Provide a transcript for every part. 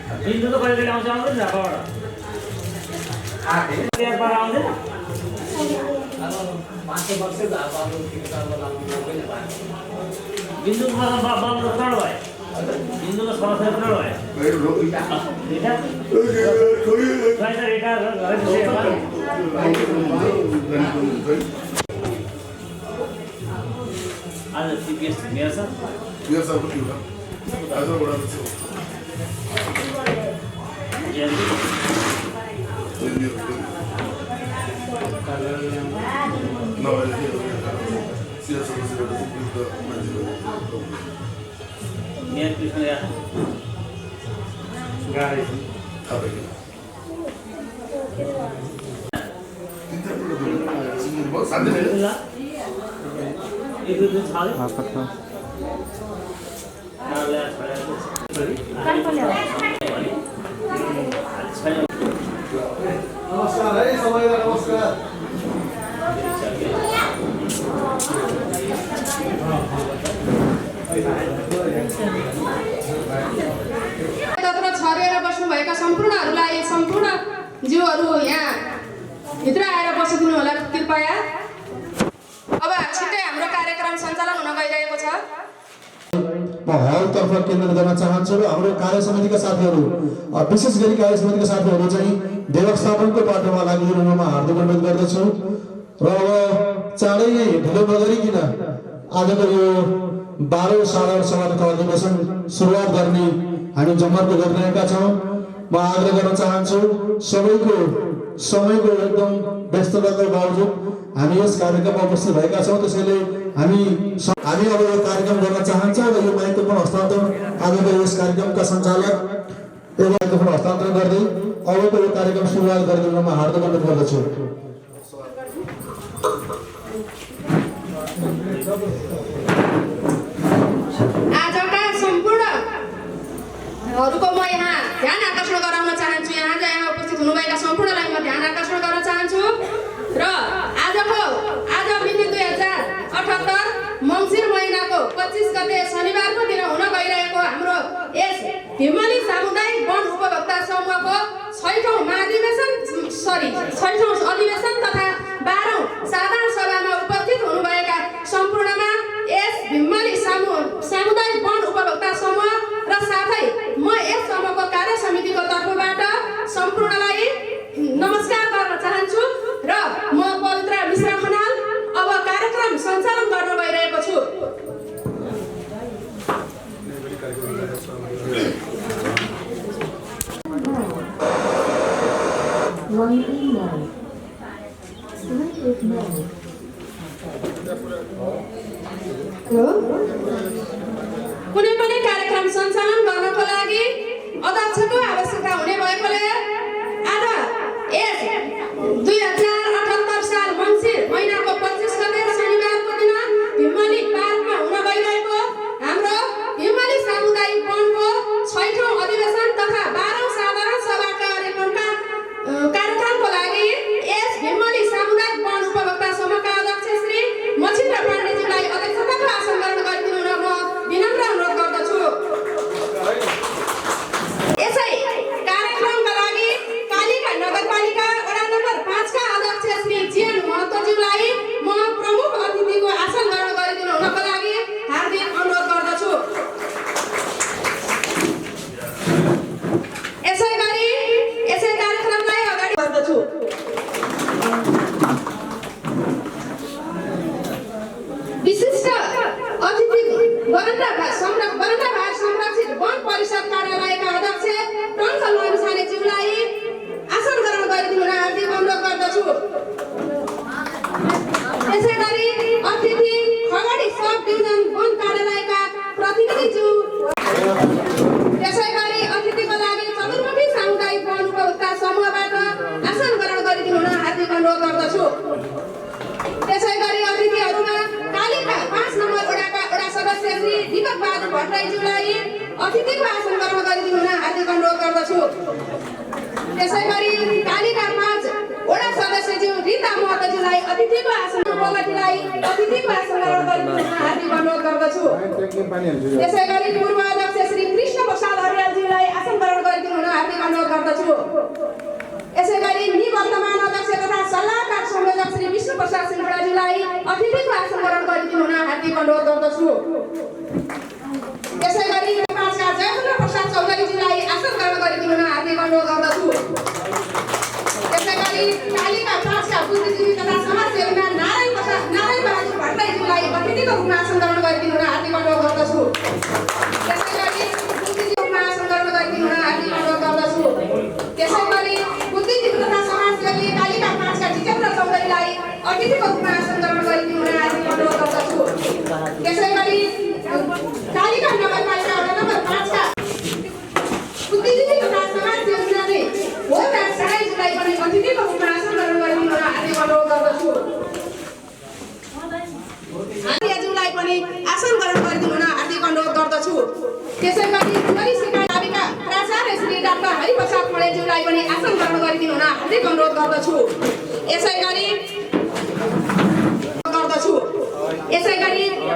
बिन्दु त कहिले आउँछ आउँदैन झापाबाट आथे पर आउँदैन अब 500 वर्ष झापाको किताबमा लाग्नु होइन बिन्दुमा बन्द कहाँ भयो बिन्दुमा समस्या कहाँ भयो आज सीपीएस मेयर साहब को क्यों आज बड़ा मेयर कृष्ण या गाड़ी एक दिन छाले हां पक्का नाले छाले कान पले नमस्कार है सबैलाई नमस्कार तत्र छरेर बस्नुभएका सम्पूर्णहरूलाई सम्पूर्ण जीवहरू यहाँ भित्र आएर बसिदिनु होला कृपया। अब छिट्टै हाम्रो कार्यक्रम सञ्चालन हुन गइरहेको छ। म हलतर्फ केन्द्रित गर्न चाहन्छु र हाम्रो कार्य समितिका साथीहरू विशेष गरी कार्य समितिका साथीहरू चाहिँ व्यवस्थापनको पाटोमा लागिदिनुमा हार्दिक अनुरोध गर्दछु र अब चाँडै नै ढिलो नगरिकन आजको यो 12 साढे 8 अधिवेशन सुरुवात गर्ने हामी जमर्को गरिरहेका छौँ। म आग्रह गर्न चाहन्छु सबैको समयको एकदम व्यस्तताको बावजुद हामी यस कार्यक्रममा उपस्थित भएका छौँ, त्यसैले हामी अब यो कार्यक्रम गर्न चाहन्छौँ र यो माइक्रोफोन हस्तान्तरण आजको यस कार्यक्रमका सञ्चालक यो माइक्रोफोन हस्तान्तरण गर्दै अबको यो कार्यक्रम सुरुवात गरिदिनुमा हार्दिक अनुरोध गर्दछु। आजका सम्पूर्णहरूको म यहाँ ध्यान आकर्षण गराउन चाहन्छु। यहाँ उपस्थित हुनुभएका सम्पूर्णलाई म ध्यान आकर्षण गर्न चाहन्छु र आज मिति 2078 मङ्सिर महिनाको 25 गते शनिबारको दिन हुन गइरहेको हाम्रो यस हिमाली सामुदायिक वन उपभोक्ता समूहको 6औं अधिवेशन तथा 12औं साधारण सभामा उपस्थित हुनुभएका सम्पूर्णमा यस हिमाली सामुदायिक वन उपभोक्ता समूह र साथै म यस समूहको कार्य समितिको तर्फबाट सम्पूर्णलाई नमस्कार गर्न चाहन्छु र म पवित्र मिश्रा खनाल अब कार्यक्रम सञ्चालन गर्न गइरहेको छु। कुनै पनि कार्यक्रम सञ्चालन गर्नको लागि अध्यक्षको आवश्यकता हुने भएकोले आज यस 2078 साल मङ्सिर महिनाको 25 गते शनिबारको दिन हिमाली पार्कमा हुन गइरहेको हाम्रो हिमाली सामुदायिक वनको 6औं अधिवेशन तथा 12औं साधारण सभा कार्यक्रमको लागि यस हिमाली सामुदायिक वन उपभोक्ता समूहका अध्यक्ष श्री मछिन्द्र पाण्डेज्यूलाई अध्यक्षताको आसन ग्रहण गरिदिनु र म विनम्र अनुरोध गर्दछु। यसै कार्यक्रमका लागि कालीका नगरपालिका वडा नम्बर 5 का अध्यक्ष श्री जीएन महतोज्यूलाई म प्रमुख अतिथिको आसन ग्रहण गरिदिनु हुनको लागि हार्दिक अनुरोध गर्दछु। यसै कार्यक्रमलाई अगाडि बढ्दछु। विशिष्ट अतिथि वरन्दा भाग संरक्षित वन परिषद कार्यालयका अध्यक्ष टङ्कल लामिछानेज्यूलाई आसन ग्रहण गरिदिनु हार्दिक अनुरोध गर्दछु। यसै गरी अतिथि खगडी सब डिभिजन वन कार्यालयका प्रतिनिधिज्यू त्यसै गरी अतिथिको लागि चतुर्मुखी सामुदायिक वन उपभोक्ता समूहबाट आसन ग्रहण गरिदिनु हार्दिक अनुरोध गर्दछु। त्यसै गरी अतिथिहरूमा कालीका 5 नम्बर वडा सदस्य श्री दीपक बहादुर भट्टराईज्यूलाई अतिथिको आसन ग्रहण गरिदिनु हार्दिक अनुरोध गर्दछु। त्यसै गरी कालीका 5 वडा सदस्यज्यू रीता महतोज्यूलाई अतिथिको आसन प्रगतिलाई अतिथिको आसन ग्रहण गरिदिनु हार्दिक अनुरोध गर्दछु। त्यसै गरी पूर्व अध्यक्ष श्री कृष्ण प्रसाद हरियालज्यूलाई आसन ग्रहण गरिदिनु हार्दिक अनुरोध गर्दछु। यसै गरी पाँचका जयकुमार प्रसाद चौधरीज्यूलाई आसन ग्रहण गरिदिनु हुन हार्दिक अनुरोध गर्दछु। यसै गरी कालीका पाँचका बुद्धिजीवी तथा समाजसेवी नारायण बहादुर भट्टराईज्यूलाई अतिथिको रूपमा आसन ग्रहण गरिदिनु हुन हार्दिक अनुरोध गर्दछु। यसै गरी बुद्धिजीवी रूपमा आसन ग्रहण गरिदिनु हुन हार्दिक अनुरोध गर्दछु। यसै गरी बुद्धिजीवी तथा समाजसेवी कालीका पाँचका जितेन्द्र चौधरीलाई अतिथिको रूपमा आसन ग्रहण गरिदिनु हुन हार्दिक अनुरोध गर्दछु। यसै गरी कालीका नगरपालिका वडा नम्बर 5 का बुद्धिजीवी तथा समाजसेवी होमराज सहायज्यूलाई पनि अतिथिको रूपमा आसन ग्रहण गरिदिनु हुन हार्दिक अनुरोध गर्दछु। हारियाज्यूलाई पनि आसन ग्रहण गरिदिनु हुन हार्दिक अनुरोध गर्दछु। त्यसै गरी कुमारी शिक्षा विभागका प्राचार्य श्री डाक्टर हरिप्रसाद पढेलज्यूलाई पनि आसन ग्रहण गरिदिनु हुन हार्दिक अनुरोध गर्दछु। यसै गरी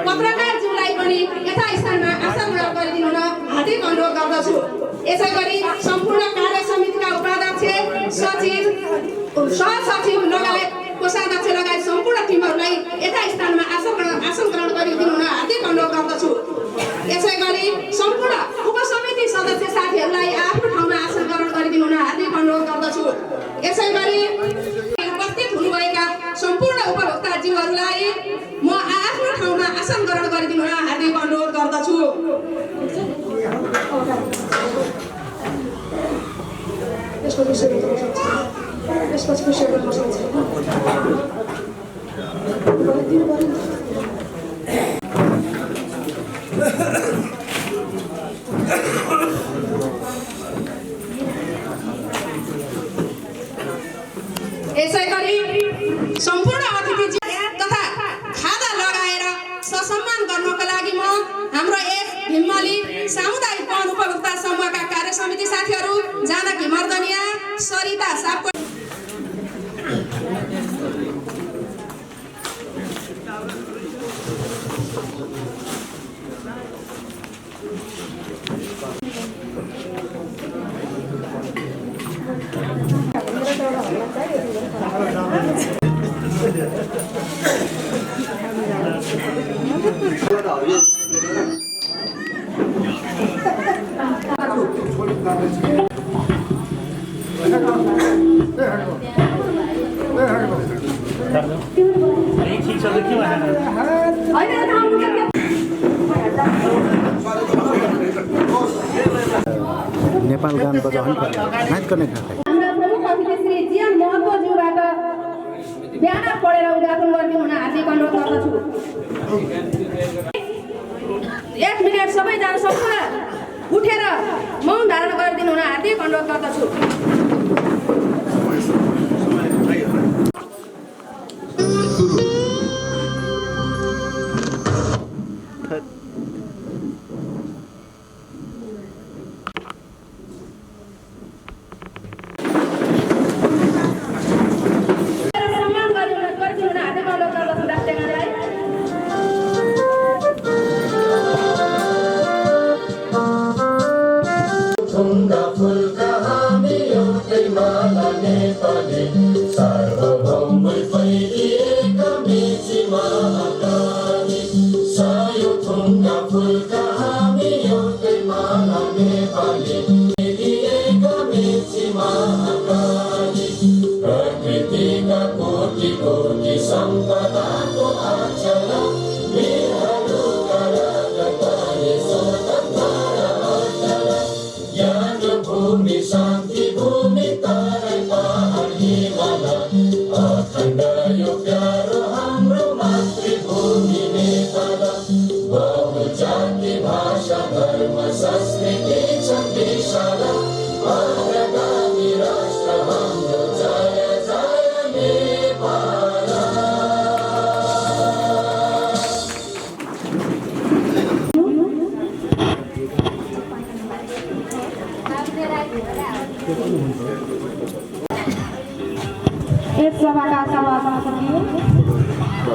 पत्रकारज्यूलाई पनि यथास्थानमा आसन ग्रहण गरिदिनु हुन हार्दिक अनुरोध गर्दछु। यसै गरी सम्पूर्ण कार्य समितिका उपाध्यक्ष, सचिव, सहसचिव लगायत कोषाध्यक्ष लगायत सम्पूर्ण टिमहरूलाई यथास्थानमा आसन ग्रहण गरिदिनु हुन हार्दिक अनुरोध गर्दछु। यसै गरी सम्पूर्ण उपसमिति सदस्य साथीहरूलाई आफ्नो ठाउँमा आसन ग्रहण गरिदिनु हुन हार्दिक अनुरोध गर्दछु। यसै गरी उपस्थित हुनुभएका सम्पूर्ण उपभोक्ताज्यूहरूलाई म आफ्नो ठाउँमा आसन ग्रहण गरिदिनु हुन हार्दिक अनुरोध गर्दछु। यसै गरी सम्पूर्ण अतिथि तथा खादा लगाएर ससम्मान गर्नको लागि म हाम्रो एक हिम्मली सामुदायिक वन उपभोक्ता समूहका कार्य समिति साथीहरू जानकी मर्दनिया, सरिता सापको नेपाल गान बजाउनु पर्यो नाच गर्ने खालको हाम्रा प्रमुख अतिथि श्री जीएन महतोज्यूबाट ब्यानर पढेर उद्घाटन गरिदिनु हुन हार्दिक अनुरोध गर्दछु। 1 मिनेट सबैजना सम्पूर्ण उठेर मौन धारण गरिदिनु हुन हार्दिक अनुरोध गर्दछु। एक सभाका सभापति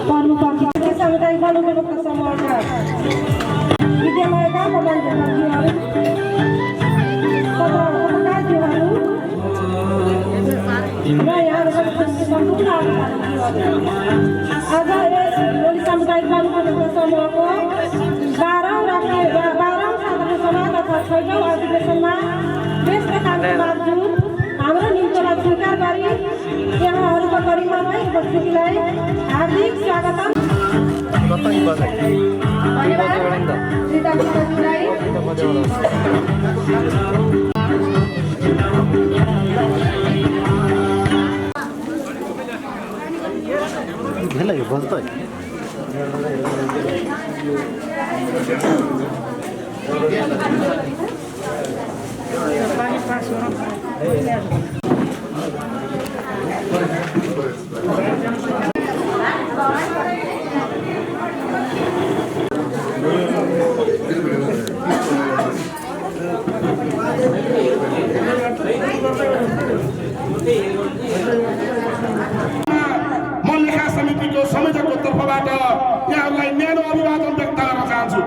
प्रमुख अतिथि सामुदायिक वन उपभोक्ता समूहका विद्यालयका पदाधिकारीहरू पत्रकारज्यूहरू र यहाँहरूका सम्पूर्ण अधिकारीहरू आज यस सामुदायिक वन उपभोक्ता समूहको छैटौँ अधिवेशनमा देशका कामको बावजुद हाम्रो निम्तोलाई स्वीकार गरी यहाँहरूको गरिमामय उपस्थितिलाई हार्दिक स्वागतम। धन्यवाद रीता गुरुङलाई। भेला यो बस्छ म लेखा समितिको संयोजकको तर्फबाट यहाँहरूलाई न्यानो अभिवादन व्यक्त गर्न चाहन्छु।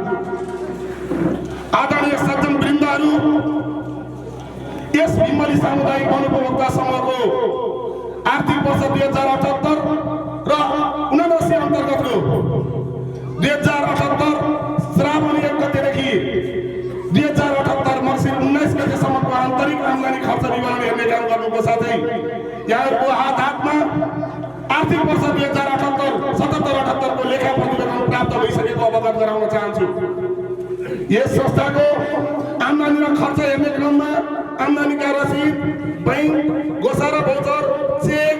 आदरणीय सज्जन वृन्दहरू, यस बिमली सामुदायिक वनोपभोक्ता समूहको आर्थिक वर्ष 2078 र 79 अन्तर्गतको 2078 श्रावण 1 गतेदेखि 2078 मङ्सिर 19 गतेसम्मको आन्तरिक आम्दानी खर्च विवरण हेर्ने काम गर्नुको साथै यहाँहरूको हातमा आर्थिक वर्ष 2078-77-78 को लेखा प्रतिवेदन प्राप्त भइसकेको अवगत गराउन चाहन्छु। यस संस्थाको आम्दानी र खर्च हेर्ने क्रममा आम्दानीका रसिद, बैंक, गोसा र भौचर, चेक,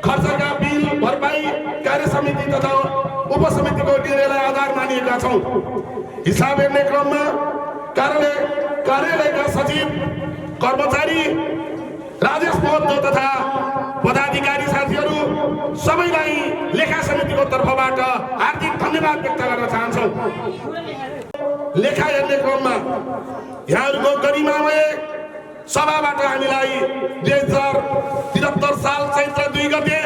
खर्चका बिल, भरपाई, कार्य समिति तथा उपसमितिको निर्णयलाई आधार मानिएका छौँ। हिसाब हेर्ने क्रममा कार्यालयका सचिव, कर्मचारी, राजेश महतो तथा पदाधिकारी साथीहरू सबैलाई लेखा समितिको तर्फबाट हार्दिक धन्यवाद व्यक्त गर्न चाहन्छौँ। लेखा हेर्ने क्रममा यहाँहरूको गरिमामय सभाबाट हामीलाई 2073 साल चैत्र 2 गते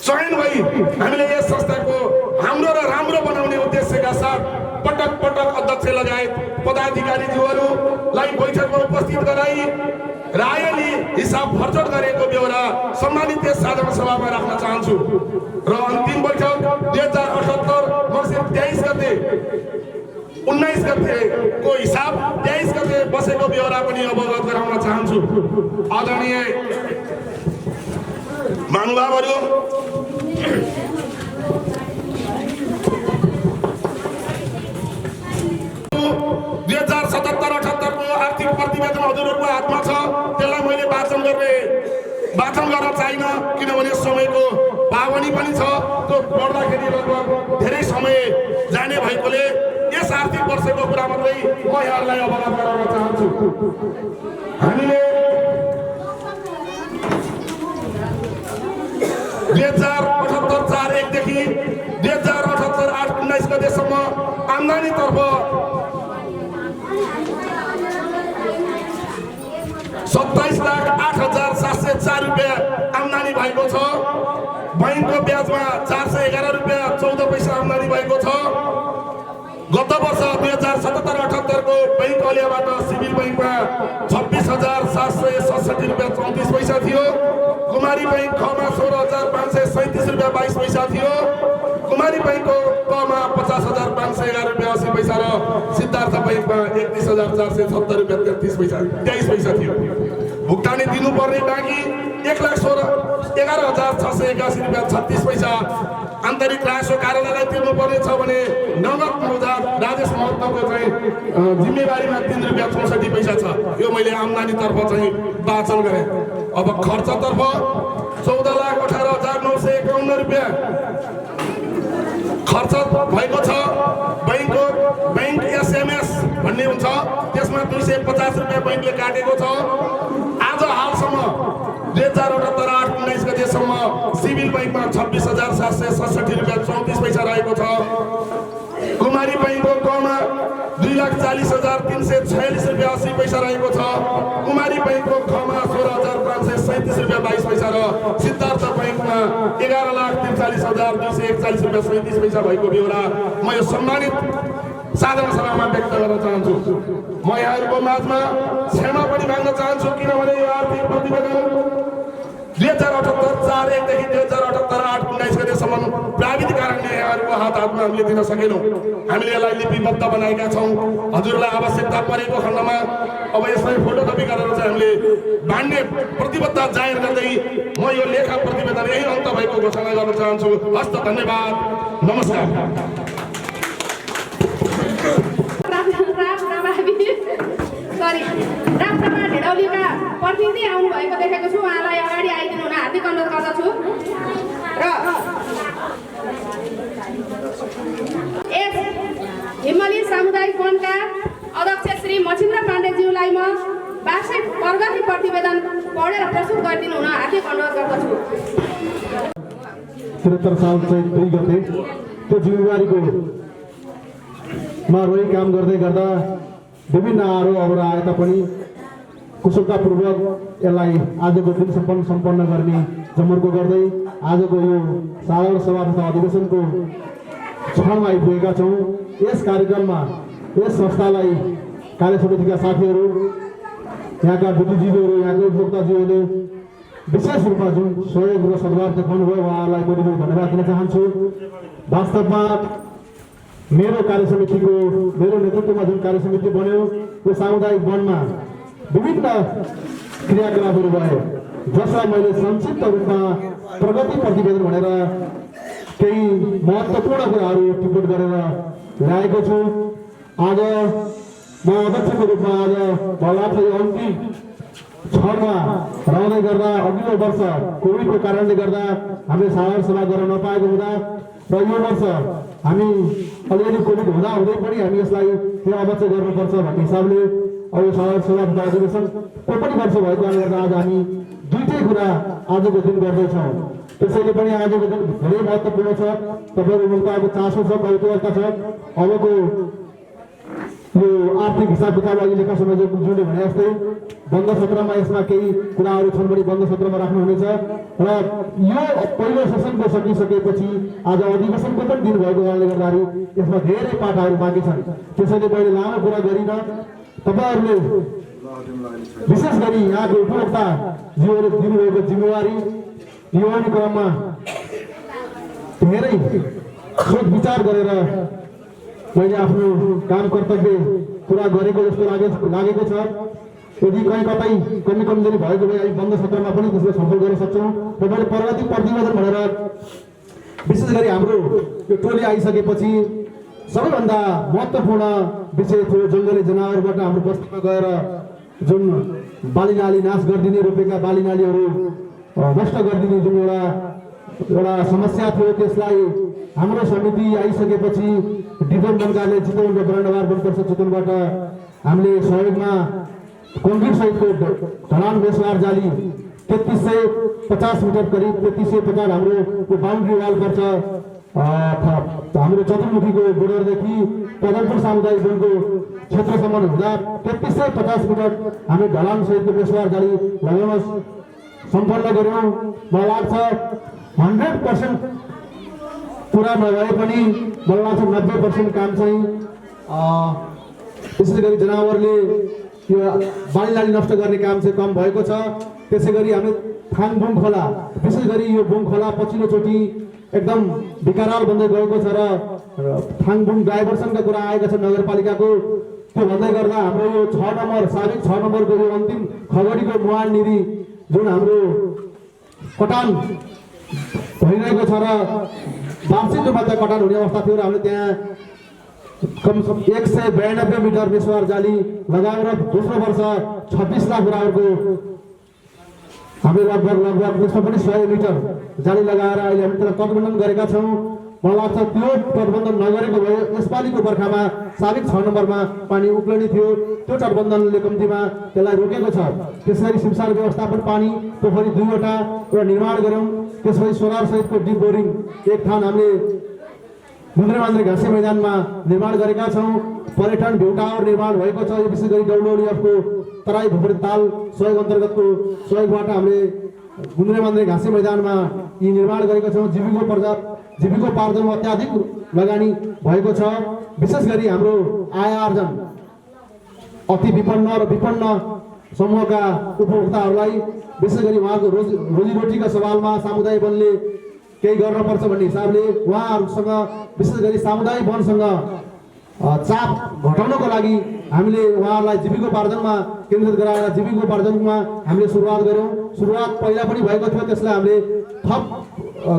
चयन भई हामीले यस संस्थाको हाम्रो र राम्रो बनाउने उद्देश्यका साथ पटक पटक अध्यक्ष लगायत पदाधिकारीज्यूहरूलाई बैठकमा उपस्थित गराई रायली हिसाब फर्चट गरेको बेहोरा सम्मानित यस साधारण सभामा राख्न चाहन्छु। र अन्तिम बैठक 2078 मङ्सिर 23 गते 19 गतेको हिसाब 23 गते बसेको बेहोरा पनि अवगत गराउन चाहन्छु। आदरणीय महानुभावहरू, 2077-78 को आर्थिक प्रतिवेदन हजुरहरूको हातमा छ। त्यसलाई मैले वाचन गर्न चाहिन, किनभने समयको पाबन्दी पनि छ। त्यो पढ्दाखेरि लगभग धेरै समय जाने भएकोले यस आर्थिक वर्षको कुरा मात्रै म यहाँहरूलाई अवगत गराउन चाहन्छु। हामीले 2078-4-1 देखि 2078-8-19 गतेसम्म आम्दानीतर्फ 27,08,704 रुपियाँ आम्दानी भएको छ। बैंकको ब्याजमा 411 रुपियाँ 14 पैसा आम्दानी भएको छ। गत वर्ष 2077-78 को बैंक अलियाबाट सिभिल बैंकमा 26,767 रुपियाँ 34 पैसा थियो। कुमारी बैंक खमा 16,537 रुपियाँ 22 पैसा थियो। कुमारी बैंकको कमा 50,511 रुपियाँ 80 पैसा र सिद्धार्थ बैंकमा 31,470 रुपियाँ 23 पैसा थियो। भुक्तानी दिनुपर्ने बाँकी 1,11,681 रुपियाँ 36 पैसा आन्तरिक राजस्व कार्यालयलाई तिर्नुपर्ने छ भने नगद अनुदान राजेश महतोको चाहिँ जिम्मेवारीमा 3 रुपियाँ 64 पैसा छ। यो मैले आम्दानीतर्फ चाहिँ वाचन गरेँ। अब खर्चतर्फ 14,18,951 रुपियाँ खर्च भएको छ। बैंक एसएमएस भन्ने हुन्छ, त्यसमा 250 रुपियाँ बैंकले काटेको छ। आज हालसम्म 2078-8-19 गतेसम्म सिभिल बैंकमा 26,767 रुपियाँ 34 पैसा रहेको छ। कुमारी बैंकको कमा 2,40,346 रुपियाँ 80 पैसा रहेको छ। कुमारी बैंकको खमा 16,537 रुपियाँ 22 पैसा र सिद्धार्थ बैंकमा 11,43,241 रुपियाँ 37 पैसा भएको बेहोरा म यो सम्मानित साधारण सभामा व्यक्त गर्न चाहन्छु। म यहाँहरूको माझमा क्षमा पनि माग्न चाहन्छु, किनभने यो आर्थिक प्रतिवेदन 2078-4-1 देखि 2078-8-19 गतेसम्म प्राविधिक कारणले सहकारीको हातमा हामीले दिन सकेनौँ। हामीले यसलाई लिपिबद्ध बनाएका छौँ। हजुरलाई आवश्यकता परेको खण्डमा अब यसलाई फोटोकपी गरेर चाहिँ हामीले बाँड्ने प्रतिबद्धता जाहेर गर्दै म यो लेखा प्रतिवेदन यही अन्त भएको घोषणा गर्न चाहन्छु। हस्त धन्यवाद, नमस्कार। राप्रपा ढेडौलीका प्रतिनिधि आउनु भएको देखेको छु। उहाँलाई अगाडि आइदिनु हुन हार्दिक अनुरोध गर्दछु। र यस हिम्मली सामुदायिक वनका अध्यक्ष श्री मछिन्द्र पाण्डेज्यूलाई म वार्षिक प्रगति प्रतिवेदन पढेर प्रस्तुत गरिदिनु हुन हार्दिक अनुरोध गर्दछु। 73 साल चैत 2 गते त्यो जिम्मेवारीको मा रही काम गर्दै गर्दा विभिन्न अवरोध आए तापनि कुशलतापूर्वक यसलाई आजको दिन सम्पन्न गर्ने जमर्को गर्दै आजको यो साधारण सभा तथा अधिवेशनको क्षणमा आइपुगेका छौँ। यस कार्यक्रममा यस संस्थालाई कार्य समितिका साथीहरू, यहाँका बुद्धिजीवीहरू, यहाँका उपभोक्ताजीहरूले विशेष रूपमा जुन सहयोग र सद्भाव देखाउनु भयो उहाँहरूलाई म धन्यवाद दिन चाहन्छु। वास्तवमा मेरो नेतृत्वमा जुन कार्य समिति बन्यो त्यो सामुदायिक वनमा विभिन्न क्रियाकलापहरू भयो, जसलाई मैले संक्षिप्त रूपमा प्रगति प्रतिवेदन भनेर केही महत्त्वपूर्ण कुराहरू टिप्पण गरेर ल्याएको छु। आज म अध्यक्षको रूपमा आज भलाको अन्तिम क्षणमा रहँदै गर्दा अघिल्लो वर्ष कोभिडको कारणले गर्दा हामीले साधारण सभा गर्न नपाएको हुँदा र यो वर्ष हामी अलिअलि कोभिड हुँदै पनि हामी यसलाई फेरि अवश्य गर्नुपर्छ भन्ने हिसाबले अब यो साधारण सभा तथा अधिवेशन को पनि वर्ष भएको कारणले गर्दा आज हामी दुईटै कुरा आजको दिन गर्दैछौँ। त्यसैले पनि आजको दिन धेरै महत्त्वपूर्ण छ। तपाईँहरू उपभोक्ताको चासो छ, कौतूहलता छ। अबको यो आर्थिक हिसाब किताब अघि लेखा संयोजकज्यूले भने जस्तै बन्द सत्रमा यसमा केही कुराहरू छन् भने बन्द सत्रमा राख्नुहुनेछ र यो पहिलो सेसनको सकिसकेपछि आज अधिवेशनको पनि दिन भएको कारणले गर्दाखेरि यसमा धेरै पाटाहरू बाँकी छन्। त्यसैले मैले लामो कुरा गरिनँ। तपाईँहरूले विशेष गरी यहाँको उपभोक्ताज्यूहरूले दिनुभएको जिम्मेवारी निर्वहन क्रममा धेरै सोच विचार गरेर मैले आफ्नो काम कर्तव्य पुरा गरेको जस्तो लागेको छ। यदि कतै कमी कमजोरी भएको भए हामी बन्द सत्रमा पनि त्यसलाई सफल गर्न सक्छौँ। र मैले प्रगति प्रतिवेदन भनेर विशेष गरी हाम्रो यो टोली आइसकेपछि सबैभन्दा महत्त्वपूर्ण विषय थियो जङ्गली जनावरबाट हाम्रो बस्तीमा गएर जुन बालीनाली नाश गरिदिने, रोपेका बालीनालीहरू नष्ट गरिदिने जुन एउटा समस्या थियो, त्यसलाई हाम्रो समिति आइसकेपछि डिजन बनकाले चितवन र ब्रान्डवार वनपर्ष चितवनबाट हामीले सहयोगमा कङ्क्रिट सहितको ढलान बेसवार जाली 3350 मिटर करिब 3350 हाम्रो बााउन्ड्री वाल पर्छ। हाम्रो चतुर्मुखीको बोर्डरदेखि पदमपुर सामुदायिक वनको क्षेत्रसम्म हुँदा 3350 मिटर हामी ढलान सहितको बेसवार जाली लगाउन सम्पन्न गऱ्यौँ। मलाई लाग्छ 100% पुरा नभए पनि मलाई लाग्छ 90% काम चाहिँ विशेष गरी जनावरले यो बालीनाली नष्ट गर्ने काम चाहिँ कम भएको छ। त्यसै गरी हामीले थाङबुङ खोला, विशेष गरी यो बुङ खोला पछिल्लोचोटि एकदम विकराल बन्दै गएको छ र थाङबुङ डाइभर्सनका कुरा आएका छन् नगरपालिकाको। त्यो भन्दै गर्दा हाम्रो यो 6 नम्बर साबिक 6 नम्बरको यो अन्तिम खगडीको मुहान निधि जुन हाम्रो कटान भइरहेको छ र वार्षिक रूपमा त्यहाँ कटान हुने अवस्था थियो र हामीले त्यहाँ कमसेकम 192 मिटर बेसवार जाली लगाएर दोस्रो वर्ष 26 लाख बराबरको हामीले लगभग त्यसमा पनि 100 मिटर जाली लगाएर अहिले हामी त्यसलाई तटबन्धन गरेका छौँ। मलाई लाग्छ त्यो तटबन्धन नगरेको भए यसपालिको बर्खामा साबिक 6 नम्बरमा पानी उक्लने थियो। त्यो तटबन्धनले कम्तीमा त्यसलाई रोकेको छ। त्यसरी सिमसार व्यवस्थापन पानी पोखरी 2वटा निर्माण गऱ्यौँ। त्यसपछि सोलर सहितको डिप बोरिङ एक ठाउँ हामीले गुन्द्रेमान्द्रे घाँसे मैदानमा निर्माण गरेका छौँ। पर्यटन भ्यू टावर निर्माण भएको छ। यो विशेष गरी डब्ल्युएफको तराई भुपरी ताल सहयोग अन्तर्गतको सहयोगबाट हामीले गुन्द्रेमान्द्रे घाँसे मैदानमा यी निर्माण गरेका छौँ। जीविकोपार्जनमा अत्याधिक लगानी भएको छ। विशेष गरी हाम्रो आय आर्जन अति विपन्न र विपन्न समूहका उपभोक्ताहरूलाई विशेष गरी उहाँको रोजीरोटीका सवालमा सामुदायिक वनले केही गर्नुपर्छ भन्ने हिसाबले उहाँहरूसँग विशेष गरी सामुदायिक वनसँग चाप घटाउनको लागि हामीले उहाँहरूलाई जीविकोपार्जनमा केन्द्रित गराएर जीविकोपार्जनमा हामीले सुरुवात गऱ्यौँ। सुरुवात पहिला पनि भएको थियो, त्यसलाई हामीले थप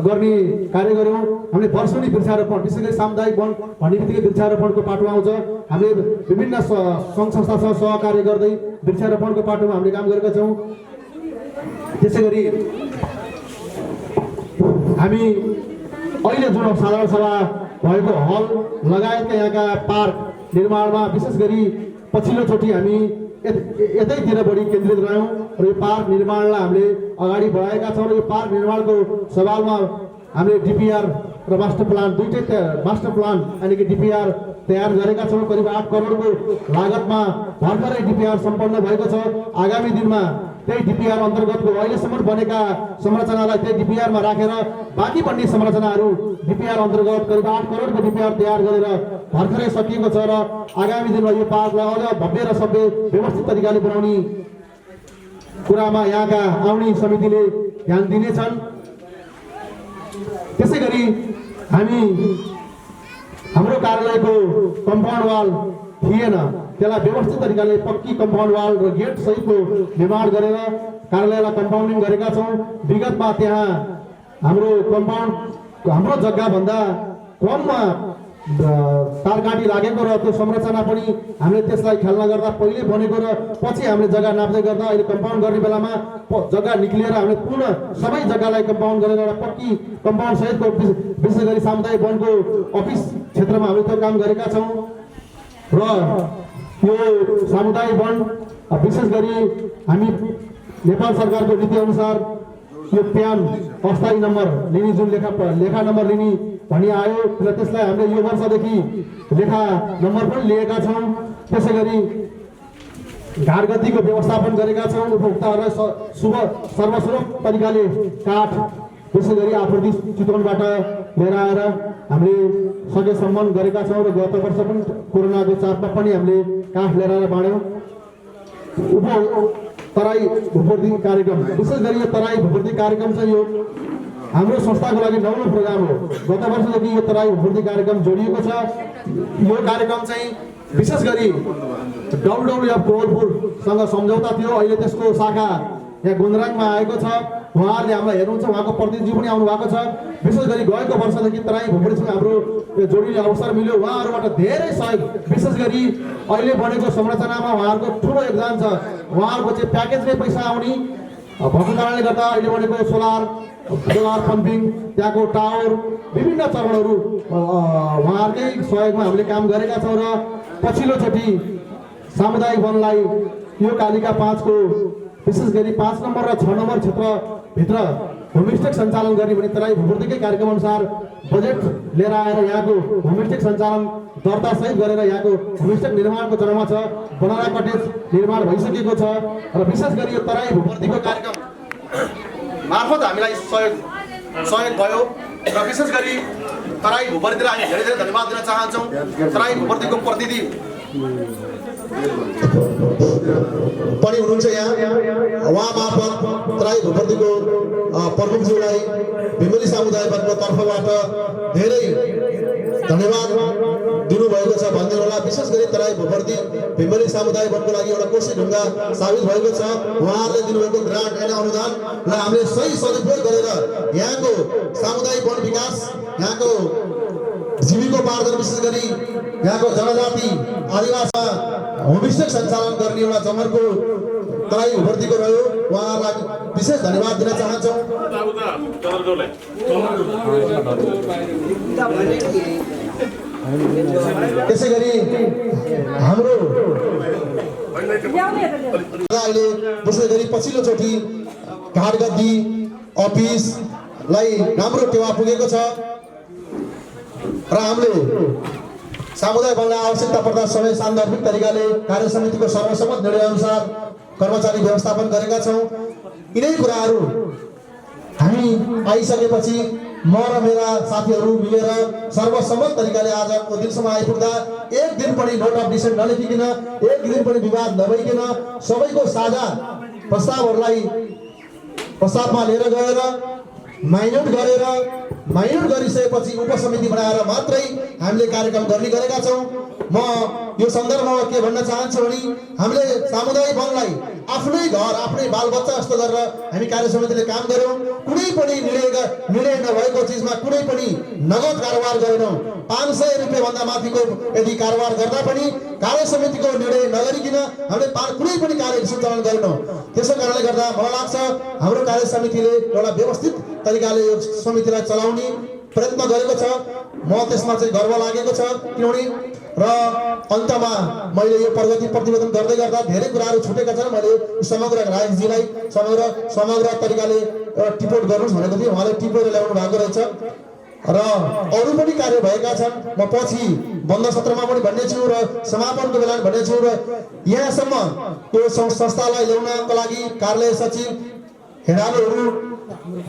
गर्ने कार्य गऱ्यौँ। हामीले वर्षौनी वृक्षारोपण, विशेष गरी सामुदायिक वन भन्ने बित्तिकै वृक्षारोपणको पाटो आउँछ। हामीले विभिन्न सङ्घ संस्थासँग सहकार्य गर्दै वृक्षारोपणको पाटोमा हामीले काम गरेका छौँ। त्यसै गरी हामी अहिले जुन साधारण सभा भएको हल लगायतका यहाँका पार्क निर्माणमा विशेष गरी पछिल्लोचोटि हामी यतैतिर बढी केन्द्रित रह्यौँ र यो पार्क निर्माणलाई हामीले अगाडि बढाएका छौँ। र यो पार्क निर्माणको सवालमा हामीले डिपिआर र मास्टर प्लान दुईटै मास्टर प्लान यानि कि डिपिआर तयार गरेका छौँ। करिब 8 करोडको लागतमा भर्खरै डिपिआर सम्पन्न भएको छ। आगामी दिनमा त्यही डिपिआर अन्तर्गतको अहिलेसम्म बनेका संरचनालाई त्यही डिपिआरमा राखेर बाँकी बन्ने संरचनाहरू डिपिआर अन्तर्गत करिब 8 करोडको डिपिआर तयार गरेर भर्खरै सकिएको छ र आगामी दिनमा यो पार्कलाई अझ भव्य र सभ्य व्यवस्थित तरिकाले बनाउने कुरामा यहाँका आउने समितिले ध्यान दिनेछन्। त्यसै गरी हामी हाम्रो कार्यालयको कम्पाउन्ड वाल थिएन, त्यसलाई व्यवस्थित तरिकाले पक्की कम्पाउन्ड वाल र गेट सहितको निर्माण गरेर कार्यालयलाई कम्पाउन्डिङ गरेका छौँ। विगतमा त्यहाँ हाम्रो जग्गाभन्दा कममा तारकाँटी लागेको र त्यो संरचना पनि हामीले त्यसलाई खेल्न गर्दा पहिले बनेको र पछि हामीले जग्गा नाप्दै गर्दा अहिले कम्पाउन्ड गर्ने बेलामा जग्गा निक्लिएर हामीले पुनः सबै जग्गालाई कम्पाउन्ड गरेर एउटा पक्की कम्पाउन्ड सहितको विशेष गरी सामुदायिक वनको अफिस क्षेत्रमा हामीले त्यो काम गरेका छौँ। र यो सामुदायिक वन विशेष गरी हामी नेपाल सरकारको नीति अनुसार यो प्यान अस्थायी नम्बर लिने जुन लेखा नम्बर लिने भनी आयो र त्यसलाई हामीले यो वर्षदेखि लेखा नम्बर पनि लिएका छौँ। त्यसै गरी घाटगतिको व्यवस्थापन गरेका छौँ। उपभोक्ताहरूलाई सर्वसुलभ तरिकाले काठ त्यसै गरी आपूर्ति चितवनबाट लिएर आएर हामीले सकेसम्म गरेका छौँ र गत वर्ष पनि कोरोनाको चापमा पनि हामीले काठ लिएर आएर बाँड्यौँ। तराई भूपूर्ति कार्यक्रम विशेष गरी यो तराई भूपूर्ति कार्यक्रम चाहिँ यो हाम्रो संस्थाको लागि नौलो प्रोग्राम हो। गत वर्षदेखि यो तराई भूपूर्ति कार्यक्रम जोडिएको छ। यो कार्यक्रम चाहिँ विशेष गरी WWF कोवलपुरसँग सम्झौता थियो। अहिले त्यसको शाखा यहाँ गुन्द्राङमा आएको छ। उहाँहरूले हामीलाई हेर्नुहुन्छ, उहाँको प्रतिनिधि पनि आउनु भएको छ। विशेष गरी गएको वर्षदेखि तराई भूपूर्तिसँग हाम्रो जोडिने अवसर मिल्यो। उहाँहरूबाट धेरै सहयोग, विशेष गरी अहिले बनेको संरचनामा उहाँहरूको ठुलो योगदान छ। उहाँहरूको चाहिँ प्याकेजमै पैसा आउने भएको कारणले गर्दा अहिले बनेको सोलर पम्पिङ, त्यहाँको टावर, विभिन्न चरणहरू उहाँहरूकै सहयोगमा हामीले काम गरेका छौँ। र पछिल्लोचोटि सामुदायिक वनलाई यो कालिका 5 को विशेष गरी 5 नम्बर र 6 नम्बर क्षेत्रभित्र होमस्टे सञ्चालन गर्ने भने तराई भूपूर्तिकै कार्यक्रम अनुसार बजेट लिएर आएर यहाँको होमस्टे सञ्चालन दर्ता सहित गरेर यहाँको होमस्टे निर्माणको चरणमा छ। बनारा कटेज निर्माण भइसकेको छ र विशेष गरी यो तराई भूपूर्तिको कार्यक्रम मार्फत हामीलाई सहयोग भयो र विशेष गरी तराई भूपूर्तिलाई हामी धेरै धेरै धन्यवाद दिन चाहन्छौँ। तराई भूपूर्तिको प्रतिनिधि पनि हुनुहुन्छ यहाँ, उहाँ मार्फत तराई भूपूर्तिको प्रमुखज्यूलाई भिमली सामुदायिक वनको तर्फबाट धेरै धन्यवाद दिनुभएको छ भनिदिनु होला। विशेष गरी तराई भूपूर्ति भिमली सामुदायिक वनको लागि एउटा कोशी ढुङ्गा साबित भएको छ। उहाँहरूले दिनुभएको ग्रान्ट होइन अनुदानलाई हामीले सही सदुपयोग गरेर यहाँको सामुदायिक वन विकास, यहाँको जीविकोपार्जन, विशेष गरी यहाँको जनजाति आदिवासी होमस्टे सञ्चालन गर्ने एउटा जमरको तराई भूपूर्तिको रह्यो। उहाँहरूलाई विशेष धन्यवाद दिन चाहन्छौँ। त्यसै गरी हाम्रो अहिले विशेष गरी पछिल्लोचोटि घाटगद्दी अफिसलाई राम्रो टेवा पुगेको छ र हामीले सामुदायिक वनलाई आवश्यकता पर्दा समय सान्दर्भिक तरिकाले कार्य समितिको सर्वसम्मत निर्णय अनुसार कर्मचारी व्यवस्थापन गरेका छौँ। यिनै कुराहरू हामी आइसकेपछि म र मेरा साथीहरू मिलेर सर्वसम्मत तरिकाले आजको दिनसम्म आइपुग्दा एक दिन पनि नोट अफ डिसेन्ट नलेखिकन, एक दिन पनि विवाद नभइकन सबैको साझा प्रस्तावहरूलाई प्रस्तावमा लिएर गएर माइन्युट गरेर माइनर गरिसकेपछि उपसमिति बनाएर मात्रै हामीले कार्यक्रम गर्ने गरेका छौँ। म यो सन्दर्भमा के भन्न चाहन्छु भने हामीले सामुदायिक वनलाई आफ्नै घर आफ्नै बालबच्चा जस्तो गरेर हामी कार्य समितिले काम गर्यौँ। कुनै पनि निर्णय नभएको चिजमा कुनै पनि नगद कारोबार गरेनौँ। 500 रुपियाँ भन्दा माथिको यदि कारोबार गर्दा पनि कार्य समितिको निर्णय नगरिकन हामीले कुनै पनि कार्य सञ्चालन गरेनौँ। त्यसै कारणले गर्दा मलाई लाग्छ हाम्रो कार्य समितिले एउटा व्यवस्थित तरिकाले यो समितिलाई चलाउने प्रयत्न गरेको छ। म त्यसमा चाहिँ गर्व लागेको छ। किनभने र अन्तमा मैले यो प्रगति प्रतिवेदन गर्दै गर्दा धेरै कुराहरू छुटेका छन्। मैले समग्र राजेशजीलाई समग्र तरिकाले टिपोट गर्नुहोस् भनेको थिएँ, उहाँले टिपेर ल्याउनु भएको रहेछ र अरू पनि कार्य भएका छन्। म पछि बन्द सत्रमा पनि भन्ने छु र समापनको बेला पनि भन्ने छु र यहाँसम्म यो संस्थालाई ल्याउनको लागि कार्यालय सचिव हेडालहरू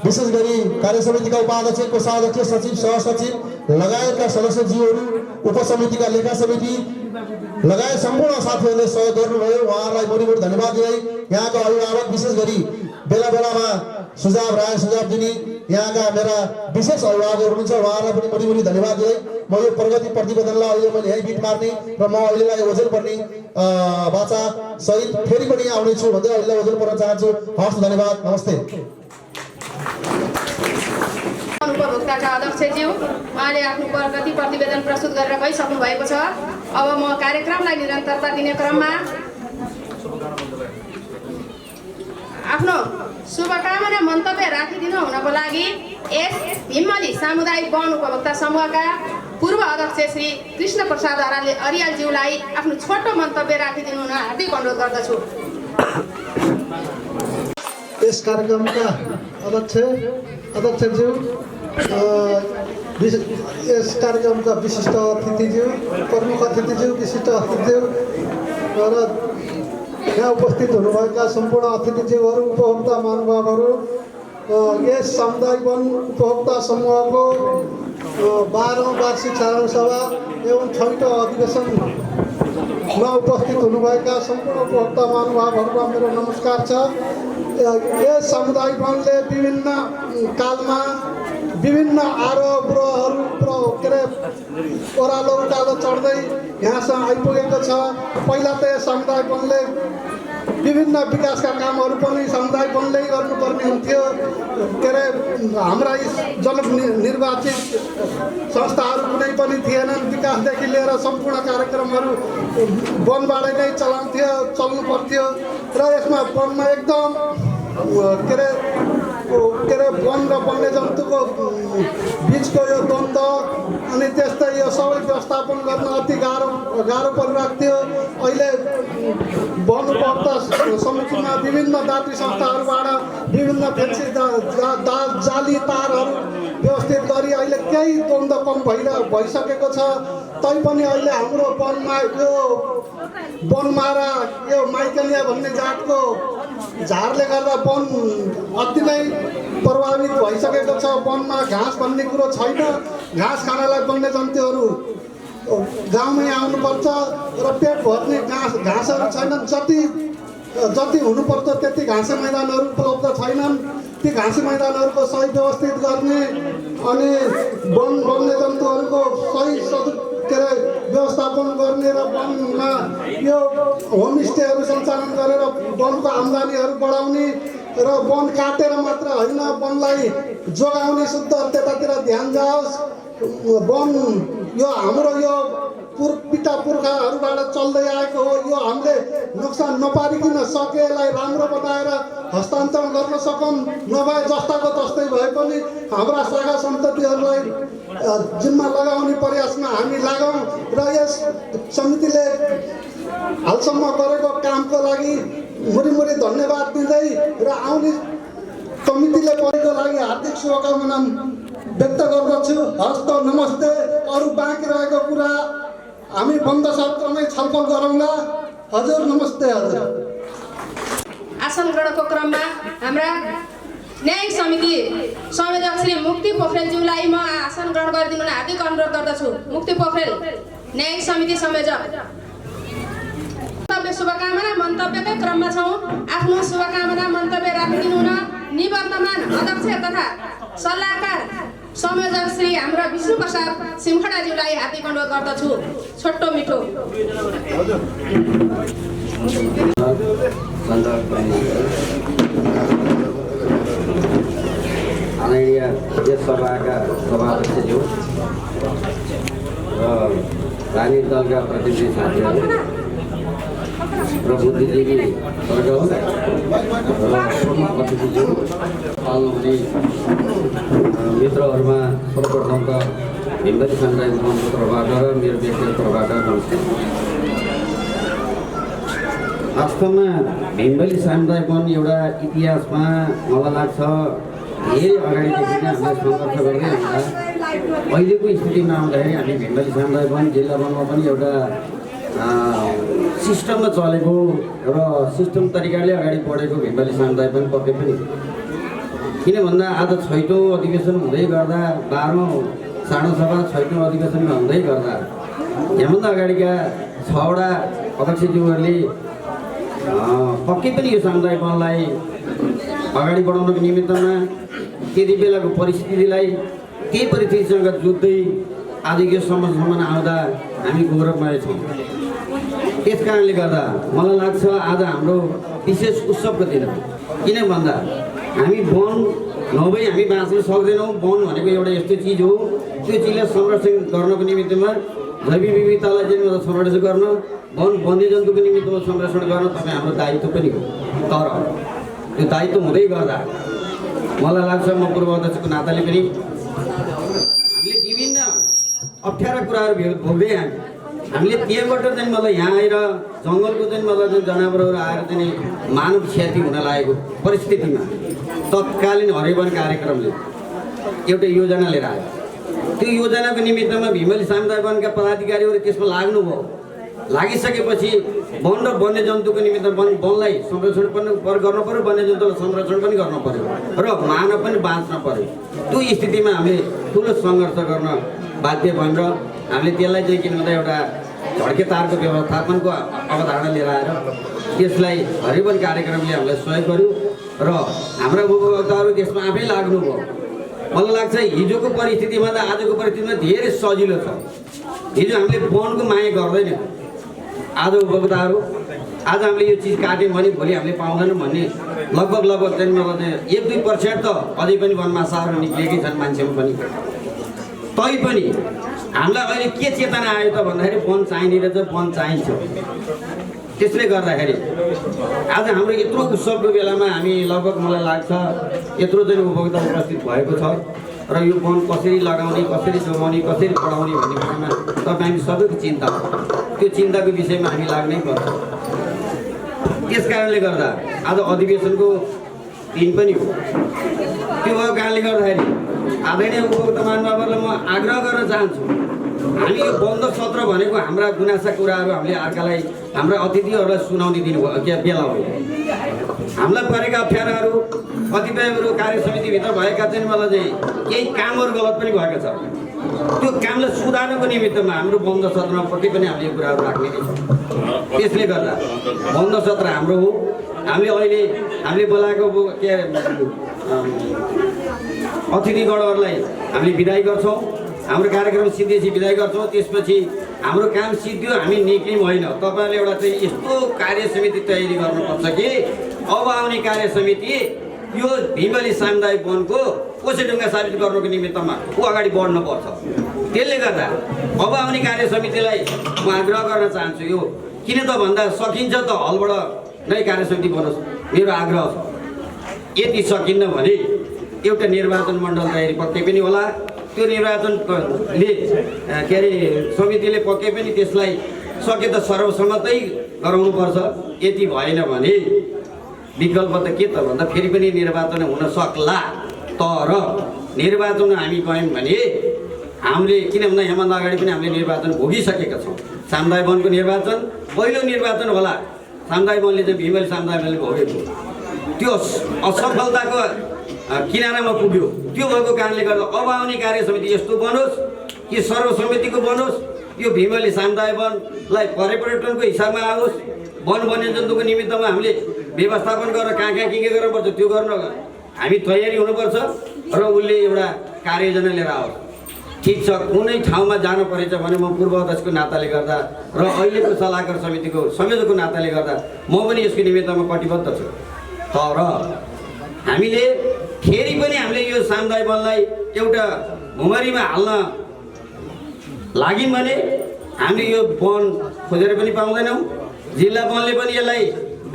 विशेष गरी कार्य समितिका उपाध्यक्ष कोषाध्यक्ष सचिव सहसचिव लगायतका सदस्यज्यूहरू उपसमितिका लेखा समिति लगायत सम्पूर्ण साथीहरूले सहयोग गर्नुभयो। उहाँहरूलाई बढी धन्यवाद दिँदै यहाँका अभिभावक विशेष गरी बेला बेलामा सुझाव दिने यहाँका मेरा विशेष अभिभावकहरू हुनुहुन्छ, उहाँहरूलाई पनि बढी धन्यवाद दिँदै म यो प्रगति प्रतिवेदनलाई अहिले मैले यही बिट मार्ने र म अहिलेलाई ओझेल पर्ने बाचा सहित फेरि पनि आउनेछु भन्दै अहिले ओझेल पर्न चाहन्छु। हवस्, धन्यवाद, नमस्ते। उपभोक्ताका अध्यक्षज्यू उहाँले आफ्नो प्रगति प्रतिवेदन प्रस्तुत गरेर गइसक्नु भएको छ। अब म कार्यक्रमलाई निरन्तरता दिने क्रममा आफ्नो शुभकामना मन्तव्य राखिदिनु हुनको लागि यस हिम्मली सामुदायिक वन उपभोक्ता समूहका पूर्व अध्यक्ष श्री कृष्ण प्रसाद अरियालज्यूलाई आफ्नो छोटो मन्तव्य राखिदिनु हुन हार्दिक अनुरोध गर्दछु। यस कार्यक्रमका अध्यक्षज्यू, यस कार्यक्रमका विशिष्ट अतिथिज्यू, प्रमुख अतिथिज्यू, विशिष्ट अतिथिज्यू र यहाँ उपस्थित हुनुभएका सम्पूर्ण अतिथिज्यूहरू, उपभोक्ता महानुभावहरू, यस सामुदायिक वन उपभोक्ता समूहको 12औं वार्षिक साधारण सभा एवं 6औं अधिवेशनमा उपस्थित हुनुभएका सम्पूर्ण उपभोक्ता महानुभावहरूमा मेरो नमस्कार छ। यस सामुदायिक वनले विभिन्न कालमा विभिन्न आरोहहरू के अरे ओह्रालो उकालो चढ्दै यहाँसम्म आइपुगेको छ। पहिला त यस सामुदायिक वनले विभिन्न विकासका कामहरू पनि सामुदायिक वनले गर्नुपर्ने हुन्थ्यो। के अरे हाम्रा जननिर्वाचित संस्थाहरू कुनै पनि थिएनन्। विकासदेखि लिएर सम्पूर्ण कार्यक्रमहरू वनबाटै नै चल्नु पर्थ्यो र यसमा वनमा एकदम के अरे वन र वन्यजन्तुको बिचको यो द्वन्द्व अनि त्यस्तै यो सबै व्यवस्थापन गर्न अति गाह्रो परिरहेको थियो। अहिले वन उपभोक्ता समितिमा विभिन्न दात्री संस्थाहरूबाट विभिन्न फेन्सी जाली तारहरू व्यवस्थित गरी अहिले केही द्वन्द्व कम भइसकेको छ। तैपनि अहिले हाम्रो वनमा यो वनमारा यो माइकेलिया भन्ने जातको झारले गर्दा वन अति नै प्रभावित भइसकेको छ। वनमा घाँस भन्ने कुरो छैन। घाँस खानलाई वन्यजन्तुहरू गाउँमै आउनुपर्छ र पेट भर्ने घाँसहरू छैनन्। जति हुनुपर्छ त्यति घाँसे मैदानहरू उपलब्ध छैनन्। ती घाँसे मैदानहरूको सही व्यवस्थित गर्ने अनि वन्यजन्तुहरूको सही के अरे व्यवस्थापन गर्ने र वनमा यो होमस्टेहरू सञ्चालन गरेर वनको आम्दानीहरू बढाउने र वन काटेर मात्र होइन, वनलाई जोगाउने शुद्ध त्यतातिर ध्यान जाओस्। वन यो हाम्रो यो पिता पुर्खाहरूबाट चल्दै आएको हो। यो हामीले नोक्सान नपारिकन सकेलाई राम्रो बनाएर हस्तान्तरण गर्न सकौँ। नभए जस्ताको तस्तै भए पनि हाम्रा शाखा सन्ततिहरूलाई जिम्मा लगाउने प्रयासमा हामी लागौँ र यस समितिले हालसम्म गरेको कामको लागि मुरी धन्यवाद दिँदै र आउने समितिले गरेको लागि हार्दिक शुभकामना व्यक्त गर्दछु। हस्त, नमस्ते। अरू बाँकी रहेको कुरा हामी बन्द सत्रमै छलफल गरौँला। हजुर, नमस्ते। हजुर, आसन ग्रहणको क्रममा हाम्रा न्यायिक समिति संयोजक श्री मुक्ति पोखरेलज्यूलाई म आसन ग्रहण गरिदिनु हार्दिक अनुरोध गर्दछु। मुक्ति पोखरेल, न्यायिक समिति संयोजक। शुभकामना मन्तव्यकै क्रममा छौँ। आफ्नो शुभकामना मन्तव्य राखिदिनु हुन निवर्तमान अध्यक्ष तथा सल्लाहकार संयोजक श्री हाम्रा विष्णु प्रसाद सिमखडाज्यूलाई हार्दिक अनुरोध गर्दछु। छोटो मिठो आदरणीय यस सभाका सभाध्यक्षज्यू र राजनीतिक दलका प्रतिनिधि साथीहरू र बुद्धिजीवी वर्ग र प्रमुख अतिथिज्यू पाल्नुहुने मित्रहरूमा सर्वप्रथम त भीमबली सामुदायिक मञ्चको तर्फबाट र मेरो व्यक्तिगत तर्फबाट नमस्कार। वास्तवमा भीमबली सामुदायिक वन एउटा इतिहासमा मलाई लाग्छ धेरै अगाडिदेखि नै हामीले सङ्घर्ष गर्दै हुँदा अहिलेको स्थितिमा आउँदाखेरि हामी भीमबली सामुदायिक वन जिल्ला वनमा पनि एउटा सिस्टममा चलेको र सिस्टम तरिकाले अगाडि बढेको भीमबली सामुदायिक वन पक्कै पनि किन भन्दा आज 6औं अधिवेशन हुँदै गर्दा 12औं सानो सभा 6औं अधिवेशनमा हुँदै गर्दा यहाँभन्दा अगाडिका 6वटा अध्यक्षज्यूहरूले पक्कै पनि यो सामुदायिक वनलाई अगाडि बढाउनको निमित्तमा त्यति बेलाको परिस्थितिलाई त्यही परिस्थितिसँग जुझ्दै आज यो सम्मसम्म आउँदा हामी गौरवमय छौँ। त्यस कारणले गर्दा मलाई लाग्छ आज हाम्रो विशेष उत्सवको दिन हो। किन भन्दा हामी वन नभई हामी बाँच्न सक्दैनौँ। वन भनेको एउटा यस्तो चिज हो, त्यो चिजलाई संरक्षण गर्नको निमित्तमा जैविक विविधतालाई चाहिँ संरक्षण गर्न, वन वन्यजन्तुको निमित्तमा संरक्षण गर्न तपाईँ हाम्रो दायित्व पनि हो। तर त्यो दायित्व हुँदै गर्दा मलाई लाग्छ म पूर्व अध्यक्षको नाताले पनि हामीले विभिन्न अप्ठ्यारा कुराहरू भोग्दै हामीले त्यहाँबाट चाहिँ मलाई यहाँ आएर जङ्गलको चाहिँ मलाई चाहिँ जनावरहरू आएर चाहिँ मानव क्षति हुन लागेको परिस्थितिमा तत्कालीन हरिवन कार्यक्रमले एउटा योजना लिएर आयो। त्यो योजनाको निमित्तमा भीमबली सामुदायिक वनका पदाधिकारीहरू त्यसमा लाग्नुभयो। लागिसकेपछि वन र वन्यजन्तुको निमित्त वनलाई संरक्षण पनि गर्नु पर्यो, वन्यजन्तुलाई संरक्षण पनि गर्नु पर्यो र मानव पनि बाँच्न पर्यो। त्यो स्थितिमा हामीले ठुलो सङ्घर्ष गर्न बाध्य भयौँ र हामीले त्यसलाई चाहिँ किन भन्दा एउटा झड्के तारको व्यवस्थापनको अवधारणा लिएर आएर त्यसलाई हरिवन कार्यक्रमले हामीलाई सहयोग गर्यो र हाम्रा उपभोक्ताहरू त्यसमा आफै लाग्नुभयो। मलाई लाग्छ हिजोको परिस्थितिमा त आजको परिस्थितिमा धेरै सजिलो छ। हिजो हामीले वनको माया गर्दैनौँ। आज उपभोक्ताहरू आज हामीले यो चिज काट्यौँ भने भोलि हामीले पाउँदैनौँ भन्ने लगभग चाहिँ मतलब 1-2% त अझै पनि वनमासाहरू निक्लिएकै छन् मान्छेमा पनि। तैपनि हामीलाई अहिले के चेतना आयो त भन्दाखेरि वन चाहिने रहेछ, वन चाहिन्छ। त्यसले गर्दाखेरि आज हाम्रो यत्रो उत्सवको बेलामा हामी लगभग मलाई लाग्छ यत्रो चाहिँ उपभोक्ता उपस्थित भएको छ र यो वन कसरी लगाउने, कसरी जोगाउने, कसरी बढाउने भन्ने कुरामा तपाईँ सबैको चिन्ता हो। त्यो चिन्ताको विषयमा हामी लाग्नै पर्छ। त्यस कारणले गर्दा आज अधिवेशनको दिन पनि हो। त्यो भएको कारणले गर्दाखेरि आदरणीय उपभोक्ता महानुभावहरूलाई म आग्रह गर्न चाहन्छु, हामी यो बन्द सत्र भनेको हाम्रा गुनासा कुराहरू हामीले अर्कालाई हाम्रा अतिथिहरूलाई सुनाउने दिन बेला हो। हामीलाई परेका अप्ठ्याराहरू कतिपयहरू कार्य समितिभित्र भएका चाहिँ मलाई चाहिँ केही कामहरू गलत पनि भएको छ। त्यो कामलाई सुधार्नको निमित्तमा हाम्रो बन्द सत्रमा पक्कै पनि हामीले यो कुराहरू राख्ने नै छौँ। त्यसले गर्दा बन्द सत्र हाम्रो हो। हामीले बोलाएको के अतिथिगणहरूलाई हामीले बिदाई गर्छौँ। हाम्रो कार्यक्रम सिद्धेपछि बिदाई गर्छौँ। त्यसपछि हाम्रो काम सिद्धियो, हामी निक्ल्यौँ होइन। तपाईँहरूले एउटा चाहिँ यस्तो कार्य समिति तयारी गर्नुपर्छ कि अब आउने कार्य समिति यो भीमबली सामुदायिक वनको कोसेढुङ्गा साबित गर्नुको निमित्तमा ऊ अगाडि बढ्नुपर्छ। त्यसले गर्दा अब आउने कार्य समितिलाई म आग्रह गर्न चाहन्छु, यो किन त भन्दा सकिन्छ त हलबाट नै कार्य समिति बनोस्, मेरो आग्रह छ। यदि सकिन्न भने एउटा निर्वाचन मण्डल तयारी पक्कै पनि होला। त्यो निर्वाचनले के अरे समितिले पक्कै पनि त्यसलाई सके त सर्वसम्मतै गराउनुपर्छ। यति भएन भने विकल्प त के त भन्दा फेरि पनि निर्वाचन हुन सक्ला। तर निर्वाचन हामी गयौँ भने हामीले किन भन्दा यहाँभन्दा अगाडि पनि हामीले निर्वाचन भोगिसकेका छौँ। सामुदायिक वनको निर्वाचन पहिलो निर्वाचन होला। सामुदायिक वनले चाहिँ भीमबली सामुदायिक वनले भोगेको त्यो असफलताको किनारामा पुग्यो। त्यो भएको कारणले गर्दा अब आउने कार्य समिति यस्तो बनोस् कि सर्वसम्मतिको बनोस्। यो भीमबली सामुदायिक वनलाई पर्यटनको हिसाबमा आओस्। वन वन्यजन्तुको निमित्तमा हामीले व्यवस्थापन गरेर कहाँ के गर्नुपर्छ त्यो गर्न हामी तयारी हुनुपर्छ र उसले एउटा कार्ययोजना लिएर आओस्। ठिक छ, कुनै ठाउँमा जानु परेछ भने म पूर्व अध्यक्षको नाताले गर्दा र अहिलेको सल्लाहकार समितिको संयोजकको नाताले गर्दा म पनि यसको निमित्तमा कटिबद्ध छु। तर हामीले फेरि पनि हामीले यो सामुदायिक वनलाई एउटा भुमरीमा हाल्न लाग्यौँ भने हामीले यो वन खोजेर पनि पाउँदैनौँ। जिल्ला वनले पनि यसलाई,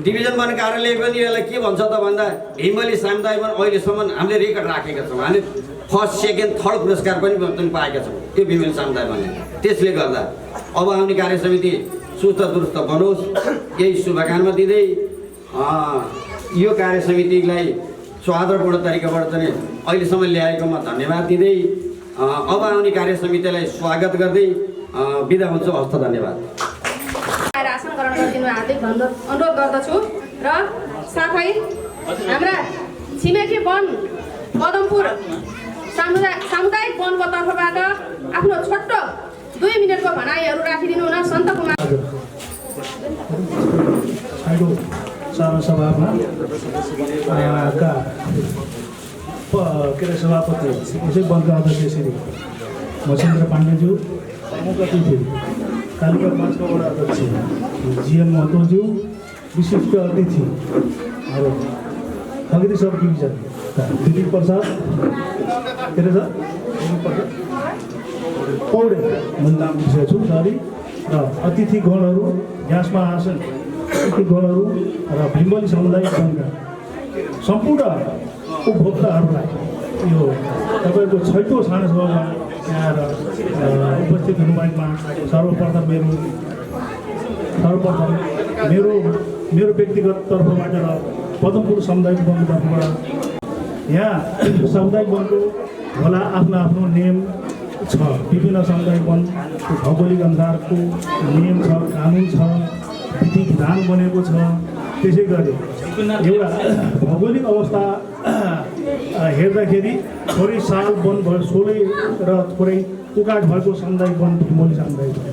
डिभिजन वन कार्यालय पनि यसलाई के भन्छ त भन्दा भीमबली सामुदायिक वन अहिलेसम्म हामीले रेकर्ड राखेका छौँ। हामीले फर्स्ट सेकेन्ड थर्ड पुरस्कार पनि पाएका छौँ यो भीमबली सामुदायिक वनले। त्यसले गर्दा अब आउने कार्य समिति सुस्त दुरुस्त बनोस्, यही शुभकामना दिँदै यो कार्य समितिलाई सौहार्दपूर्ण तरिकाबाट चाहिँ अहिलेसम्म ल्याएकोमा धन्यवाद दिँदै अब आउने कार्य समितिलाई स्वागत गर्दै बिदा हुन्छु। हस्त धन्यवाद। आसन ग्रहण गरिदिनु हार्दिक अनुरोध गर्दछु र साथै हाम्रा छिमेकी वन पदमपुर सामुदायिक वनको तर्फबाट आफ्नो छोटो 2 मिनेटको भनाइहरू राखिदिनु हुन सन्त कुमार सानो सभामा सभापति यसै वनका अध्यक्ष श्री महेन्द्र पाण्डेज्यू, प्रमुख अतिथि कालिका 5 वडा अध्यक्ष जीएम महतोज्यू, विशिष्ट अतिथि खगरी सब डिभिजन दिलीप प्रसाद पौडे म नाम बिर्सेको छु सरी, र अतिथिगणहरू, ग्यासमा आसन अतिथिगणहरू र भीमबली सामुदायिक वनका सम्पूर्ण उपभोक्ताहरूलाई यो तपाईँको 6औँ सानो सभामा आएर उपस्थित हुनुभएकोमा सर्वप्रथम मेरो व्यक्तिगत तर्फबाट र पदमपुर सामुदायिक वनको तर्फबाट यहाँ सामुदायिक वनको होला आफ्नो नियम छ। विभिन्न सामुदायिक वनको भौगोलिक अनुसारको नियम छ, कानुन छ, विधि विधान बनेको छ। त्यसै गरी एउटा भौगोलिक अवस्था हेर्दाखेरि थोरै साल वन भयो 16 र थोरै उकाट भएको सामुदायिक वन भीमबली सामुदायिक वन।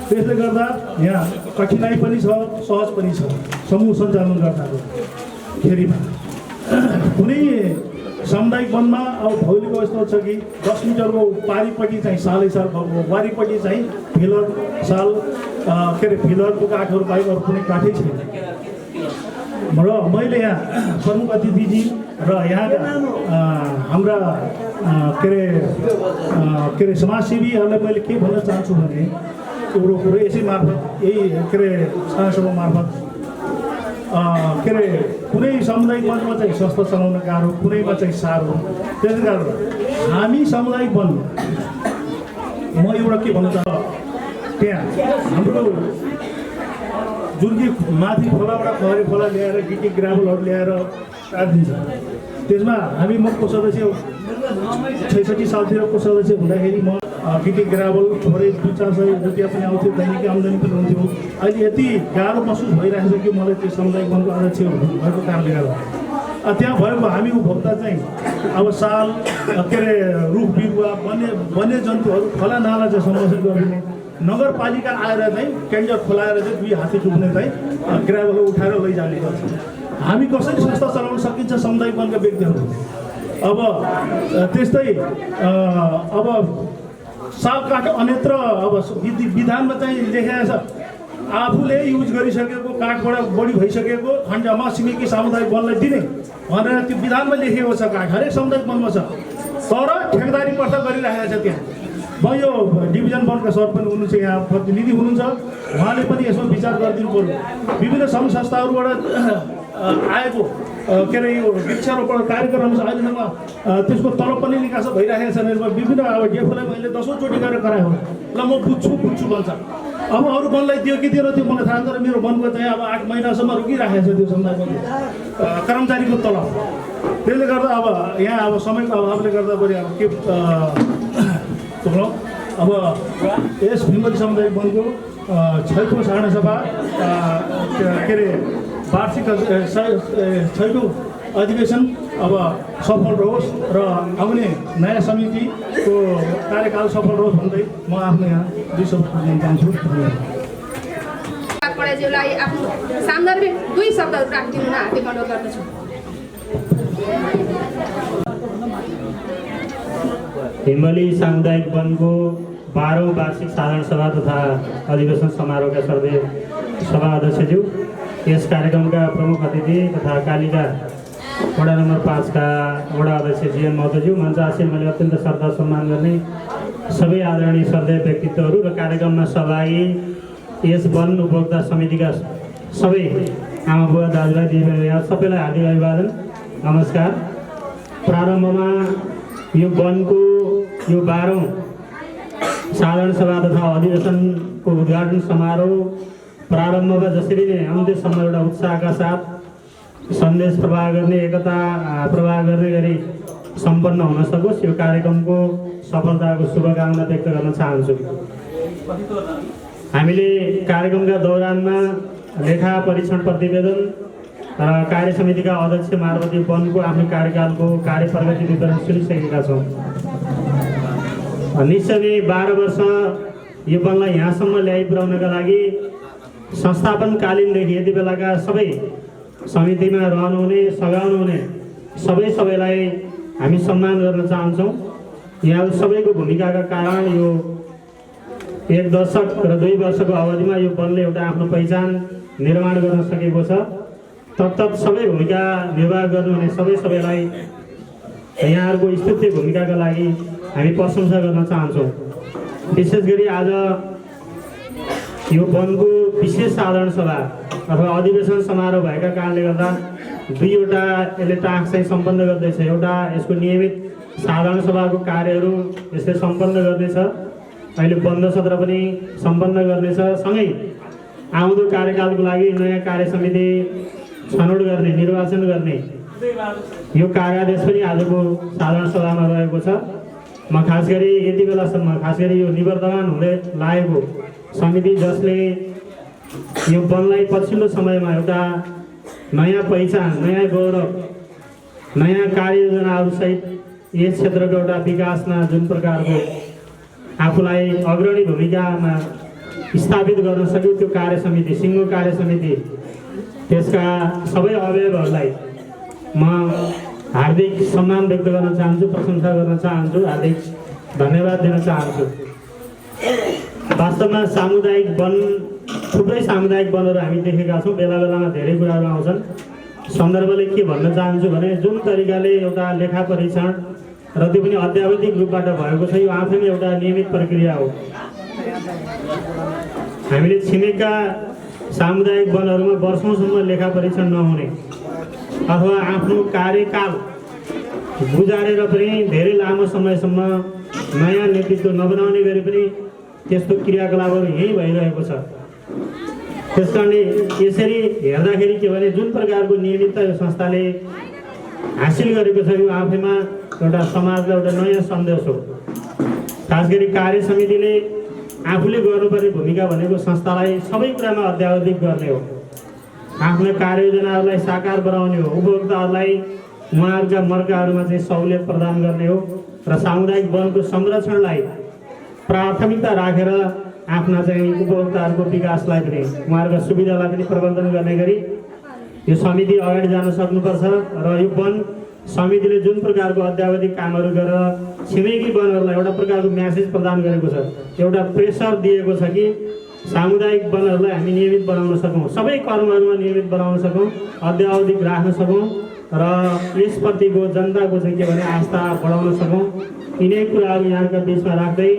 त्यसले गर्दा यहाँ कठिनाइ पनि छ, सहज पनि छ समूह सञ्चालन गर्दाखेरिमा। कुनै सामुदायिक वनमा अब भौगोलिक अवस्था छ कि 10 मिटरको पारिपट्टि चाहिँ साल भएको, वारिपट्टि चाहिँ फिलर साल फिलरको काठहरू बाहेक अरू कुनै काठै छैन। र मैले यहाँ प्रमुख अतिथिजी र यहाँका हाम्रा के अरे समाजसेवीहरूलाई मैले के भन्न चाहन्छु भने एउटा कुरो यसै मार्फत यही सानो सभा मार्फत कुनै सामुदायिक वनमा चाहिँ संस्था चलाउन गाह्रो, कुनैमा चाहिँ साह्रो। त्यसै कारण हामी सामुदायिक वन म एउटा के भन्न चाहन्छु, त्यहाँ हाम्रो जुन कि माथि खोलाबाट खहरे खोला ल्याएर गिटी ग्राभलहरू ल्याएर राखिदिन्छ। त्यसमा म को सदस्य 66 सालतिरको सदस्य हुँदाखेरि म गिटी ग्राभल थोरै 200-400 रुपियाँ पनि आउँथ्यो, दैनिक आम्दानी पनि हुन्थ्यो। अहिले यति गाह्रो महसुस भइरहेको छ कि मलाई त्यो सामुदायिक वनको अध्यक्ष भएको कारणले गर्दा त्यहाँ भएको हामी उपभोक्ता चाहिँ अब साल रुख बिरुवा वन्यजन्तुहरू खोला नाला चाहिँ संरक्षण गरिदिने, नगरपालिका आएर चाहिँ टेन्डर खोलाएर चाहिँ 2 हात्ती डुब्ने चाहिँ ग्राभल उठाएर लैजाने गर्छ। हामी कसरी संस्था चलाउन सकिन्छ सामुदायिक वनका व्यक्तिहरू। अब त्यस्तै अब साल काठ अन्यत्र अब विधानमा चाहिँ लेखेको छ, आफूले युज गरिसकेको काठबाट बढी भइसकेको खण्डमा छिमेकी सामुदायिक वनलाई दिने भनेर त्यो विधानमा लेखेको छ। काठ हरेक सामुदायिक वनमा छ, तर ठेकदारी प्रथा गरिरहेको छ। त्यहाँ म यो डिभिजन वनका सरपञ्च हुनुहुन्छ, यहाँ प्रतिनिधि हुनुहुन्छ, उहाँले पनि यसमा विचार गरिदिनु पर्यो। विभिन्न सङ्घ संस्थाहरूबाट आएको यो वृक्षारोपण कार्यक्रम छ, अहिलेसम्म त्यसको तलब पनि निकास भइरहेको छ। विभिन्न अब डेफोलाई मैले 10औँ चोटि गरेर करायो ल म बुझ्छु भन्छ। अब अरू वनलाई दियो कि दिएन त्यो मलाई थाहा, तर मेरो वनको चाहिँ अब 8 महिनासम्म रोकिराखेको छ त्यो समुदायको कर्मचारीको तलब। त्यसले गर्दा अब यहाँ अब समयको अभावले गर्दा बरु अब के अब यस भीमबली सामुदायिक वनको 6औँ साढे सभा वार्षिक 6औँ अधिवेशन अब सफल रहोस् र आउने नयाँ समितिको कार्यकाल सफल रहोस् भन्दै म आफ्नो यहाँ 2 शब्द दिन चाहन्छु। पढाइज्यूलाई आफ्नो सान्दर्भिक 2 शब्दहरू राखिदिनु हार्दिक अनुरोध गर्दछु। हिमली सामुदायिक वनको 12औं वार्षिक साधारण सभा तथा अधिवेशन समारोहका सर्वे सभा अध्यक्षज्यू, यस कार्यक्रमका प्रमुख अतिथि तथा कालिका वडा नम्बर 5 का वडा अध्यक्ष जीएन महतोज्यू, मञ्च आसीन मैले अत्यन्त श्रद्धा सम्मान गर्ने सबै आदरणीय श्रद्धेय व्यक्तित्वहरू र कार्यक्रममा सहभागी यस वन उपभोक्ता समितिका सबै आमा बुवा दाजुभाइ दिदीबहिनी सबैलाई हार्दिक अभिवादन, नमस्कार। प्रारम्भमा यो वनको यो 12औं साधारण सभा तथा अधिवेशनको उद्घाटन समारोह प्रारम्भमा जसरी नै अन्त्यसम्म एउटा उत्साहका साथ सन्देश प्रवाह गर्ने, एकता प्रवाह गर्ने गरी सम्पन्न हुन सकोस्, यो कार्यक्रमको सफलताको शुभकामना व्यक्त गर्न चाहन्छु। हामीले कार्यक्रमका दौरानमा लेखा परीक्षण प्रतिवेदन र कार्य समितिका अध्यक्ष मार्फत वनको आफ्नो कार्यकालको कार्य प्रगति विवरण सुनिसकेका छौँ। निश्चय नै 12 वर्ष यो वनलाई यहाँसम्म ल्याइपुर्याउनका लागि संस्थापनकालीनदेखि यति बेलाका सबै समितिमा रहनुहुने सघाउनुहुने सबैलाई हामी सम्मान गर्न चाहन्छौँ। यहाँ सबैको भूमिकाका कारण यो 1 दशक र 2 वर्षको अवधिमा यो वनले एउटा आफ्नो पहिचान निर्माण गर्न सकेको छ। तत्त सबै भूमिका निर्वाह गर्नुहुने सबैलाई यहाँहरूको स्तुत्य भूमिकाका लागि हामी प्रशंसा गर्न चाहन्छौँ। विशेष गरी आज यो वनको विशेष साधारण सभा अथवा अधिवेशन समारोह भएका कारणले गर्दा 2वटा यसले टास्क चाहिँ सम्पन्न गर्दैछ। एउटा यसको नियमित साधारण सभाको कार्यहरू यसले सम्पन्न गर्नेछ, अहिले बन्द सत्र पनि सम्पन्न गर्नेछ, सँगै आउँदो कार्यकालको लागि नयाँ कार्य समिति छनौट गर्ने, निर्वाचन गर्ने यो कार्यादेश पनि आजको साधारण सभामा रहेको छ। म खास गरी यति बेलासम्म खास गरी यो निवर्तमान हुँदै लागेको समिति जसले यो वनलाई पछिल्लो समयमा एउटा नयाँ पहिचान, नयाँ गौरव, नयाँ कार्ययोजनाहरूसहित यस क्षेत्रको एउटा विकासमा जुन प्रकारको आफूलाई अग्रणी भूमिकामा स्थापित गर्न सक्यो त्यो कार्य समिति, सिङ्गो कार्य समिति, त्यसका सबै अवयवहरूलाई म हार्दिक सम्मान व्यक्त गर्न चाहन्छु, प्रशंसा गर्न चाहन्छु, हार्दिक धन्यवाद दिन चाहन्छु। वास्तवमा सामुदायिक वन, थुप्रै सामुदायिक वनहरू हामी देखेका छौँ, बेला बेलामा धेरै कुराहरू आउँछन्। सन्दर्भले के भन्न चाहन्छु भने जुन तरिकाले एउटा लेखा परीक्षण र त्यो पनि अध्यावधिक रूपबाट भएको छ, यो आफैमा एउटा नियमित प्रक्रिया हो। हामीले छिमेकका सामुदायिक वनहरूमा वर्षौँसम्म लेखा परीक्षण नहुने अथवा आफ्नो कार्यकाल गुजारेर पनि धेरै लामो समयसम्म नयाँ नेतृत्व नबनाउने गरी पनि त्यस्तो क्रियाकलापहरू यही भइरहेको छ। त्यसकारणले यसरी हेर्दाखेरि के भने जुन प्रकारको नियमितता यो संस्थाले हासिल गरेको छ यो आफैमा एउटा समाजलाई एउटा नयाँ सन्देश हो। खास गरी कार्य समितिले आफूले गर्नुपर्ने भूमिका भनेको संस्थालाई सबै कुरामा अध्यावधिक गर्ने हो, आफ्नो कार्ययोजनाहरूलाई साकार बनाउने हो, उपभोक्ताहरूलाई उहाँहरूका मर्काहरूमा चाहिँ सहुलियत प्रदान गर्ने हो र सामुदायिक वनको संरक्षणलाई प्राथमिकता राखेर आफ्ना चाहिँ उपभोक्ताहरूको विकासलाई पनि उहाँहरूका सुविधालाई पनि प्रबन्धन गर्ने गरी यो समिति अगाडि जान सक्नुपर्छ। र यो वन समितिले जुन प्रकारको अध्यावधिक कामहरू गरेर छिमेकी वनहरूलाई एउटा प्रकारको म्यासेज प्रदान गरेको छ, एउटा प्रेसर दिएको छ कि सामुदायिक वनहरूलाई हामी नियमित बनाउन सकौँ, सबै कर्महरूमा नियमित बनाउन सकौँ, अध्यावधिक राख्न सकौँ र यसप्रतिको जनताको चाहिँ के भने आस्था बढाउन सकौँ। यिनै कुराहरू यहाँका बिचमा राख्दै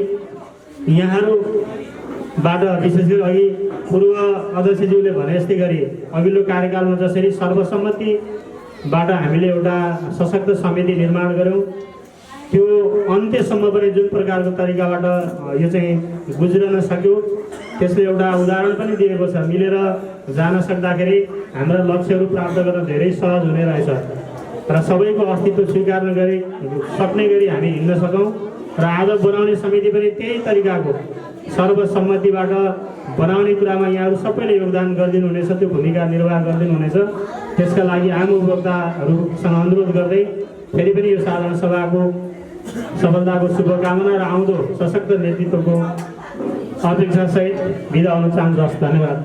यहाँहरूबाट विशेष गरी अघि पूर्व अध्यक्षज्यूले भने जस्तै गरी अघिल्लो कार्यकालमा जसरी सर्वसम्मतिबाट हामीले एउटा सशक्त समिति निर्माण गऱ्यौँ, त्यो अन्त्यसम्म पनि जुन प्रकारको तरिकाबाट यो चाहिँ गुज्रन सक्यो त्यसले एउटा उदाहरण पनि दिएको छ। मिलेर जान सक्दाखेरि हाम्रा लक्ष्यहरू प्राप्त गर्न धेरै सहज हुने रहेछ र सबैको अस्तित्व स्वीकार्न गरी सक्ने गरी हामी हिँड्न सकौँ। र आज बनाउने समिति पनि त्यही तरिकाको सर्वसम्मतिबाट बनाउने कुरामा यहाँहरू सबैले योगदान गरिदिनु हुनेछ, त्यो भूमिका निर्वाह गरिदिनु हुनेछ। त्यसका लागि आम उपभोक्ताहरूसँग अनुरोध गर्दै फेरि पनि यो साधारण सभाको सफलताको शुभकामना र आउँदो सशक्त नेतृत्वको अपेक्षासहित बिदा हुन चाहन्छु। धन्यवाद।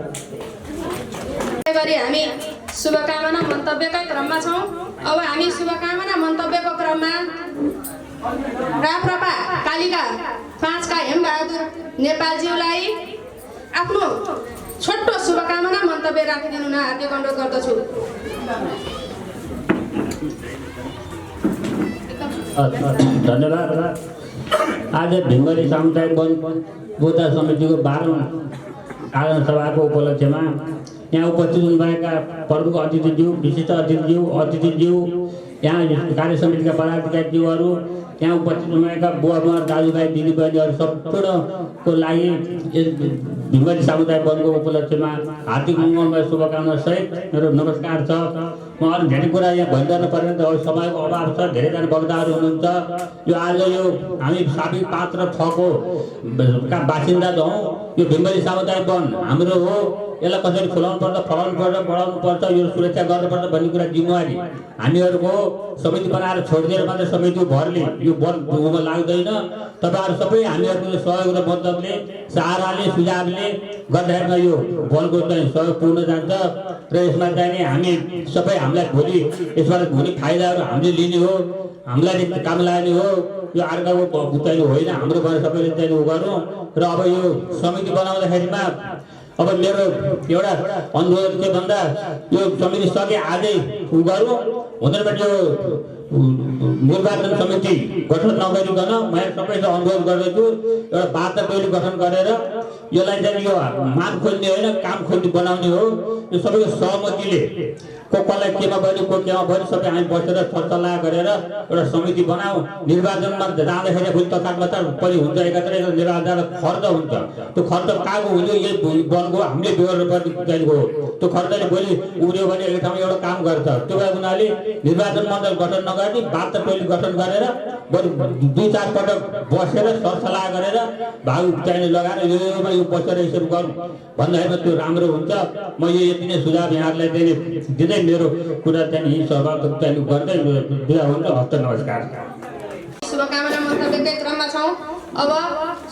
गरी हामी शुभकामना मन्तव्यकै क्रममा छौँ। अब हामी शुभकामना मन्तव्यको क्रममा राप्रपा कालिका 5 का हेमबहादुर नेपालज्यूलाई आफ्नो छोटो शुभकामना मन्तव्य राखिदिनु हुन हार्दिक अनुरोध गर्दछु। धन्यवाद। आज भिङ्गरी सामुदायिक वन बोधा समितिको 12औं आयोजन सभाको उपलक्ष्यमा यहाँ उपस्थित हुनुभएका प्रमुख अतिथिज्यू, विशिष्ट अतिथिज्यू, यहाँ कार्य समितिका पदाधिकारीज्यूहरू, यहाँ उपस्थित हुनुभएका बुवा दाजुभाइ दिदीबहिनीहरू सम्पूर्णको लागि भिङ्गरी सामुदायिक वनको उपलक्ष्यमा हार्दिक मङ्गलमय शुभकामना सहित मेरो नमस्कार छ। म अरू धेरै कुरा यहाँ भनिरहनु पर्ने त समयको अभाव छ, धेरैजना वक्ताहरू हुनुहुन्छ। यो आज यो हामी साबी 5 र 6 को बासिन्दा हौँ। यो भिङ्गरी सामुदायिक वन हाम्रो हो, यसलाई कसरी खुलाउनु पर्छ, फलाउनु पर्छ, बढाउनु पर्छ, यो सुरक्षा गर्नुपर्छ भन्ने कुरा जिम्मेवारी हामीहरूको। समिति बनाएर छोडिदिएर मात्र समिति भरले यो वन भूमिमा लाग्दैन। तपाईँहरू सबै हामीहरूको सहयोग र मद्दतले, सहाराले, सुझावले गर्दाखेरिमा यो वनको चाहिँ सहयोग पुग्न जान्छ र यसमा चाहिँ हामी सबै हामीलाई भोलि यसबाट हुने फाइदाहरू हामीले लिने हो, हामीलाई काम लाग्ने हो। यो अर्काको चाहिँ होइन, हाम्रो भएर सबैले चाहिँ उ गरौँ। र अब यो समिति बनाउँदाखेरिमा अब मेरो एउटा अनुरोध के भन्दा यो समिति सके आजै उ गरौँ, हुँदैन यो निर्वाचन समिति गठन नगरिकन मैले सबैलाई अनुरोध गर्दैछु एउटा वार्ता टोली गठन गरेर यसलाई चाहिँ यो माग खोज्ने होइन, काम खोज्ने बनाउने हो। यो सबैको सहमतिले कसलाई केमा बन्यो, को केमा बन्यो, सबै हामी बसेर सरसल्लाह गरेर एउटा समिति बनाऊ। निर्वाचनमा जाँदाखेरि फेरि तथाकथा पनि हुन्छ, एकातिर निर्वाचन खर्च हुन्छ। त्यो खर्च कहाँको हुन्छ, यही वनको हामीले बेहोर्नुपर्ने हो। त्यो खर्चले भोलि उब्रियो भने एक ठाउँमा एउटा काम गर्छ। त्यो भए हुनाले निर्वाचन मण्डल गठन नगर्ने, वार्ता टोली गठन गरेर बरु 2-4 पटक बसेर सरसल्लाह गरेर भाग चाहिने लगाएर यो बसेर यसरी गरौँ भन्दाखेरिमा त्यो राम्रो हुन्छ। म यो यति नै सुझाव यहाँहरूलाई दिँदै मेरो कुरा चाहिँ सहभागी चालु गर्दै बिदा हुन्छ। हस्त नमस्कार। शुभकामना मन्तव्यकै क्रममा छौँ। अब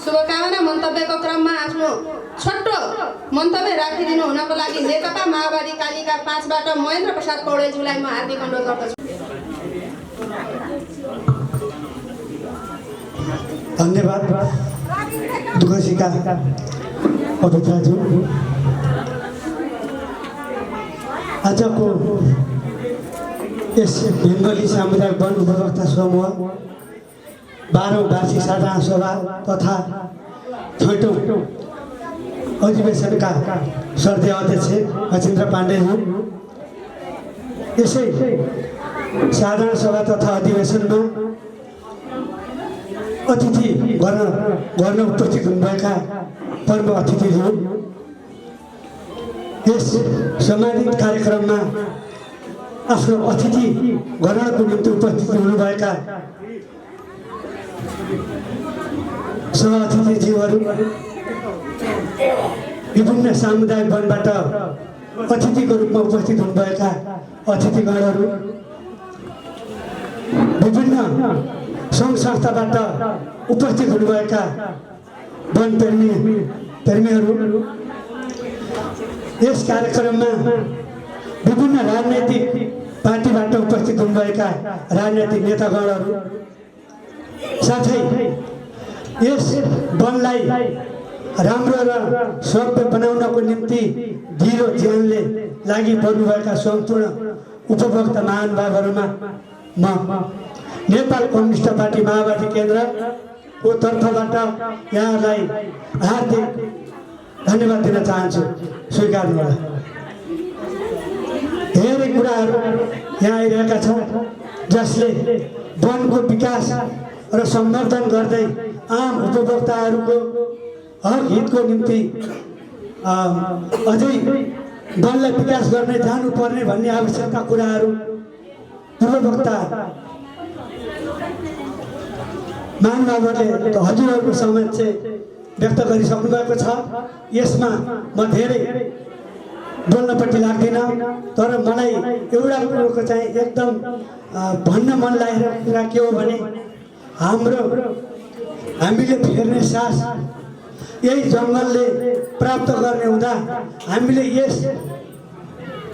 शुभकामना मन्तव्यको क्रममा आफ्नो छोटो मन्तव्य राखिदिनु हुनको लागि नेकपा माओवादी कालिका 5 बाट महेन्द्र प्रसाद पौडेलज्यूलाई म हार्दिक अनुरोध गर्दछु। धन्यवाद। दुखसिका अभिज्ञाज्यू, आजको यस भिङ्गरी सामुदायिक वन उपभोक्ता समूह 12औं वार्षिक साधारण सभा तथा 6औं अधिवेशनका सर्दै अध्यक्ष मचिन्द्र पाण्डेज्यू, यसै साधारण सभा तथा अधिवेशनमा अतिथि गर्न उपस्थित हुनुभएका प्रमुख अतिथिज्यू, यस सम्मानित कार्यक्रममा आफ्नो अतिथि ग्रहणको निम्ति उपस्थित हुनुभएका सह-अतिथिज्यूहरू, विभिन्न सामुदायिक वनबाट अतिथिको रूपमा उपस्थित हुनुभएका अतिथिगणहरू, विभिन्न सङ्घ संस्थाबाट उपस्थित हुनुभएका वन प्रेमीहरू, यस कार्यक्रममा विभिन्न राजनैतिक पार्टीबाट उपस्थित हुनुभएका राजनैतिक नेतागणहरू, साथै यस वनलाई राम्रो र सभ्य बनाउनको निम्ति ढिलो ज्यानले लागि पर्नुभएका सम्पूर्ण उपभोक्ता महानुभावहरूमा म नेपाल कम्युनिस्ट पार्टी माओवादी केन्द्रको तर्फबाट यहाँलाई हार्दिक धन्यवाद दिन चाहन्छु। स्वीकार गर्नुहोला। धेरै कुराहरू यहाँ आइरहेका छन् जसले वनको विकास र संवर्धन गर्दै आम उपभोक्ताहरूको हक हितको निम्ति अझै वनलाई विकास गर्ने जानुपर्ने भन्ने आवश्यकता कुराहरू उपभोक्ता महानुभावहरूले हजुरहरूको समक्ष व्यक्त गरिसक्नु भएको छ। यसमा म धेरै बोल्नपट्टि लाग्दिनँ, तर मलाई एउटा कुरोको चाहिँ एकदम भन्न मन लागेको कुरा के हो भने हामीले फेर्ने सास यही जङ्गलले प्राप्त गर्ने हुँदा हामीले यस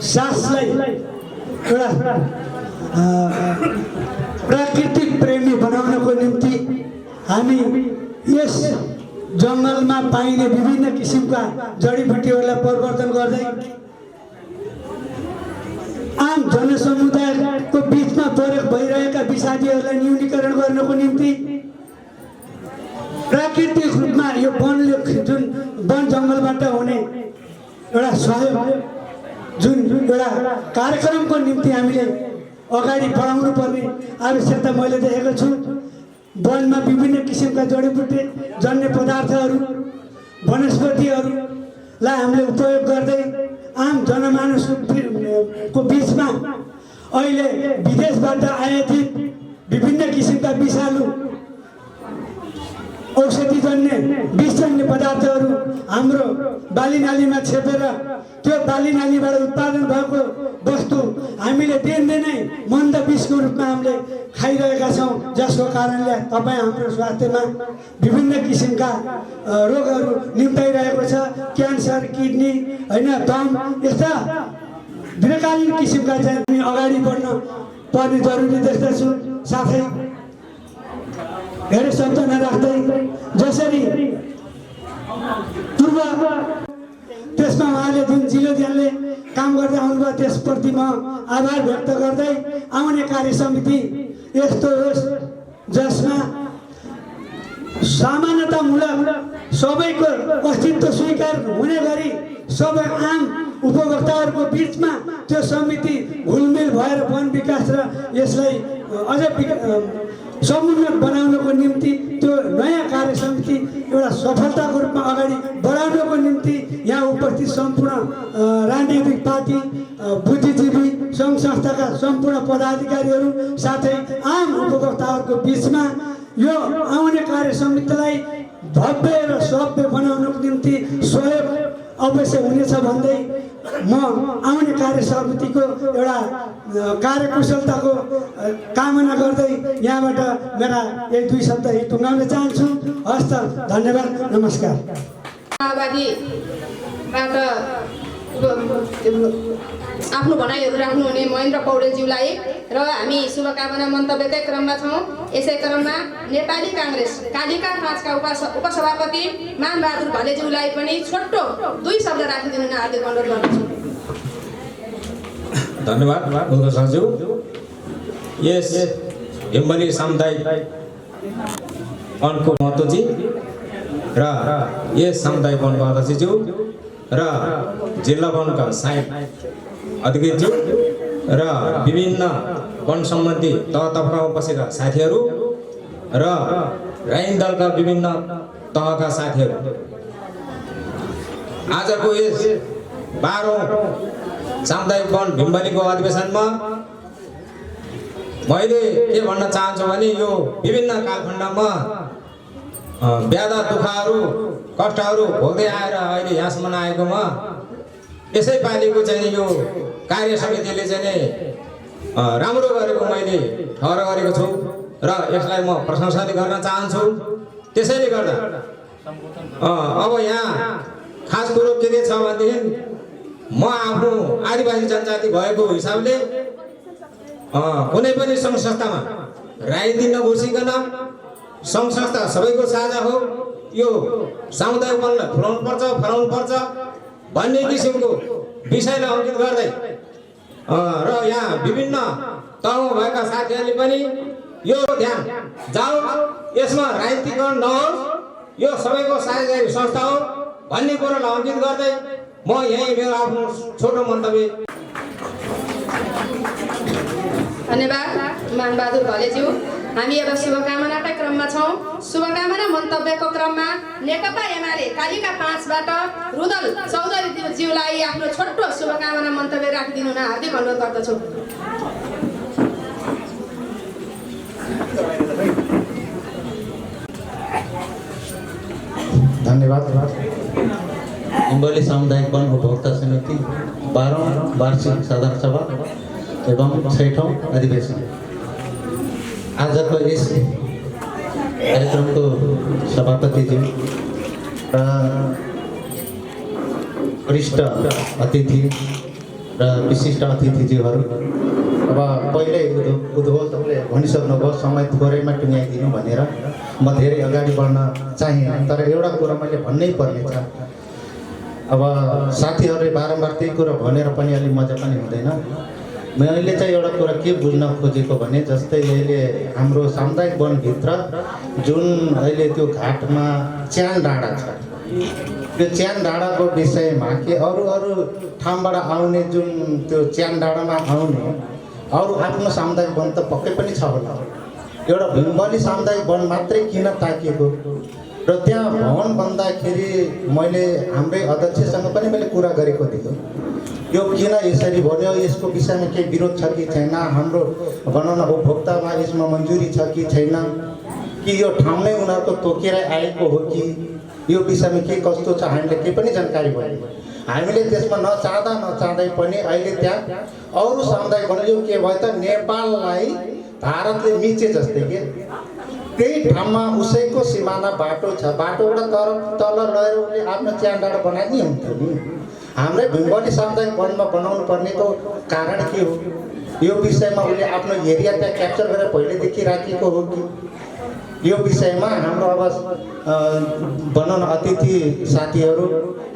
सासलाई एउटा प्राकृतिक प्रेमी बनाउनको निम्ति हामी यस जङ्गलमा पाइने विभिन्न किसिमका जडीबुटीहरूलाई परिवर्तन गर्दै आम जनसमुदायको बिचमा प्रयोग भइरहेका विषादीहरूलाई न्यूनीकरण गर्नको निम्ति प्राकृतिक रूपमा यो वनले जुन वन जङ्गलबाट हुने एउटा सहयोग जुन एउटा कार्यक्रमको निम्ति हामीले अगाडि बढाउनु पर्ने आवश्यकता मैले देखेको छु। वनमा विभिन्न किसिमका जडीबुटी जन्य पदार्थहरू वनस्पतिहरूलाई हामीले उपयोग गर्दै आम जनमानसको बिचमा अहिले विदेशबाट आयातित विभिन्न किसिमका विषालु औषधिजन्य विषजन्य पदार्थहरू हाम्रो बालीनालीमा छेपेर त्यो बालीनालीबाट उत्पादन भएको वस्तु हामीले दिनदिनै मन्द विषको रूपमा हामीले खाइरहेका छौँ, जसको कारणले तपाईँ हाम्रो स्वास्थ्यमा विभिन्न किसिमका रोगहरू निम्ताइरहेको छ। क्यान्सर, किडनी होइन, दम यस्ता दीर्घकालीन किसिमका चाहिँ हामी अगाडि बढ्न पर्ने जरुरी देख्दछु। साथै धेरै सम्झना राख्दै जसरी पूर्व त्यसमा उहाँले जुन जिल्लाले काम गर्दै आउनुभयो त्यसप्रति म आभार व्यक्त गर्दै आउने कार्य समिति यस्तो होस् जसमा समानतामूलक सबैको अस्तित्व स्वीकार हुने गरी सबै आम उपभोक्ताहरूको बिचमा त्यो समिति घुलमिल भएर वन विकास र यसलाई अझ समुन्नत बनाउनको निम्ति त्यो नयाँ कार्य समिति एउटा सफलताको रूपमा अगाडि बढाउनको निम्ति यहाँ उपस्थित सम्पूर्ण राजनीतिक पार्टी, बुद्धिजीवी, सङ्घ संस्थाका सम्पूर्ण पदाधिकारीहरू साथै आम उपभोक्ताहरूको बिचमा यो आउने कार्य समितिलाई भव्य र सभ्य बनाउनको निम्ति सहयोग अवश्य हुनेछ भन्दै म आउने कार्य समितिको एउटा कार्यकुशलताको कामना गर्दै यहाँबाट मेरा एक दुई शब्द टुङ्गाउन चाहन्छु। हस्त, धन्यवाद, नमस्कार। माओवादीबाट आफ्नो भनाइहरू राख्नुहुने महेन्द्र पौडेलज्यूलाई र हामी शुभकामना मन्तव्यकै क्रममा छौँ। यसै क्रममा नेपाली काङ्ग्रेस कालिका 5 का उपसभापति मानबहादुर घलेज्यूलाई पनि छोटो 2 शब्द राखिदिनु हार्दिक अनुरोध गर्दछु। धन्यवाद साथीज्यू। यस हिम्बली सामुदायिक वनको महत्त्वजी र यस सामुदायिक वनको अध्यक्षज्यू र जिल्ला वनका सहायक अधिकृतज्यू र विभिन्न वन सम्बन्धी तह तबकामा बसेका साथीहरू र राइन दलका विभिन्न तहका साथीहरू, आजको यस 12औं सामुदायिक वन भिम्बलीको अधिवेशनमा मैले के भन्न चाहन्छु भने यो विभिन्न कालखण्डमा व्याधा दुःखहरू कष्टहरू भोग्दै आएर अहिले यहाँसम्म आएकोमा यसै पालिको चाहिँ यो कार्य समितिले चाहिँ राम्रो गरेको मैले ठहर गरेको छु र यसलाई म प्रशंसा गर्न चाहन्छु। त्यसैले गर्दा अब यहाँ खास कुरो के छ भनेदेखि म आफ्नो आदिवासी जनजाति भएको हिसाबले कुनै पनि सङ्घ संस्थामा राजनीति नघुसिकन सङ्घ संस्था सबैको साझा हो, यो सामुदायिक वनलाई फलाउनु पर्छ भन्ने किसिमको विषयलाई अङ्कित गर्दै र यहाँ विभिन्न तहमा भएका साथीहरूले पनि यो ध्यान जाओस्, यसमा राजनीतिकरण नहोस्, यो सबैको साझेदारी संस्था हो भन्ने कुरोलाई अङ्कित गर्दै म यही मेरो आफ्नो छोटो मन्तव्य। धन्यवाद मानबहादुर घलेज्यू। हामी अब शुभकामनाका क्रममा छौँ। शुभकामना मन्तव्यको क्रममा नेकपा एमाले कालिका 5 बाट रुदल चौधरीज्यूलाई आफ्नो छोटो शुभकामना मन्तव्य राखिदिनु हार्दिक अनुरोध गर्दछु। धन्यवाद। हिम्बली सामुदायिक वन उपभोक्ता समिति 12औं वार्षिक साधारण सभा एवं 6ठौं अधिवेशन आजको यस कार्यक्रमको सभापतिज्यू र वरिष्ठ अतिथि र विशिष्ट अतिथिज्यूहरू। अब पहिल्यै उद्घोषकले भनिसक्नुभयो समय थोरैमा टुङ्ग्याइदिनु भनेर म धेरै अगाडि बढ्न चाहेँ, तर एउटा कुरा मैले भन्नै पर्नेछ। अब साथीहरूले बारम्बार त्यही कुरा भनेर पनि अलिक मजा पनि हुँदैन। मैले चाहिँ एउटा कुरा के बुझ्न खोजेको भने जस्तै अहिले हाम्रो सामुदायिक वनभित्र जुन अहिले त्यो घाटमा च्यान डाँडा छ, त्यो च्यान डाँडाको विषयमा के अरू ठाउँबाट आउने जुन त्यो च्यान डाँडामा आउने अरू आफ्नो सामुदायिक वन त पक्कै पनि छ होला। एउटा भीमबली सामुदायिक वन मात्रै किन ताकिएको र त्यहाँ भवन बन्दाखेरि मैले हाम्रै अध्यक्षसँग पनि मैले कुरा गरेको थिएँ, यो किन यसरी भन्यो, यसको विषयमा केही विरोध छ कि छैन, हाम्रो भनौँ न उपभोक्तामा यसमा मन्जुरी छ कि छैन, कि यो ठाउँ नै उनीहरूको तोकेर आएको हो कि यो विषयमा के कस्तो छ हामीले केही पनि जानकारी भयो। हामीले त्यसमा नचाहँदै पनि अहिले त्यहाँ अरू सामुदायिक वन यो के भयो त नेपाललाई भारतले मिचे जस्तै के त्यही ठाउँमा उसैको सिमाना बाटो छ, बाटोबाट तल लगेर उसले आफ्नो च्यान डाँडा बनाइ नि हुन्थ्यो नि। हाम्रै भीमबली सामुदायिक वनमा बनाउनु पर्नेको कारण के हो, यो विषयमा उसले आफ्नो एरिया त्यहाँ क्याप्चर गरेर पहिलेदेखि राखेको हो कि यो विषयमा हाम्रो अब भनौँ न अतिथि साथीहरू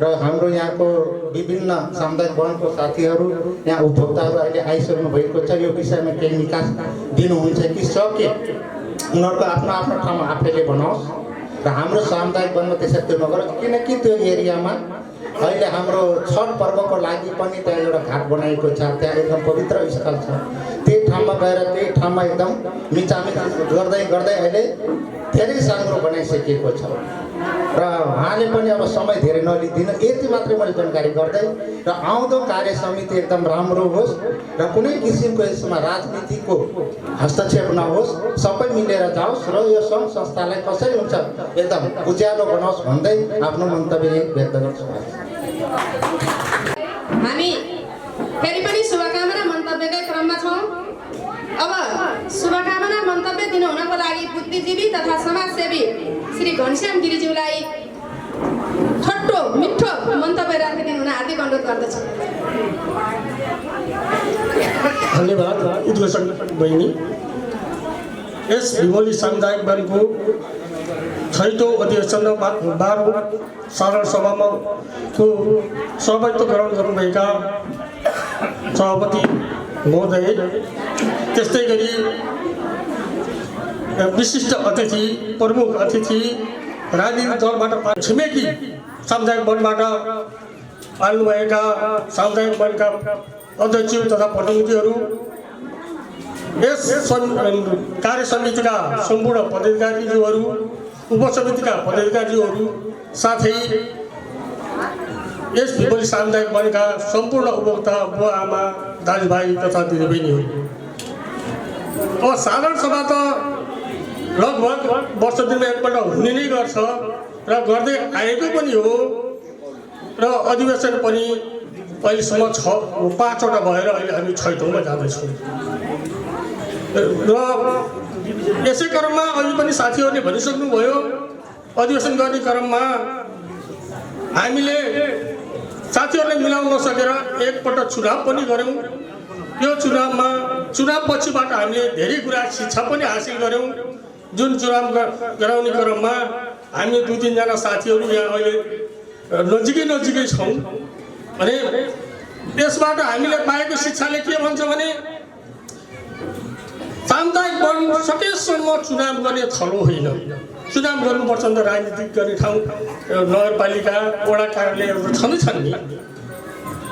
र हाम्रो यहाँको विभिन्न सामुदायिक वनको साथीहरू यहाँ उपभोक्ताहरू अहिले आइसक्नु भएको छ। यो विषयमा केही निकास दिनुहुन्छ कि सके उनीहरूको आफ्नो आफ्नो ठाउँमा आफैले बनाओस् र हाम्रो सामुदायिक वनमा त्यसरी त्यो नगरोस्, किनकि त्यो एरियामा अहिले हाम्रो छठ पर्वको लागि पनि त्यहाँ एउटा घाट बनाएको छ, त्यहाँ एकदम पवित्र स्थल छ। त्यही ठाउँमा गएर त्यही ठाउँमा एकदम मिचामिच गर्दै अहिले धेरै साङ्ग्रो बनाइसकेको छ र उहाँले पनि अब समय धेरै नलिदिनु, यति मात्रै मैले जानकारी गर्दै र आउँदो कार्य समिति एकदम राम्रो होस् र कुनै किसिमको यसमा राजनीतिको हस्तक्षेप नहोस्, सबै मिलेर जाओस् र यो सङ्घ संस्थालाई कसरी हुन्छ एकदम उज्यालो बनाओस् भन्दै आफ्नो मन्तव्य व्यक्त गर्छु। हामी फेरि पनि शुभकामना मन्तव्यकै क्रममा छौँ। अब शुभकामना मन्तव्य दिनुहुनको लागि बुद्धिजीवी तथा समाजसेवी श्री घनश्याम गिरिज्यूलाई छोटो मिठो मन्तव्य राखिदिनु हुन हार्दिक अनुरोध गर्दछु। धन्यवाद उद्घोषक बहिनी। यस भीमबली सामुदायिक वनको 6औं अधिवेशन 12औं साधारण सभामा सहभागित्व ग्रहण गर्नुभएका सभापति महोदय, त्यस्तै गरी विशिष्ट अतिथि प्रमुख अतिथि राजनीतिक दलबाट छिमेकी सामुदायिक वनबाट आउनुभएका सामुदायिक वनका अध्यक्ष तथा प्रतिनिधिहरू, यस कार्य समितिका सम्पूर्ण पदाधिकारीज्यूहरू, उपसमितिका पदाधिकारीज्यूहरू, साथै यस भीमबली सामुदायिक वनका सम्पूर्ण उपभोक्ता बुवा आमा दाजुभाइ तथा दिदीबहिनीहरू। अब साधारण सभा त लगभग वर्ष दिनमा एकपल्ट हुने नै गर्छ र गर्दै आएको पनि हो र अधिवेशन पनि अहिलेसम्म 5वटा भएर अहिले हामी 6औँमा जाँदैछौँ र यसै क्रममा अघि पनि साथीहरूले भनिसक्नुभयो, अधिवेशन गर्ने क्रममा हामीले साथीहरूले मिलाउन नसकेर एकपल्ट चुनाव पनि गऱ्यौँ। यो चुनाव पछिबाट हामीले धेरै कुरा शिक्षा पनि हासिल गऱ्यौँ। जुन चुनाव गराउने क्रममा हामी 2-3 जना साथीहरू यहाँ अहिले नजिकै छौँ भने त्यसबाट हामीले पाएको शिक्षाले के भन्छ भने सामुदायिक वन सकेसम्म चुनाव गर्ने थलो होइन। चुनाव गर्नुपर्छ भने राजनीतिक गर्ने ठाउँ नगरपालिका वडा कार्यालयहरू छन् नि,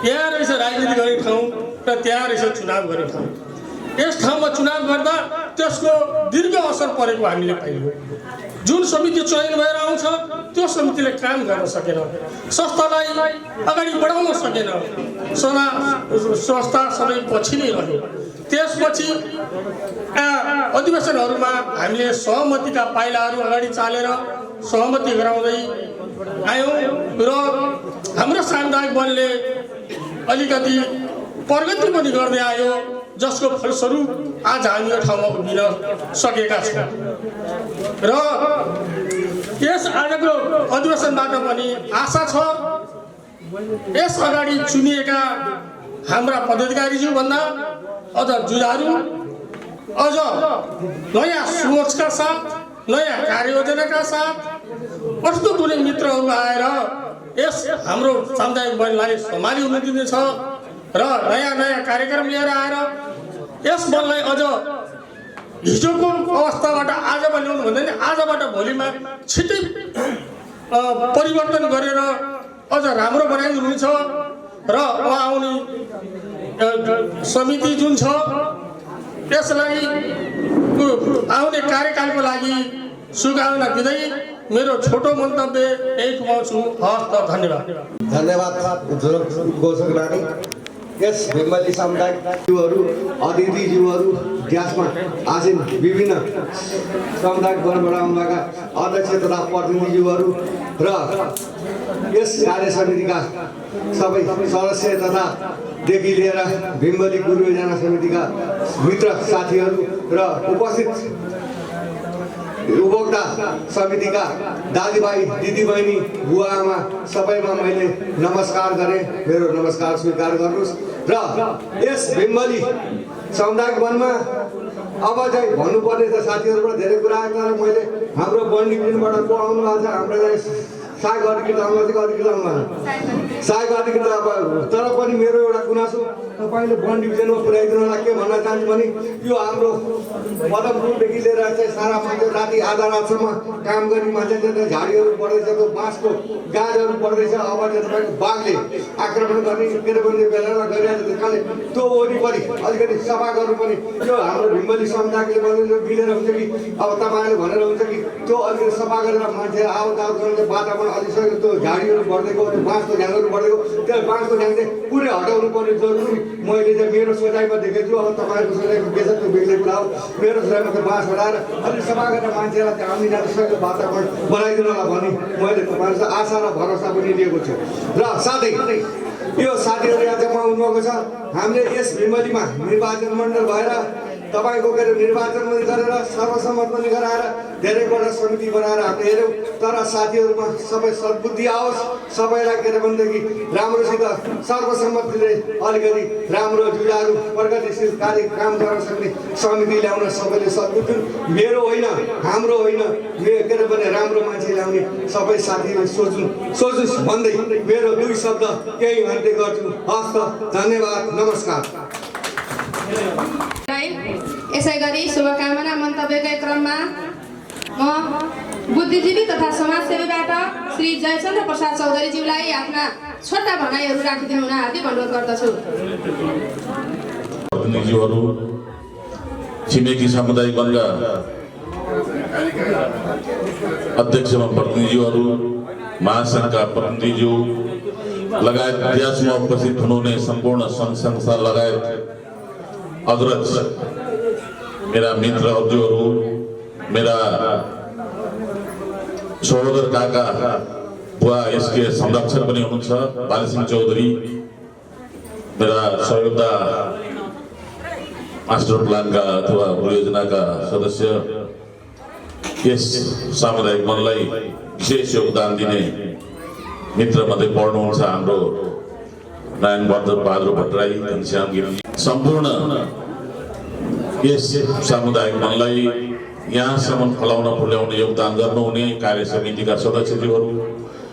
यहाँ रहेछ राजनीति गर्ने ठाउँ र त्यहाँ रहेछ चुनाव गर्ने ठाउँ। यस ठाउँमा चुनाव गर्दा त्यसको दीर्घ असर परेको हामीले पाइयो। जुन समिति चयन भएर आउँछ त्यो समितिले काम गर्न सकेन, संस्थालाई अगाडि बढाउन सकेन, संस्था सबै पछि नै रह्यो। त्यसपछि अधिवेशनहरूमा हामीले सहमतिका पाइलाहरू अगाडि चालेर सहमति गराउँदै आयौँ र हाम्रो सामुदायिक वनले अलिकति प्रगति पनि गर्दै आयो, जसको फलस्वरूप आज हामी यो ठाउँमा उभिन सकेका छौँ र यस आजको अधिवेशनबाट पनि आशा छ यस अगाडि चुनिएका हाम्रा पदाधिकारीज्यू भन्दा अझ जुझारू अझ नयाँ सोचका साथ नयाँ कार्ययोजनाका साथ कस्तो कुनै मित्रहरू आएर यस हाम्रो सामुदायिक वनलाई सम्हाली हुन दिनेछ र नयाँ नयाँ कार्यक्रम लिएर आएर यस वनलाई अझ हिजोको अवस्थाबाट आजमा ल्याउनु भन्दा नि आजबाट भोलिमा छिटै परिवर्तन गरेर अझ राम्रो बनाइदिनुहुन्छ र आउने समिति जुन छ त्यसलाई आउने कार्यकालको लागि शुभकामना दिँदै मेरो छोटो मन्तव्य यही टुङ्गाउँछु। हस् त, धन्यवाद। धन्यवाद घोषक रानी। यस बेङ्गली समुदायहरू अतिथिज्यूहरू ग्यासमा आसिन विभिन्न सामुदायिक वनबाट आउनुभएका अध्यक्ष तथा प्रतिनिधिज्यूहरू र यस कार्य समितिका सबै सदस्य तथा देखि लिएर बेङ्गली गुरु योजना समितिका मित्र साथीहरू र उपस्थित उपभोक्ता समितिका दाजुभाइ दिदीबहिनी बुवा आमा सबैमा मैले नमस्कार गरेँ। मेरो नमस्कार स्वीकार गर्नुहोस्। र यस बेङ्गली सामुदायिक वनमा अब चाहिँ भन्नुपर्ने त साथीहरूबाट धेरै कुरा आयो, तर मैले हाम्रो वन डिभिजनबाट को आउनु भएको छ, हाम्रो सहायक अधिकृत सहायक अधिकृत अब तर पनि मेरो एउटा गुनासो तपाईँले वन डिभिजनमा पुर्याइदिनु होला। के भन्न चाहन्छु भने यो हाम्रो पदमपुरदेखि लिएर चाहिँ सारा मान्छे राति आधा रातसम्म काम गर्ने मान्छे झाडीहरू बढ्दैछ, त्यो बाँसको गाजहरू बढ्दैछ। अब चाहिँ तपाईँको बाघले आक्रमण गर्ने के भन्ने बेलामा गरिरहेको त्यस कारणले त्यो वरिपरि अलिकति सफा गर्नु पनि त्यो हाम्रो भिम्बली समुदायले बनेर मिलेर हुन्छ कि अब तपाईँहरूले भनेर हुन्छ कि त्यो अलिकति सफा गरेर मान्छे आवत गर्ने वातावरण अलिक त्यो झाडीहरू बढ्दैको त्यो बाँसको ढ्याङहरू बढेको त्यो बाँसको ढ्याङ चाहिँ पुरै हटाउनु पर्ने जरुरी मैले चाहिँ मेरो सोचाइमा देखेको छु। अब तपाईँहरूको सोचाइमा के छ त्यो बेग्लै कुरा हो। मेरो सोचाइमा त्यो बाँस हटाएर अलिक सफा गरेर मान्छेलाई त्यहाँ आउने जाने वातावरण बनाइदिनु होला भन्ने मैले तपाईँहरूको आशा र भरोसा पनि लिएको छु। र साथै यो साथीहरू यहाँ जम्मा हुनुभएको छ। हामीले यस भिमलीमा निर्वाचन मण्डल भएर तपाईँको के अरे निर्वाचन पनि गरेर सर्वसम्मत पनि गराएर धेरैवटा समिति बनाएर हामीले हेऱ्यौँ, तर साथीहरूमा सबै सद्बुद्धि आओस्, सबैलाई के अरे भनेदेखि राम्रोसित सर्वसम्मतिले अलिकति राम्रो जुझारू प्रगतिशील कार्य काम गर्न सक्ने समिति ल्याउन सबैले सद्बुद्धि मेरो होइन हाम्रो होइन के अरे भने राम्रो मान्छे ल्याउने सबै साथीले सोच्नुहोस् भन्दै मेरो दुई शब्द केही भन्दै गर्छु। हस् त, धन्यवाद, नमस्कार। यसै गरी शुभकामना मन्तव्यकै क्रममा म बुद्धिजीवी तथा समाजसेवीबाट श्री जयचन्द्र प्रसाद चौधरीज्यूलाई आफ्ना छोटा भनाइहरू राखिदिनु हुन हार्दिक अनुरोध गर्दछु। प्रतिनिधिहरू, छिमेकी सामुदायिक वनका अध्यक्ष एवं प्रतिनिधिहरू, महासङ्घका प्रतिनिधिज्यू लगायत ग्यासमा उपस्थित हुनुहुने सम्पूर्ण सङ्घ संस्था लगायत अग्रज मेरा मित्रहरू, मेरा सहोदर काका बुवा यसके संरक्षक पनि हुनुहुन्छ बालसिंह चौधरी, मेरा सहयोगदा मास्टर प्लानका अथवा परियोजनाका सदस्य, यस सामुदायिक वनलाई विशेष योगदान दिने मित्र मध्ये पर्नुहुन्छ हाम्रो नारायण बहादुर भट्टराई, घनश्याम गिरी, सम्पूर्ण यस सामुदायिक वनलाई यहाँसम्म फलाउन फुल्याउने योगदान गर्नुहुने कार्य समितिका सदस्यज्यूहरू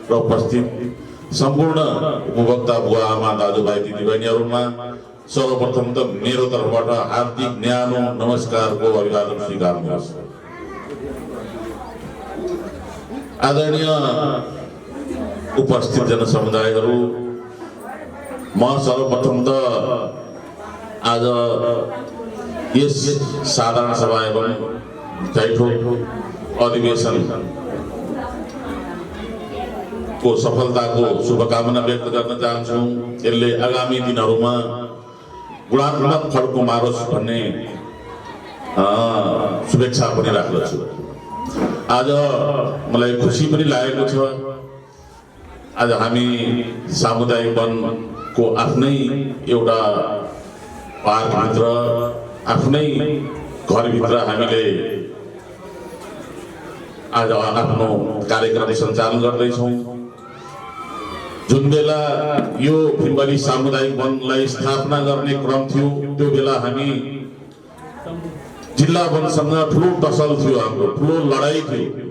र उपस्थित सम्पूर्ण उपभोक्ता बुवा आमा दाजुभाइ दिदीबहिनीहरूमा सर्वप्रथम त मेरो तर्फबाट हार्दिक न्यानो नमस्कारको अभिवादन स्वीकार्नुहोस्। आदरणीय उपस्थित जनसमुदायहरू, म सर्वप्रथम त आज यस साधारण सभा एवं छैठौं अधिवेशन को सफलताको शुभकामना व्यक्त गर्न चाहन्छु। यसले आगामी दिनहरूमा गुणात्मक फड्को मारोस् भन्ने शुभेच्छा पनि राख्दछु। आज मलाई खुसी पनि लागेको छ, आज हामी सामुदायिक वनको आफ्नै एउटा पार्कभित्र आफ्नै घरभित्र हामीले आज आफ्नो कार्यक्रम सञ्चालन गर्दैछौँ। जुन बेला यो फिल्मवाली सामुदायिक वनलाई स्थापना गर्ने क्रम थियो त्यो बेला हामी जिल्ला वनसँग ठुलो टसल थियो, हाम्रो ठुलो लडाई थियो।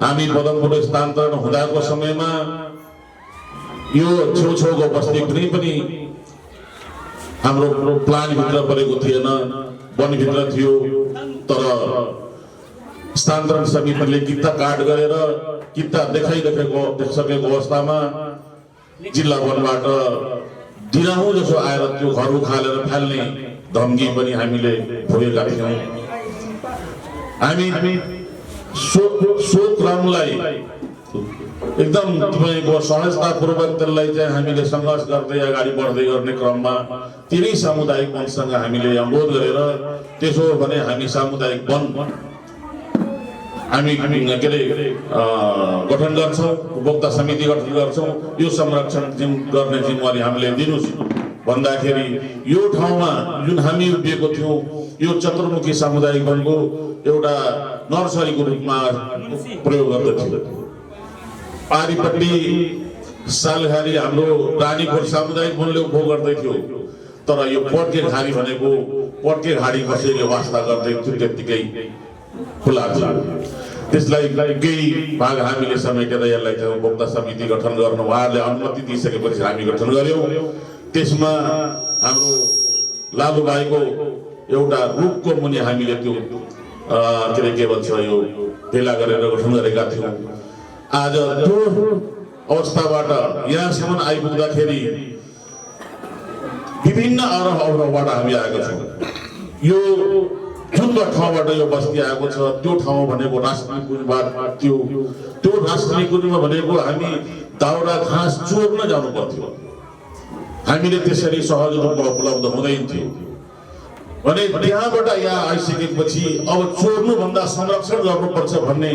हामी पदमपुर स्थानान्तरण हुँदाको समयमा यो छेउछेउको बस्ती कुनै पनि हाम्रो प्लानभित्र परेको थिएन, वनभित्र थियो। तर स्थानान्तरण समितिले किता काट गरेर किता देखाइसकेको अवस्थामा जिल्ला वनबाट दिनहुँ जसो आएर त्यो घर उखालेर फाल्ने धम्की पनि हामीले भोगेका थियौँ। हामी सो क्रमलाई एकदम तपाईँको सहजतापूर्वक त्यसलाई चाहिँ हामीले सङ्घर्ष गर्दै अगाडि बढ्दै गर्ने क्रममा तिनै सामुदायिक वनसँग हामीले अनुरोध गरेर त्यसो हो भने हामी सामुदायिक वन हामी के अरे गठन गर्छौँ, उपभोक्ता समिति गठन गर्छौँ, यो संरक्षण गर्ने जिम्मेवारी हामीले दिनुहोस् भन्दाखेरि यो ठाउँमा जुन हामी उभिएको थियौँ यो चतुर्मुखी सामुदायिक वनको एउटा नर्सरीको रूपमा प्रयोग गर्दथ्यो। पारिपट्टि सालघारी हाम्रो रानीपुर सामुदायिक वनले उपभोग गर्दै थियो, तर यो पड्के घारी भनेको पड्के घाडी कसैले वास्ता गर्दै थियो त्यत्तिकै खुला थियो। त्यसलाई केही भाग हामीले समेटेर यसलाई चाहिँ उपभोक्ता समिति गठन गर्न उहाँहरूले अनुमति दिइसकेपछि हामी गठन गर्यौँ। त्यसमा हाम्रो लालुभाइको एउटा रुखको मुनि हामीले त्यो के भन्छ यो भेला गरेर गठन गरेका थियौँ। आज त्यो अवस्थाबाट यहाँसम्म आइपुग्दाखेरि विभिन्न अवरोहबाट हामी आएका छौँ। यो जुन ठाउँबाट यो बस्ती आएको छ त्यो ठाउँ भनेको राष्ट्रिय कुञ्जबाट त्यो राष्ट्रिय कुञ्जमा भनेको हामी दाउरा घाँस चोर्न जानु पर्थ्यो। हामीले त्यसरी सहज रूपमा उपलब्ध हुँदैन थियो भने त्यहाँबाट यहाँ आइसकेपछि अब चोर्नुभन्दा संरक्षण गर्नुपर्छ भन्ने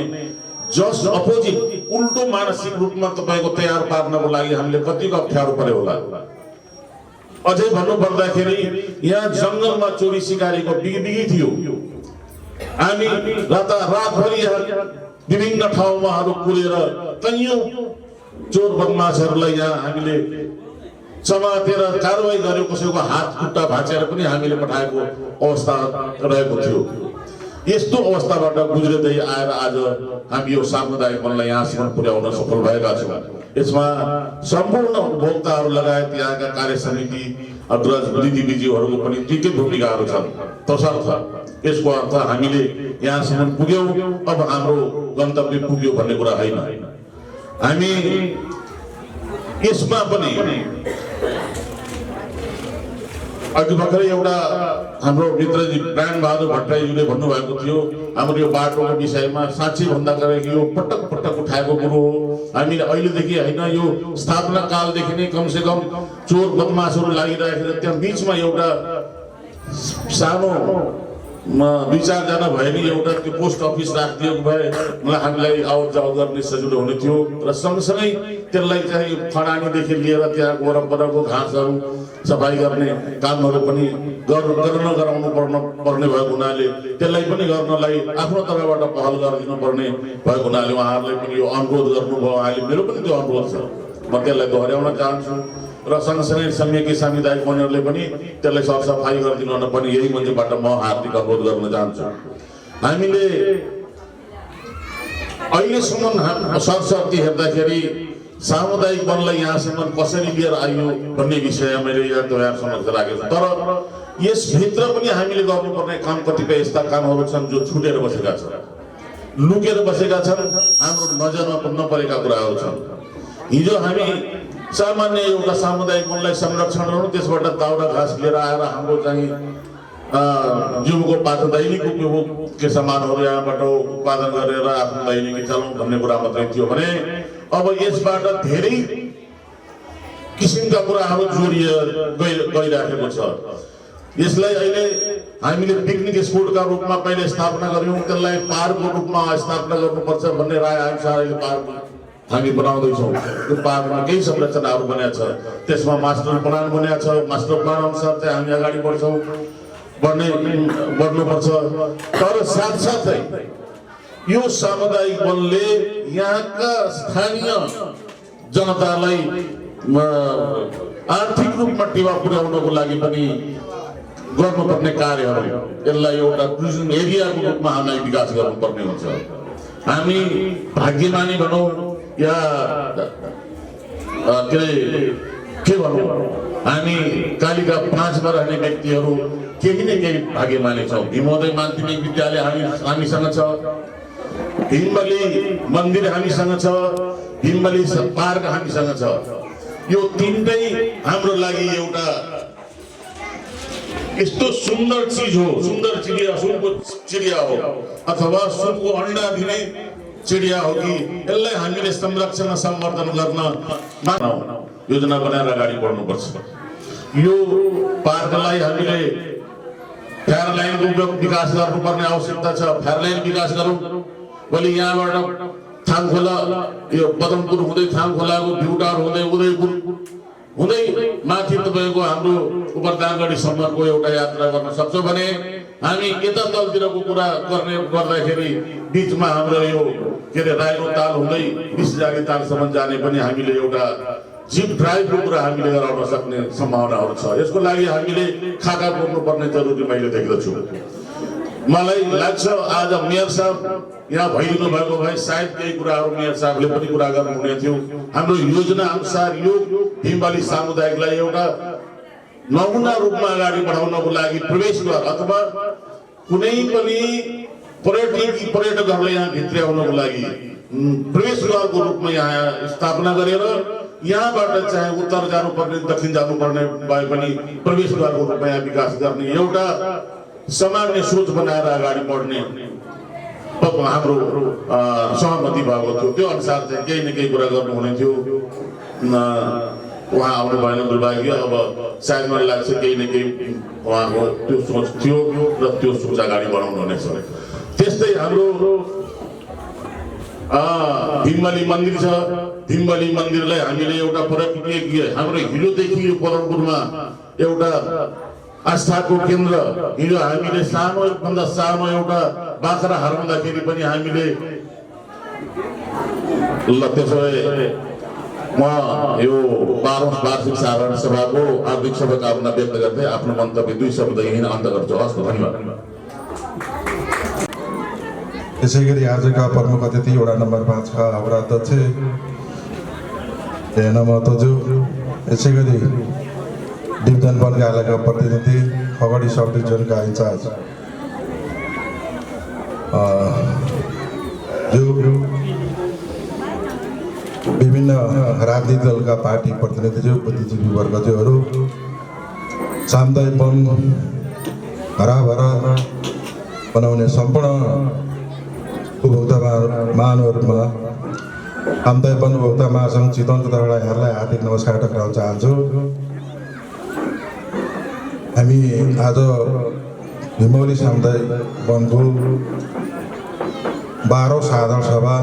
जस अपोजिट उल्टो मानसिक रूपमा तपाईँको तयार पार्नको लागि हामीले कतिको अप्ठ्यारो पर्यो होला। अझै भन्नुपर्दाखेरि यहाँ जङ्गलमा चोरी सिकारीको बिगी थियो। हामी रातभरि विभिन्न ठाउँमा कुरेर कैयौँ चोर बदमासहरूलाई यहाँ हामीले समातेर कारवाही गर्यो, कसैको हात खुट्टा भाँचेर पनि हामीले पठाएको अवस्था रहेको थियो। यस्तो अवस्थाबाट गुज्रिँदै आएर आज हामी यो सामुदायिक वनलाई यहाँसम्म पुर्याउन सफल भएका छौँ। यसमा सम्पूर्ण उपभोक्ताहरू लगायत यहाँका कार्य समिति अग्रज बुद्धिजीवीहरूको पनि निकै भूमिकाहरू छन्। तसर्थ यसको अर्थ हामीले यहाँसम्म पुग्यौँ, अब हाम्रो गन्तव्य पुग्यो भन्ने कुरा होइन। हामी यसमा पनि अघि भर्खरै एउटा हाम्रो मित्रजी प्राणबहादुर भट्टराईज्यूले भन्नुभएको थियो हाम्रो यो बाटोको विषयमा। साँच्चै भन्दाखेरि यो पटक पटक उठाएको कुरो हो। हामीले अहिलेदेखि होइन, यो स्थापना कालदेखि नै कमसेकम चोर बदमासहरू लागिरहेको छ। त्यहाँ बिचमा एउटा सानो 2-4 भए नि एउटा त्यो पोस्ट अफिस राखिदिएको भए मलाई हामीलाई आवत जावत गर्ने सजिलो हुने थियो। र सँगसँगै त्यसलाई चाहिँ खडानीदेखि लिएर त्यहाँ वरपरको घाँसहरू सफाई गर्ने कामहरू पनि गराउनु पर्ने भएको हुनाले त्यसलाई पनि गर्नलाई आफ्नो तर्फबाट पहल गरिदिनु पर्ने भएको हुनाले उहाँहरूलाई पनि यो अनुरोध गर्नुभयो। अहिले मेरो पनि त्यो अनुरोध छ, म त्यसलाई दोहोऱ्याउन चाहन्छु। र सँगसँगै संघीय सामुदायिक वनहरूले पनि त्यसलाई सरसफाई गरिदिनु पनि यही मञ्चबाट म हार्दिक अनुरोध गर्न चाहन्छु। हामीले अहिलेसम्म सरसर्ती हेर्दाखेरि सामुदायिक वनलाई यहाँसम्म कसरी लिएर आइयो भन्ने विषय मैले यहाँ तपाईहरु समक्ष राखेको छु। तर यसभित्र पनि हामीले गर्नुपर्ने काम कतिपय यस्ता कामहरू छन् जो छुटेर बसेका छन्, लुकेर बसेका छन्, हाम्रो नजरमा नपरेका कुराहरू छन्। हिजो हामी सामान्य एउटा सामुदायिक वनलाई संरक्षण गर्नु, त्यसबाट दाउरा घाँस लिएर आएर हाम्रो चाहिँ जीवको पात्र दैनिक उपयोगका सामानहरू यहाँबाट उत्पादन गरेर आफ्नो दैनिक चलाउँ भन्ने कुरा मात्रै थियो भने अब यसबाट धेरै किसिमका कुराहरू गइराखेको छ। यसलाई अहिले हामीले पिकनिक स्पोटका रूपमा पहिले स्थापना गर्यौं, त्यसलाई पार्कको रूपमा स्थापना गर्नुपर्छ भन्ने राय अनुसार अहिले पार्क हामी बनाउँदैछौँ। त्यो पार्कमा केही संरचनाहरू बनेको छ, त्यसमा मास्टर प्लान बनेको छ। मास्टर प्लान अनुसार चाहिँ हामी अगाडि बढ्नुपर्छ। तर साथसाथै यो सामुदायिक वनले यहाँका स्थानीय जनतालाई आर्थिक रूपमा टेवा पुर्याउनको लागि पनि गर्नुपर्ने कार्यहरू यसलाई एउटा टुरिज्म एरियाको रूपमा हामीलाई विकास गर्नुपर्ने हुन्छ। हामी भाग्यमानी भनौँ या के भनौँ, हामी कालिका 5 मा रहने व्यक्तिहरू केही न केही भाग्यमानी छौँ। भीमोदय माध्यमिक विद्यालय हामीसँग छ, भीमबली मन्दिर हामीसँग छ, भीमबली पार्क हामीसँग छ। यो तीनटै हाम्रो लागि एउटा यस्तो सुन्दर चिज हो, सुन्दर चिडिया, सुनको चिडिया हो अथवा सुनको अन्डा दिने चिडिया हो कि यसलाई हामीले संरक्षण सम्वर्धन गर्न योजना बनाएर अगाडि बढ्नुपर्छ। यो पार्कलाई हामीले फेयरलाइनको विकास गर्नुपर्ने आवश्यकता छ। फेयरलाइन विकास गरौँ। भोलि यहाँबाट थाङखोला, यो पदमपुर हुँदै थाङखोलाको भ्युटार हुँदै उदयपुर हुँदै माथि तपाईँको हाम्रो उपरदागढीसम्मको एउटा यात्रा गर्न सक्छौँ भने हामी यता तलतिरको कुरा गर्दाखेरि बिचमा हाम्रो यो के अरे राइलो ताल हुँदै 20 जागी तालसम्म जाने पनि हामीले एउटा जिप ड्राइभको कुरा हामीले गराउन सक्ने सम्भावनाहरू छ। यसको लागि हामीले खाका बोक्नुपर्ने जरुरी मैले देख्दछु। मलाई लाग्छ आज मेयर साहब यहाँ भइदिनु भएको भए सायद केही कुराहरू मेयर साहबले पनि कुरा गर्नुहुने थियो। हाम्रो योजना अनुसार यो भीमबली सामुदायिकलाई एउटा नमुना रूपमा अगाडि बढाउनको लागि प्रवेशद्वार अथवा कुनै पनि पर्यटकहरूलाई यहाँ भित्र्याउनको लागि प्रवेशद्वारको रूपमा यहाँ स्थापना गरेर यहाँबाट चाहे उत्तर जानुपर्ने दक्षिण जानुपर्ने भए पनि प्रवेशद्वारको रूपमा यहाँ विकास गर्ने एउटा सामान्य सोच बनाएर अगाडि बढ्ने हाम्रो सहमति भएको थियो। त्यो अनुसार चाहिँ केही न केही कुरा गर्नुहुने थियो। उहाँ आउनु भएन दुर्भाग्य। अब सायद मलाई लाग्छ केही न केही उहाँको त्यो सोच थियो र त्यो सोच अगाडि बढाउनु हुनेछ। त्यस्तै हाम्रो भीमबली मन्दिर छ। भीमबली मन्दिरलाई हामीले एउटा पर्यटकीय हाम्रो हिजोदेखि यो पदमपुरमा एउटा आस्थाको केन्द्र, हिजो हामीले सानो भन्दा सानो एउटा बाख्रा हराउँदाखेरि पनि हामीले त्यसो भए म यो 12औं वार्षिक साधारण सभाको हार्दिक शुभकामना व्यक्त गर्दै आफ्नो मन्तव्य 2 शब्द यहीँ अन्त गर्छु। हस्, धन्यवाद। त्यसै गरी आजका प्रमुख अतिथि वडा नम्बर 5 का हावडा अध्यक्ष हेना महतोज्यू, यसै गरी डिभिजन वनगालाका प्रतिनिधि, खगडी सब डिभिजनका इन्चार्ज जो विभिन्न राजनीतिक दलका पार्टी प्रतिनिधिज्यू, बुद्धिजीवी वर्गज्यूहरू, सामुदायिक वन हराभरा बनाउने सम्पूर्ण उपभोक्ता महानुहरूमा सामुदायिक वन उपभोक्ता महासङ्घ चितवनको तर्फबाट यहाँलाई हार्दिक नमस्कार टक्राउन चाहन्छु। हामी आज भीमबली सामुदायिक वनको 12औं साधारण सभा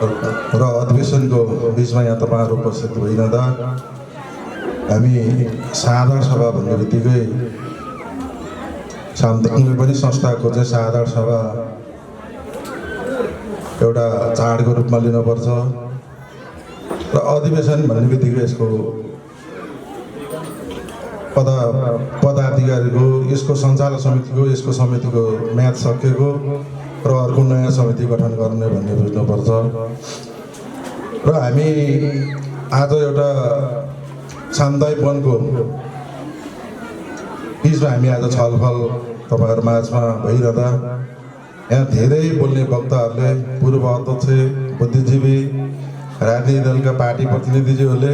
र अधिवेशनको बिचमा यहाँ तपाईँहरू उपस्थित भइरहँदा हामी साधारण सभा भन्ने बित्तिकै सामुदायिक पनि संस्थाको चाहिँ साधारण सभा एउटा चाडको रूपमा लिनुपर्छ र अधिवेशन भन्ने बित्तिकै यसको पदाधिकारीको, यसको सञ्चालक समितिको, यसको समितिको म्याद सकिएको र अर्को नयाँ समिति गठन गर्ने भन्ने बुझ्नुपर्छ। र हामी आज एउटा सामुदायिक वनको बिचमा हामी आज छलफल तपाईँहरू माझमा भइरहँदा यहाँ धेरै बोल्ने वक्ताहरूले, पूर्व अध्यक्ष, बुद्धिजीवी, राजनीतिक दलका पार्टी प्रतिनिधिज्यूहरूले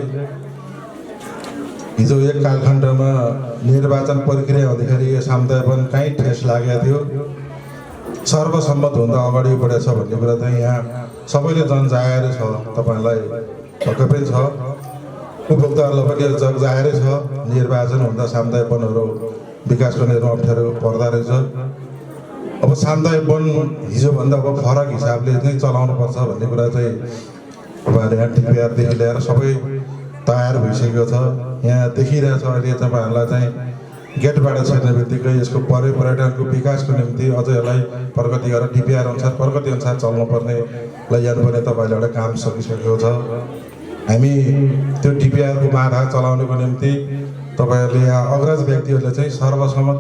हिजो एक कालखण्डमा निर्वाचन प्रक्रिया हुँदाखेरि यो सामुदायिक वन कहीँ ठेस लागेको थियो, सर्वसम्मत हुँदा अगाडि बढेछ भन्ने कुरा चाहिँ यहाँ सबैले जनजागरै छ। तपाईँहरूलाई पक्कै पनि छ, उपभोक्ताहरूलाई पनि जगजागरै छ। निर्वाचन हुँदा सामुदायिक वनहरू विकास गर्ने अप्ठ्यारो पर्दा रहेछ। अब सामुदायिक वन हिजोभन्दा अब फरक हिसाबले नै चलाउनुपर्छ भन्ने कुरा चाहिँ तपाईँहरू यहाँ टिपिआरदेखि लिएर सबै तयार भइसकेको छ। यहाँ देखिरहेछ अहिले तपाईँहरूलाई चाहिँ गेटबाट छिर्ने बित्तिकै यसको पर्यटनको विकासको निम्ति अझ यसलाई प्रगति गरेर डिपिआर अनुसार प्रगति अनुसार चल्नुपर्ने लैजानुपर्ने तपाईँले एउटा काम सकिसकेको छ। हामी त्यो डिपिआरको माथा चलाउनको निम्ति तपाईँहरूले यहाँ अग्रज व्यक्तिहरूले चाहिँ सर्वसम्मत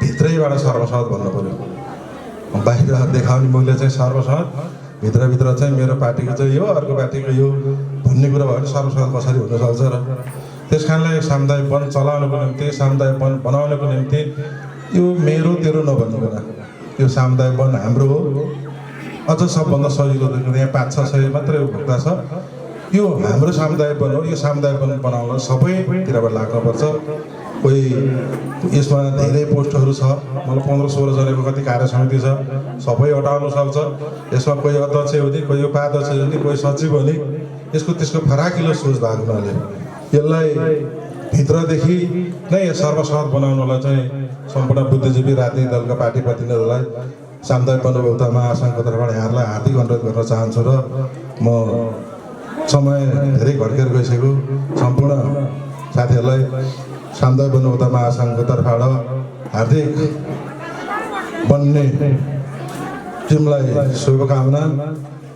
भित्रैबाट सर्वसम्मत भन्नु पऱ्यो। बाहिर देखाउने मूल्य चाहिँ सर्वसम्मत, भित्रभित्र चाहिँ मेरो पार्टीको चाहिँ यो, अर्को पार्टीको यो भन्ने कुरा भयो भने सर्वसम्मत कसरी हुनसक्छ र त्यस कारणले सामुदायिक वन चलाउनको निम्ति, सामुदायिक वन बनाउनको निम्ति यो मेरो तेरो नभन्नु कुरा, यो सामुदायिक वन हाम्रो हो। अझ सबभन्दा सजिलो यहाँ 500-600 मात्रै उपभोक्ता छ। यो हाम्रो सामुदायिक वन हो। यो सामुदायिक वन बनाउन सबैतिरबाट लाग्नुपर्छ। कोही यसमा धेरै पोस्टहरू छ, मतलब 15-16 जनाको कति कार्य समिति छ, सबै हटाउनु सक्छ। यसमा कोही अध्यक्ष हुने, कोही उपाध्यक्ष हुने, कोही सचिव हुने, त्यसको फराकिलो सोच भएको हुनाले यसलाई भित्रदेखि नै सर्वसम्मत बनाउनलाई चाहिँ सम्पूर्ण बुद्धिजीवी राजनीतिक दलका पार्टी प्रतिनिधिहरूलाई सामुदायिक वन उपभोक्ता महासङ्घको तर्फबाट यहाँहरूलाई हार्दिक अनुरोध गर्न चाहन्छु र म समय धेरै घड्केर गइसक्यो। सम्पूर्ण साथीहरूलाई सामुदायिक वन उपभोक्ता महासङ्घको तर्फबाट हार्दिक बन्ने टिमलाई शुभकामना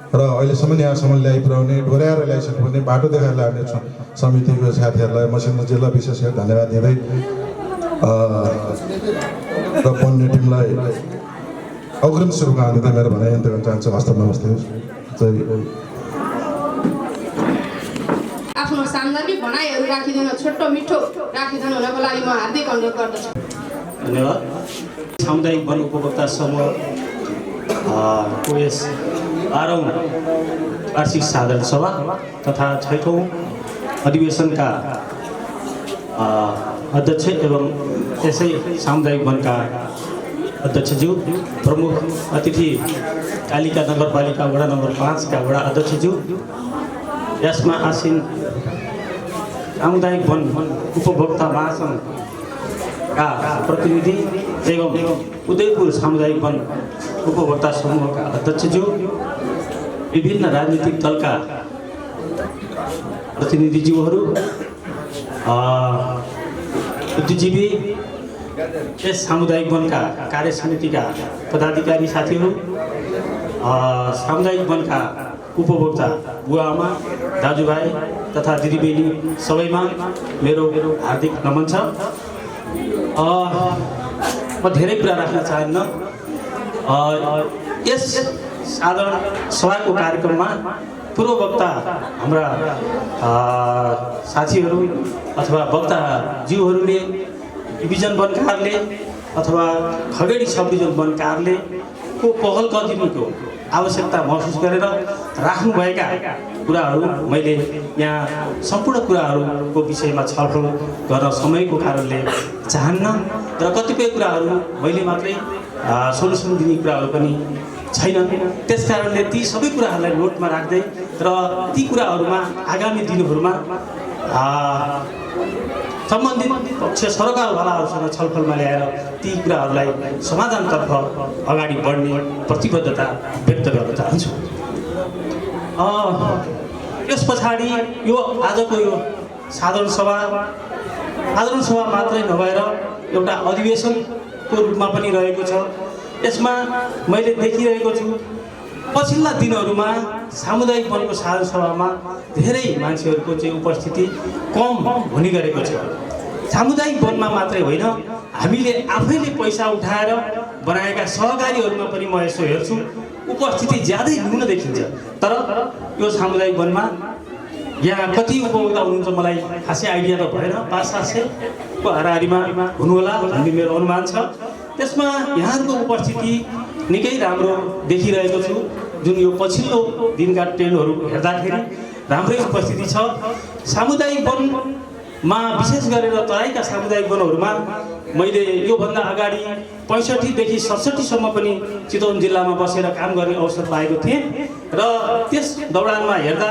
र अहिलेसम्म यहाँसम्म ल्याइपुर्याउने, डोर्याएर ल्याइसक्नुपर्ने, बाटो देखाएर ल्याउने समितिको साथीहरूलाई मसिनो जिल्ला विशेष गरी धन्यवाद दिँदै र बन्ने टिमलाई अग्रिम शुभकामना दिँदै मेरो भनाइ अन्त्य गर्न चाहन्छु। हस्त नमस्ते। आफ्नो सान्दर्भिक भनाइहरू राखिदिन, छोटो मिठो राखिदिनु हुनको लागि म हार्दिक अनुरोध गर्दछु। धन्यवाद। सामुदायिक वन उपभोक्ता समूह को यस 12औं वार्षिक साधारण सभा तथा 6औं अधिवेशनका अध्यक्ष एवं यसै सामुदायिक वनका अध्यक्षज्यू, प्रमुख अतिथि कालिका नगरपालिका वडा नम्बर 5 का वडा अध्यक्षज्यू, यसमा आसीन सामुदायिक वन उपभोक्ता महासङ्घका प्रतिनिधि एवं उदयपुर सामुदायिक वन उपभोक्ता समूहका अध्यक्षज्यू, विभिन्न राजनीतिक दलका प्रतिनिधिज्यूहरू, बुद्धिजीवी, यस सामुदायिक वनका कार्य समितिका पदाधिकारी साथीहरू, सामुदायिक वनका उपभोक्ता बुवाआमा, दाजुभाइ तथा दिदीबहिनी सबैमा मेरो हार्दिक नमन छ। म धेरै कुरा राख्न चाहन्न। यस साधारण सभाको कार्यक्रममा पूर्व वक्ता हाम्रा साथीहरू अथवा वक्ताज्यूहरूले डिभिजन वन कार्यालय अथवा खगेडी सब डिभिजन वन कार्यालयको पहल कदमीको आवश्यकता महसुस गरेर राख्नुभएका कुराहरू मैले यहाँ सम्पूर्ण कुराहरूको विषयमा छलफल गर्न समयको कारणले चाहन्न र कतिपय कुराहरू मैले मात्रै सोल्युसन दिने कुराहरू पनि छैन। त्यस कारणले ती सबै कुराहरूलाई नोटमा राख्दै र ती कुराहरूमा आगामी दिनहरूमा सम्बन्धित पक्ष सरकारवालाहरूसँग छलफलमा ल्याएर ती कुराहरूलाई समाधानतर्फ अगाडि बढ्ने प्रतिबद्धता व्यक्त गर्न चाहन्छु। यस पछाडि यो आजको यो साधारण सभा मात्रै नभएर एउटा अधिवेशनको रूपमा पनि रहेको छ। यसमा मैले देखिरहेको छु पछिल्ला दिनहरूमा सामुदायिक वनको साधारण सभामा धेरै मान्छेहरूको चाहिँ उपस्थिति कम हुने गरेको छ। सामुदायिक वनमा मात्रै होइन, हामीले आफैले पैसा उठाएर बनाएका सहकारीहरूमा पनि म यसो हेर्छु उपस्थिति ज्यादै न्यून देखिन्छ। तर यो सामुदायिक वनमा यहाँ कति उपभोक्ता हुनुहुन्छ मलाई खासै आइडिया त भएन, 500-700 को हाराहारीमा हुनुहोला भन्ने मेरो अनुमान छ। त्यसमा यहाँहरूको उपस्थिति निकै राम्रो देखिरहेको छु। जुन यो पछिल्लो दिनका ट्रेन्डहरू हेर्दाखेरि राम्रै उपस्थिति छ। सामुदायिक वनमा विशेष गरेर तराईका सामुदायिक वनहरूमा मैले योभन्दा अगाडि 65 देखि 67 सम्म पनि चितवन जिल्लामा बसेर काम गर्ने अवसर पाएको थिएँ र त्यस दौडानमा हेर्दा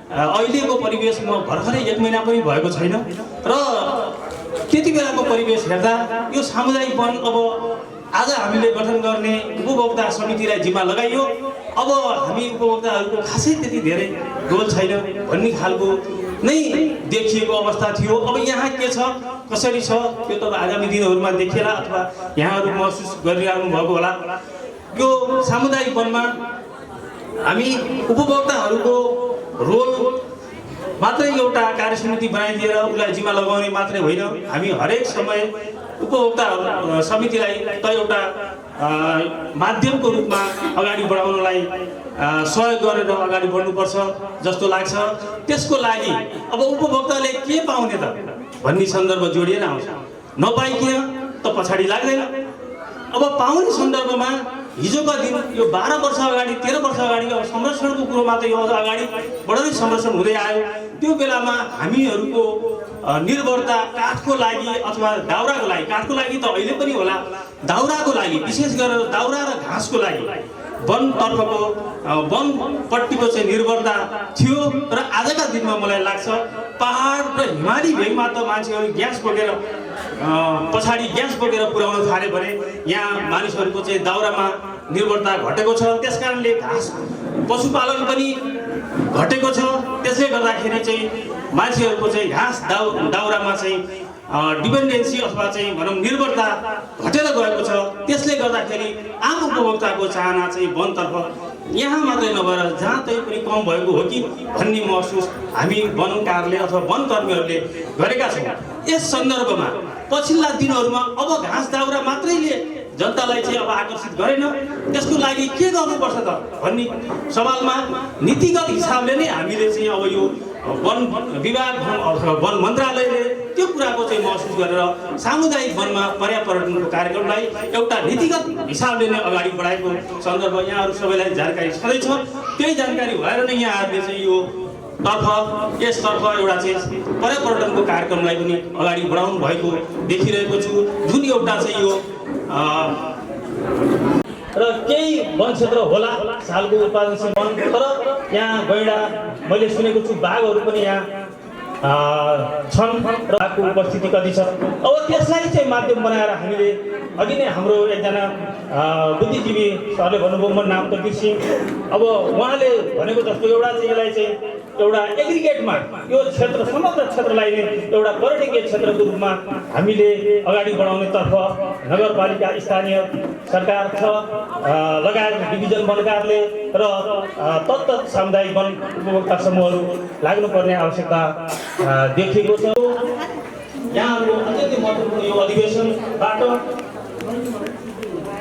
अहिलेको परिवेश म भर्खरै 1 महिना पनि भएको छैन र त्यति बेलाको परिवेश हेर्दा यो सामुदायिक वन अब आज हामीले गठन गर्ने उपभोक्ता समितिलाई जिम्मा लगाइयो। अब हामी उपभोक्ताहरूको खासै त्यति धेरै रोल छैन भन्ने खालको नै देखिएको अवस्था थियो। अब यहाँ के छ कसरी छ त्यो त आगामी दिनहरूमा देखिएला अथवा यहाँहरू महसुस गरिरहनु भएको होला। यो सामुदायिक वनमा हामी उपभोक्ताहरूको रोल मात्रै एउटा कार्यसमिति बनाइदिएर उसलाई जिम्मा लगाउने मात्रै होइन, हामी हरेक समय उपभोक्ता समितिलाई त एउटा माध्यमको रूपमा अगाडि बढाउनलाई सहयोग गरेर अगाडि बढ्नुपर्छ जस्तो लाग्छ। त्यसको लागि अब उपभोक्ताले के पाउने त भन्ने सन्दर्भ जोडिएर आउँछ। नपाइकिन त पछाडि लाग्दैन। अब पाउने सन्दर्भमा हिजोका दिन यो 12 वर्ष अगाडि 13 वर्ष अगाडि अब संरक्षणको कुरोमा त यो अगाडि बढ्दै संरक्षण हुँदै आयो। त्यो बेलामा हामीहरूको निर्भरता काठको लागि अथवा दाउराको लागि, काठको लागि त अहिले पनि होला, दाउराको लागि विशेष गरेर दाउरा र घाँसको लागि वनतर्फको वनपट्टिको चाहिँ निर्भरता थियो। र आजका दिनमा मलाई लाग्छ पहाड र हिमाली भेगमा त मान्छेहरू ग्यास बोकेर पछाडि ग्यास बोकेर पुर्याउन थाले भने यहाँ मानिसहरूको चाहिँ दाउरामा निर्भरता घटेको छ। त्यसकारणले घाँस पशुपालन पनि घटेको छ। त्यसले गर्दाखेरि चाहिँ मान्छेहरूको चाहिँ घाँस दाउरामा चाहिँ डिपेन्डेन्सी अथवा चाहिँ भनौँ निर्भरता घटेर गएको छ। त्यसले गर्दाखेरि आम उपभोक्ताको चाहना चाहिँ वनतर्फ यहाँ मात्रै नभएर जहाँ तै पनि कम भएको हो कि भन्ने महसुस हामी वन कार्यालय अथवा वनकर्मीहरूले गरेका छौँ। यस सन्दर्भमा पछिल्ला दिनहरूमा अब घाँस दाउरा मात्रैले जनतालाई चाहिँ अब आकर्षित गरेन, त्यसको लागि के गर्नुपर्छ त भन्ने सवालमा नीतिगत हिसाबले नै हामीले चाहिँ अब यो वन विभाग अथवा वन मन्त्रालयले त्यो कुराको चाहिँ महसुस गरेर सामुदायिक वनमा पर्यावरणको कार्यक्रमलाई एउटा नीतिगत हिसाबले नै अगाडि बढाएको सन्दर्भ यहाँहरू सबैलाई जानकारी छँदैछ। त्यही जानकारी भएर नै यहाँहरूले चाहिँ यो यसतर्फ एउटा चाहिँ पर्यावरणको कार्यक्रमलाई पनि अगाडि बढाउनु भएको देखिरहेको छु। जुन एउटा चाहिँ यो र केही वन क्षेत्र होला सालको उत्पादनशील वन, तर यहाँ गैँडा मैले सुनेको छु बाघहरू पनि यहाँ छन् र बाघको उपस्थिति कति छ। अब त्यसलाई चाहिँ माध्यम बनाएर हामीले अघि नै हाम्रो एकजना बुद्धिजीवी सरले भन्नुभयो, म नाम त बिर्सिङ, अब उहाँले भनेको जस्तो एउटा चाहिँ यसलाई चाहिँ एउटा एग्रिगेटमा यो क्षेत्र समग्र क्षेत्रलाई नै एउटा पर्यटकीय क्षेत्रको रूपमा हामीले अगाडि बढाउनेतर्फ नगरपालिका स्थानीय सरकार छ लगायत डिभिजन वन कार्यालय र तत्त सामुदायिक वन उपभोक्ता समूहहरू लाग्नुपर्ने आवश्यकता देखिएको छ। यहाँहरू अत्यन्तै महत्त्वपूर्ण यो अधिवेशनबाट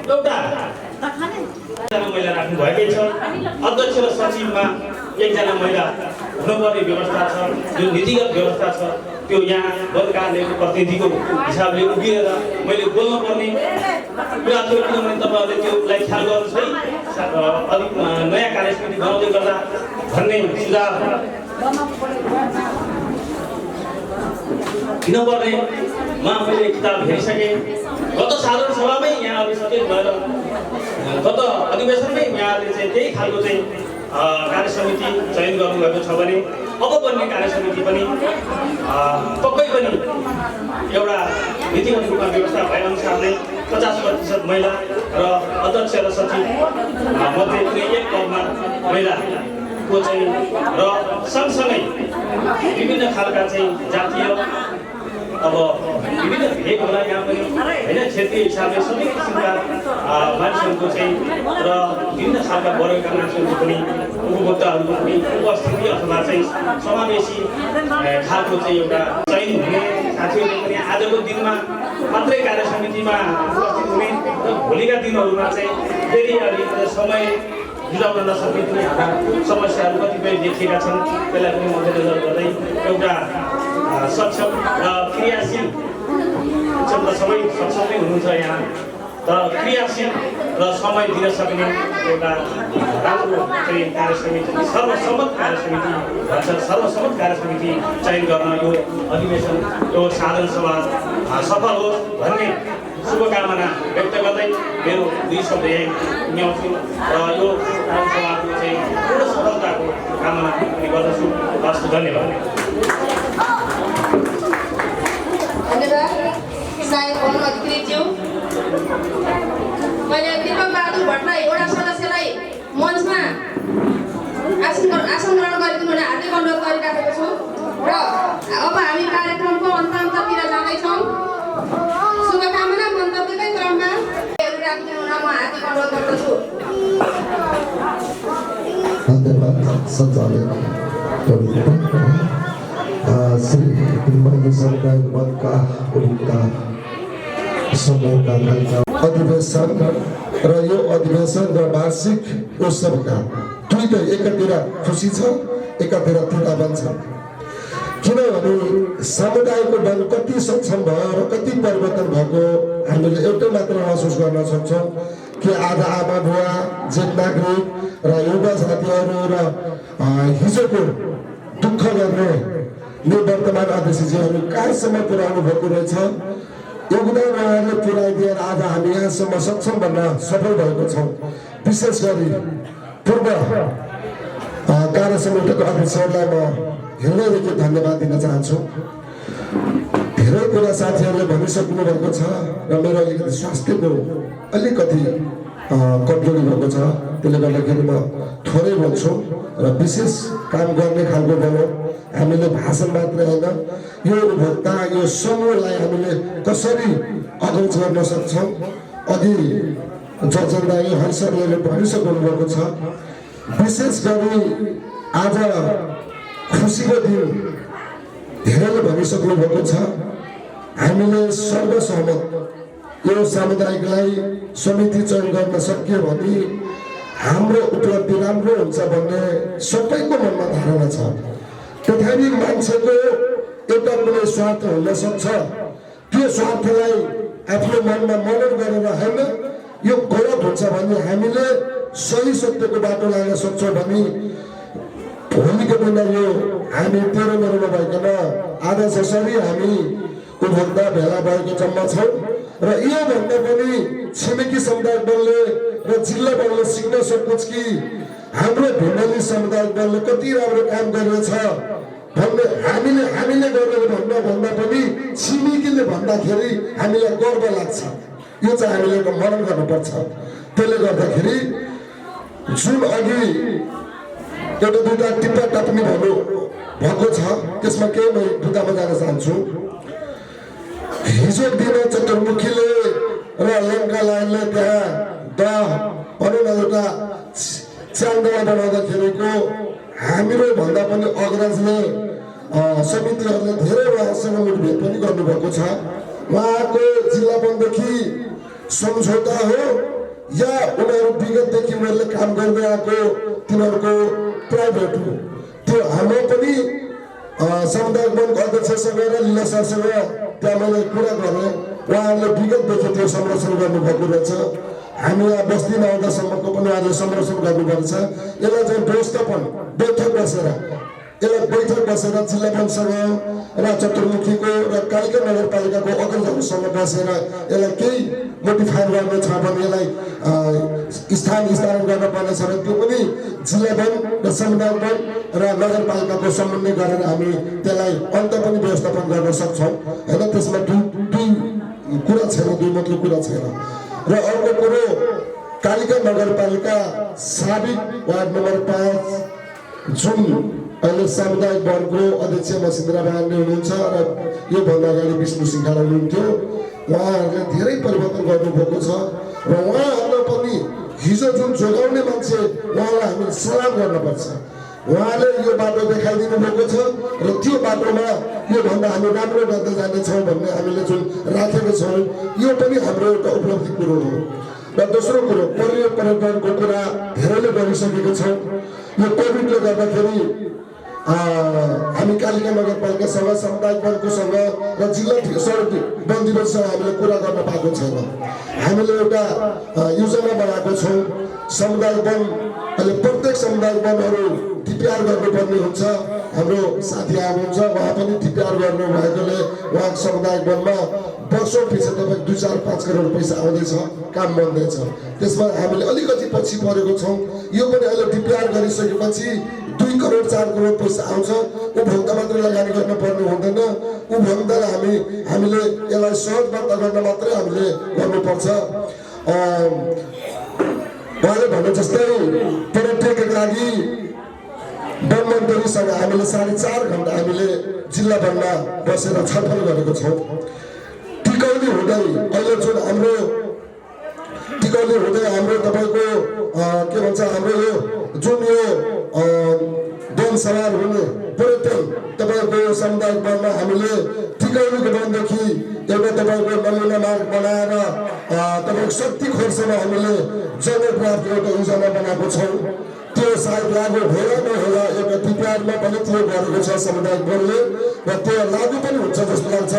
एउटा महिला राख्नु भएकै छ। अध्यक्ष र सचिवमा एकजना महिला हुनुपर्ने व्यवस्था छ, जुन नीतिगत व्यवस्था छ त्यो यहाँ वन कार्यालयको प्रतिनिधिको हिसाबले उभिएर मैले बोल्न पर्ने कुरा थियो। किनभने तपाईँहरूले त्योलाई ख्याल गर्नुहोस् है, अलिक नयाँ कार्यसमिति बनाउँदै गर्दा भन्ने सुझाव दिनुपर्ने मैले किताब हेरिसकेँ। गत साधारण सभामै यहाँहरू सचेत भएर गत अधिवेशनमै यहाँहरूले चाहिँ त्यही खालको चाहिँ कार्यसमिति चयन गर्नुभएको छ भने अब बन्ने कार्यसमिति पनि पक्कै पनि एउटा नीतिगत रूपमा व्यवस्था भएअनुसार नै 50% महिला र अध्यक्ष र सचिव मध्ये कुनै एक पदमा महिलाको चाहिँ र सँगसँगै विभिन्न खालका चाहिँ जातीय अब विभिन्न भेग होला यहाँ पनि होइन, क्षेत्रीय हिसाबले सबै किसिमका मानिसहरूको चाहिँ र विभिन्न खालका वर्गका मानिसहरूको पनि उपभोक्ताहरूको पनि उपस्थिति अथवा चाहिँ समावेशी खालको चाहिँ एउटा चयन हुने साथीहरूले पनि आजको दिनमा मात्रै कार्यसमितिमा उपस्थित हुने र भोलिका दिनहरूमा चाहिँ फेरि अलिकति समय जुटाउन नसक्ने पनि हाम्रा समस्याहरू कतिपय देखिएका छन्। त्यसलाई पनि मध्यनजर गर्दै एउटा सक्षम र क्रियाशील सबै सक्षमै हुनुहुन्छ यहाँ, तर क्रियाशील र समय दिन सक्ने एउटा राम्रो चाहिँ कार्यसमिति सर्वसम्मत कार्यसमिति भन्छ, सर्वसम्मत कार्यसमिति चयन गर्न यो अधिवेशन यो साधारण सभा सफल होस् भन्ने शुभकामना व्यक्त गर्दै मेरो 2 शब्द यही न्याउँछु र यो साधारण सभाको चाहिँ पूर्ण सफलताको कामना पनि गर्दछु। हस्, धन्यवाद। धन्यवाद सहायक वन अधिकृतज्यू। मैले दीपक बहादुर भट्टराई एउटा सदस्यलाई मञ्चमा आसन ग्रहण गरिदिनु हुने हार्दिक अनुरोध गरिराखेको छु। र अब हामी कार्यक्रमको अन्ततिर जाँदैछौँ। शुभकामना मन्तव्यकै क्रममा राखिदिनु म हार्दिक अनुरोध गर्दछु। धन्यवाद सञ्चालक श्री हिमाली समुदाय वनका उनका समूहका अधिवेशन र यो अधिवेशन र वार्षिक उत्सवका दुईटै एकातिर खुसी छ एकातिर चिन्तावन छ। किनभने समुदायको मन कति सक्षम भयो र कति परिवर्तन भएको हामीले एउटै मात्र महसुस गर्न सक्छौँ कि आज आमा बुवा जेठ नागरिक र युवा साथीहरू र हिजोको दुःख गर्ने निवर्तमान अध्यक्षजीहरू कहाँसम्म पुर्याउनु भएको रहेछ। योगदान उहाँहरूले पुर्याइदिएर आज हामी यहाँसम्म सक्षम बन्न सफल भएको छौँ। विशेष गरी पूर्व कार्य समितिको अध्यक्षहरूलाई म हृदयदेखि धन्यवाद दिन चाहन्छु। धेरै कुरा साथीहरूले भनिसक्नु भएको छ र मेरो अलिकति स्वास्थ्यको अलिकति कमजोरी भएको छ, त्यसले गर्दाखेरि म थोरै बोल्छु र विशेष काम गर्ने खालको बोलौँ। हामीले भाषण मात्र होइन, यो उपभोक्ता यो समूहलाई हामीले कसरी अग्रज गर्न सक्छौँ। अघि जजनदाई हरिसरले भनिसक्नु भएको छ। विशेष गरी आज खुसीको दिन धेरैले भनिसक्नु भएको छ। हामीले सर्वसहमत यो सामुदायिकलाई समिति चयन गर्न सकियो भने हाम्रो उपलब्धि राम्रो हुन्छ भन्ने सबैको मनमा धारणा छ। तथापि मान्छेको एउटा कुनै स्वार्थ हुन सक्छ, त्यो स्वार्थलाई आफ्नो मनमा मनन गरेर होइन यो गलत हुन्छ भने हामीले सही सत्यको बाटो लाग्न सक्छौँ भने भोलिको दिन यो हामी तेरो मेरो नभइकन आज जसरी हामी उपभोक्ता भेला भएको जम्मा छौँ र यो भन्दा पनि छिमेकी समुदाय बलले र जिल्ला बलले सिक्न सकोस् कि हाम्रो भिन्नली समुदाय बलले कति राम्रो काम गरेछ भन्ने हामीले गरेर भन्दा पनि छिमेकीले भन्दाखेरि हामीलाई गर्व लाग्छ। यो चाहिँ हामीले एउटा मनन गर्नुपर्छ। त्यसले गर्दाखेरि जुन अघि एउटा दुईवटा टिप्पा टाप्ने भएको छ त्यसमा केही म बुदामा जान चाहन्छु। हिजो दिन चतुर्मुखीले र लङ्का लाइनले त्यहाँ भनौँ न एउटा च्याङ्डा बनाउँदाखेरिको हाम्रो भन्दा पनि अग्रजले समितिहरूले धेरै उहाँसँग मुठभेड पनि गर्नुभएको छ। उहाँको जिल्ला वनदेखि सम्झौता हो या उनीहरू विगतदेखि उनीहरूले काम गर्दै आएको तिनीहरूको प्राइभेट हो। त्यो हाम्रो पनि सामुदायिक वनको अध्यक्षसँग र लीला सरसँग त्यहाँ मैले कुरा गरेँ। उहाँहरूले विगतदेखि त्यो संरक्षण गर्नुभएको रहेछ। हामी यहाँ बस्ती नआउँदासम्मको पनि उहाँहरूले संरक्षण गर्नुपर्छ। यसलाई चाहिँ व्यवस्थापन बैठक बसेर जिल्ला वनसँग र चतुर्मुखीको र कालिका नगरपालिकाको अग्रजहरूसँग बसेर यसलाई केही मोडिफाई गर्ने छ भने यसलाई स्थान गर्न पर्नेछ र त्यो पनि जिल्ला वन र समुदाय वन र नगरपालिकाको समन्वय गरेर हामी त्यसलाई अन्त पनि व्यवस्थापन गर्न सक्छौँ होइन। त्यसमा दुई कुरा छैन, दुई मात्रै कुरा छैन। र अर्को कुरो कालिका नगरपालिका साबिक वार्ड नम्बर 5 जुन अहिले सामुदायिक वनको अध्यक्ष मसिन्द्रा बहादुर हुनुहुन्छ र योभन्दा अगाडि विष्णु सिंह हुनुहुन्थ्यो। उहाँहरूले धेरै परिवर्तन गर्नुभएको छ र उहाँहरूलाई पनि हिजो जुन जोगाउने मान्छे उहाँलाई हामीले सलाम गर्नुपर्छ। उहाँले यो बाटो देखाइदिनु भएको छ र त्यो बाटोमा योभन्दा हामी राम्रो गर्दै जानेछौँ भन्ने हामीले जुन राखेको छौँ यो पनि हाम्रो एउटा उपलब्धि कुरो हो। र दोस्रो कुरो पर्यटनको कुरा धेरैले गरिसकेको छौँ। यो कोभिडले गर्दाखेरि हामी कालिका नगरपालिकासँग सामुदायिक वनकोसँग र जिल्ला सडक वन दिवससँग हामीले कुरा गर्न पाएको छैन। हामीले एउटा योजना बनाएको छौँ। सामुदायिक वन अहिले प्रत्येक सामुदायिक वनहरू टिपिआर गर्नुपर्ने हुन्छ। हाम्रो साथी आउनुहुन्छ, उहाँ पनि टिपिआर गर्नु भएकोले उहाँको सामुदायिक वनमा वर्षौँ पछि तपाईँ 2-4-5 करोड पैसा आउँदैछ, काम बन्दैछ। त्यसमा हामीले अलिकति पछि परेको छौँ। यो पनि अहिले टिपिआर गरिसकेपछि 2 करोड 4 करोड पैसा आउँछ। उपभोक्ता मात्रै लगानी गर्नुपर्ने हुँदैन। उपभोक्तालाई हामीले यसलाई सहज दर्ता गर्न मात्रै हामीले गर्नुपर्छ। उहाँले भने जस्तै पर्यटकको लागि वन मन्त्रीसँग हामीले 4.5 घण्टा हामीले जिल्ला वनमा बसेर छलफल गरेको छौँ। टिकौली हुँदै अहिले जुन हाम्रो टिकौली हुँदै हाम्रो तपाईँको के भन्छ हाम्रो यो जुन यो वन सवार हुने पर्यटन तपाईँको सामुदायिक वनमा हामीले टिकौलीको वनदेखि एउटा तपाईँको नमुना मार्ग बनाएर तपाईँको शक्ति खोर्समा हामीले जग्गा प्राप्त एउटा योजना बनाएको छौँ। त्यो सायद लागू होला नहोला एउटा टिपिआरमा पनि त्यो गरेको छ सामुदायिक वनले र त्यो लागू पनि हुन्छ जस्तो लाग्छ।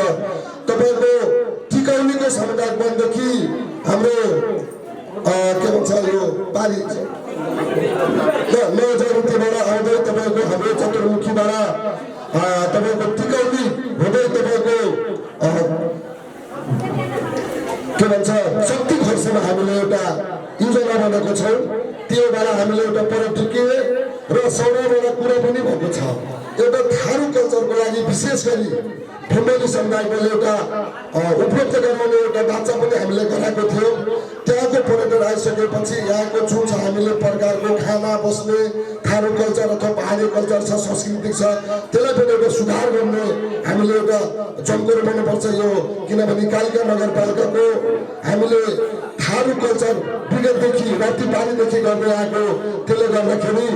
तपाईँको टिकौलीको सामुदायिक वनदेखि हाम्रो के भन्छ यो पारी नौजरुतीबाट आउँदै तपाईँको हाम्रो चतुर्मुखीबाट तपाईँको टिकौली हुँदै तपाईँको के भन्छ शक्ति खर्चमा हामीले एउटा योजना बनाएको छौँ। त्योबाट हामीले एउटा पर्यटकीय र सौराबाट कुरा पनि भएको छ। एउटा थारू कल्चरको लागि विशेष गरी फेमिली समुदायले एउटा उपलब्ध गराउने एउटा ढाँचा पनि हामीले गराएको थियौँ। त्यहाँको पर्यटन आइसकेपछि यहाँको जुन छ हामीले प्रकारको खाना बस्ने थारू कल्चर अथवा पहाडी कल्चर छ संस्कृति छ त्यसलाई पनि एउटा सुधार गर्ने हामीले एउटा जमकोर गर्नुपर्छ यो। किनभने कालिका नगरपालिकाको हामीले थारू कल्चर विगतदेखि रातिपारीदेखि गर्दै आएको त्यसले गर्दाखेरि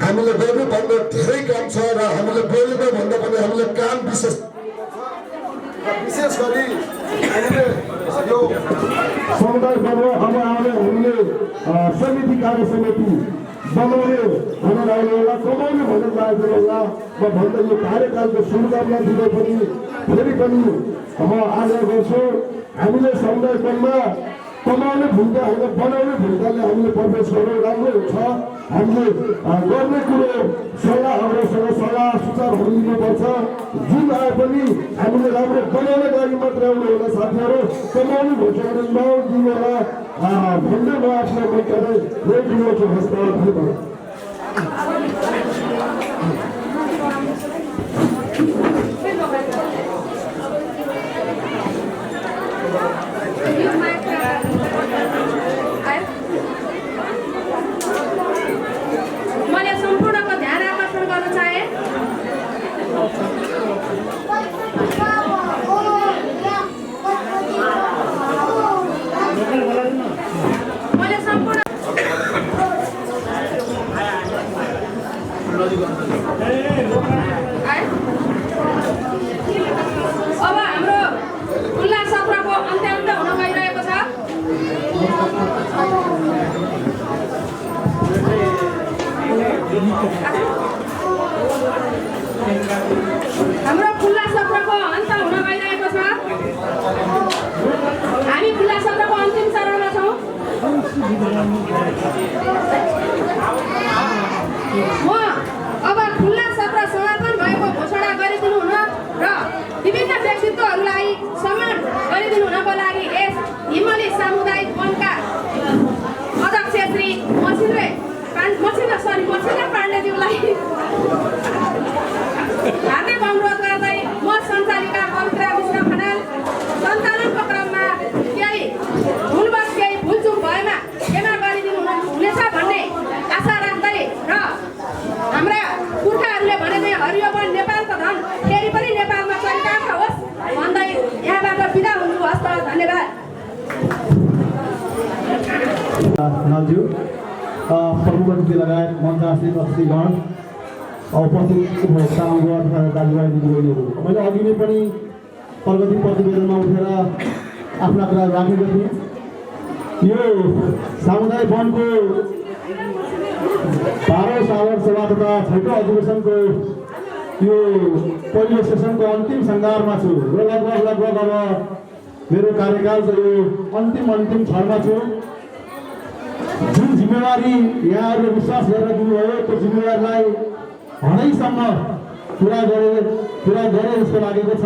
हामीले गर्नुपर्ने धेरै काम छ र हामीले बोलेको भन्दा पनि हामीले काम विशेष गरी हामीले यो समुदाय बनाउनु अब हामीले समिति कार्य समिति बनाउने भनेर अहिले एउटा कमाउने भनेर लागेको होला म भन्दा यो कार्यकालको शुभकामना दिँदै पनि फेरि पनि म आग्रह गर्छु हामीले समुदाय वनमा कमाउने भूमिका होइन बनाउने भूमिकाले हामीले प्रवेश गर्नु राम्रो हुन्छ। हामीले गर्ने कुरो सल्लाहहरूसँग सल्लाह सुझावहरू लिनुपर्छ। जुन आए पनि हामीले राम्रो बनाउने लागि मात्र आउनु होला साथीहरू। कमाउने भन्छ भने नदिनु होला भन्दै म आफ्नो मैकाले यही दिनुहोस् हस्त धन्यवाद। मैले सम्पूर्णको ध्यान आकर्षण गर्न चाहे। मैले सम्पूर्ण अब हाम्रो उल्लास सत्रको अन्त्य हुन गइरहेको छ। हाम्रो खुल्ला सत्रको अन्त हुन गइरहेको छ। हामी खुल्ला सत्रको अन्तिम चरणमा छौँ। म अब खुल्ला सत्र समापन भएको घोषणा गरिदिनु हुन र विभिन्न व्यक्तित्वहरूलाई सम्मान गरिदिनु हुनको लागि यस हिमली सामुदायिक वनका अध्यक्ष श्री मछिन्द्र पाण्डेज्यूलाई हार्दिक अनुरोध गर्दै म सञ्चालिका पवित्र मिश्र खनाल सञ्चालनको क्रममा केही भुलवश केही भुलचुक भएमा क्षमा गरिदिनु हुनेछ भन्ने आशा राख्दै र हाम्रा पुर्खाहरूले भने चाहिँ हरियो वन नेपालको धन फेरि पनि नेपालमा चरितार्थ होस् भन्दै यहाँबाट बिदा हुनु हस्त। धन्यवाद। प्रमुख अतिथि लगायत मञ्च आश्रित अतिथिगण उपस्थित दाजुभाइ दिदीबहिनीहरू मैले अघि नै पनि प्रगति प्रतिवेदनमा उठेर आफ्ना कुरा राखेको थिएँ। यो सामुदायिक वनको 12औं साधारण सभा तथा 6औं अधिवेशनको यो पहिलो सेसनको अन्तिम सङ्घारमा छु र लगभग अब मेरो कार्यकालको यो अन्तिम क्षणमा छु। जुन जिम्मेवारी यहाँहरूले विश्वास गरेर दिनुभयो त्यो जिम्मेवारीलाई हदैसम्म पुरा गरे जस्तो लागेको छ।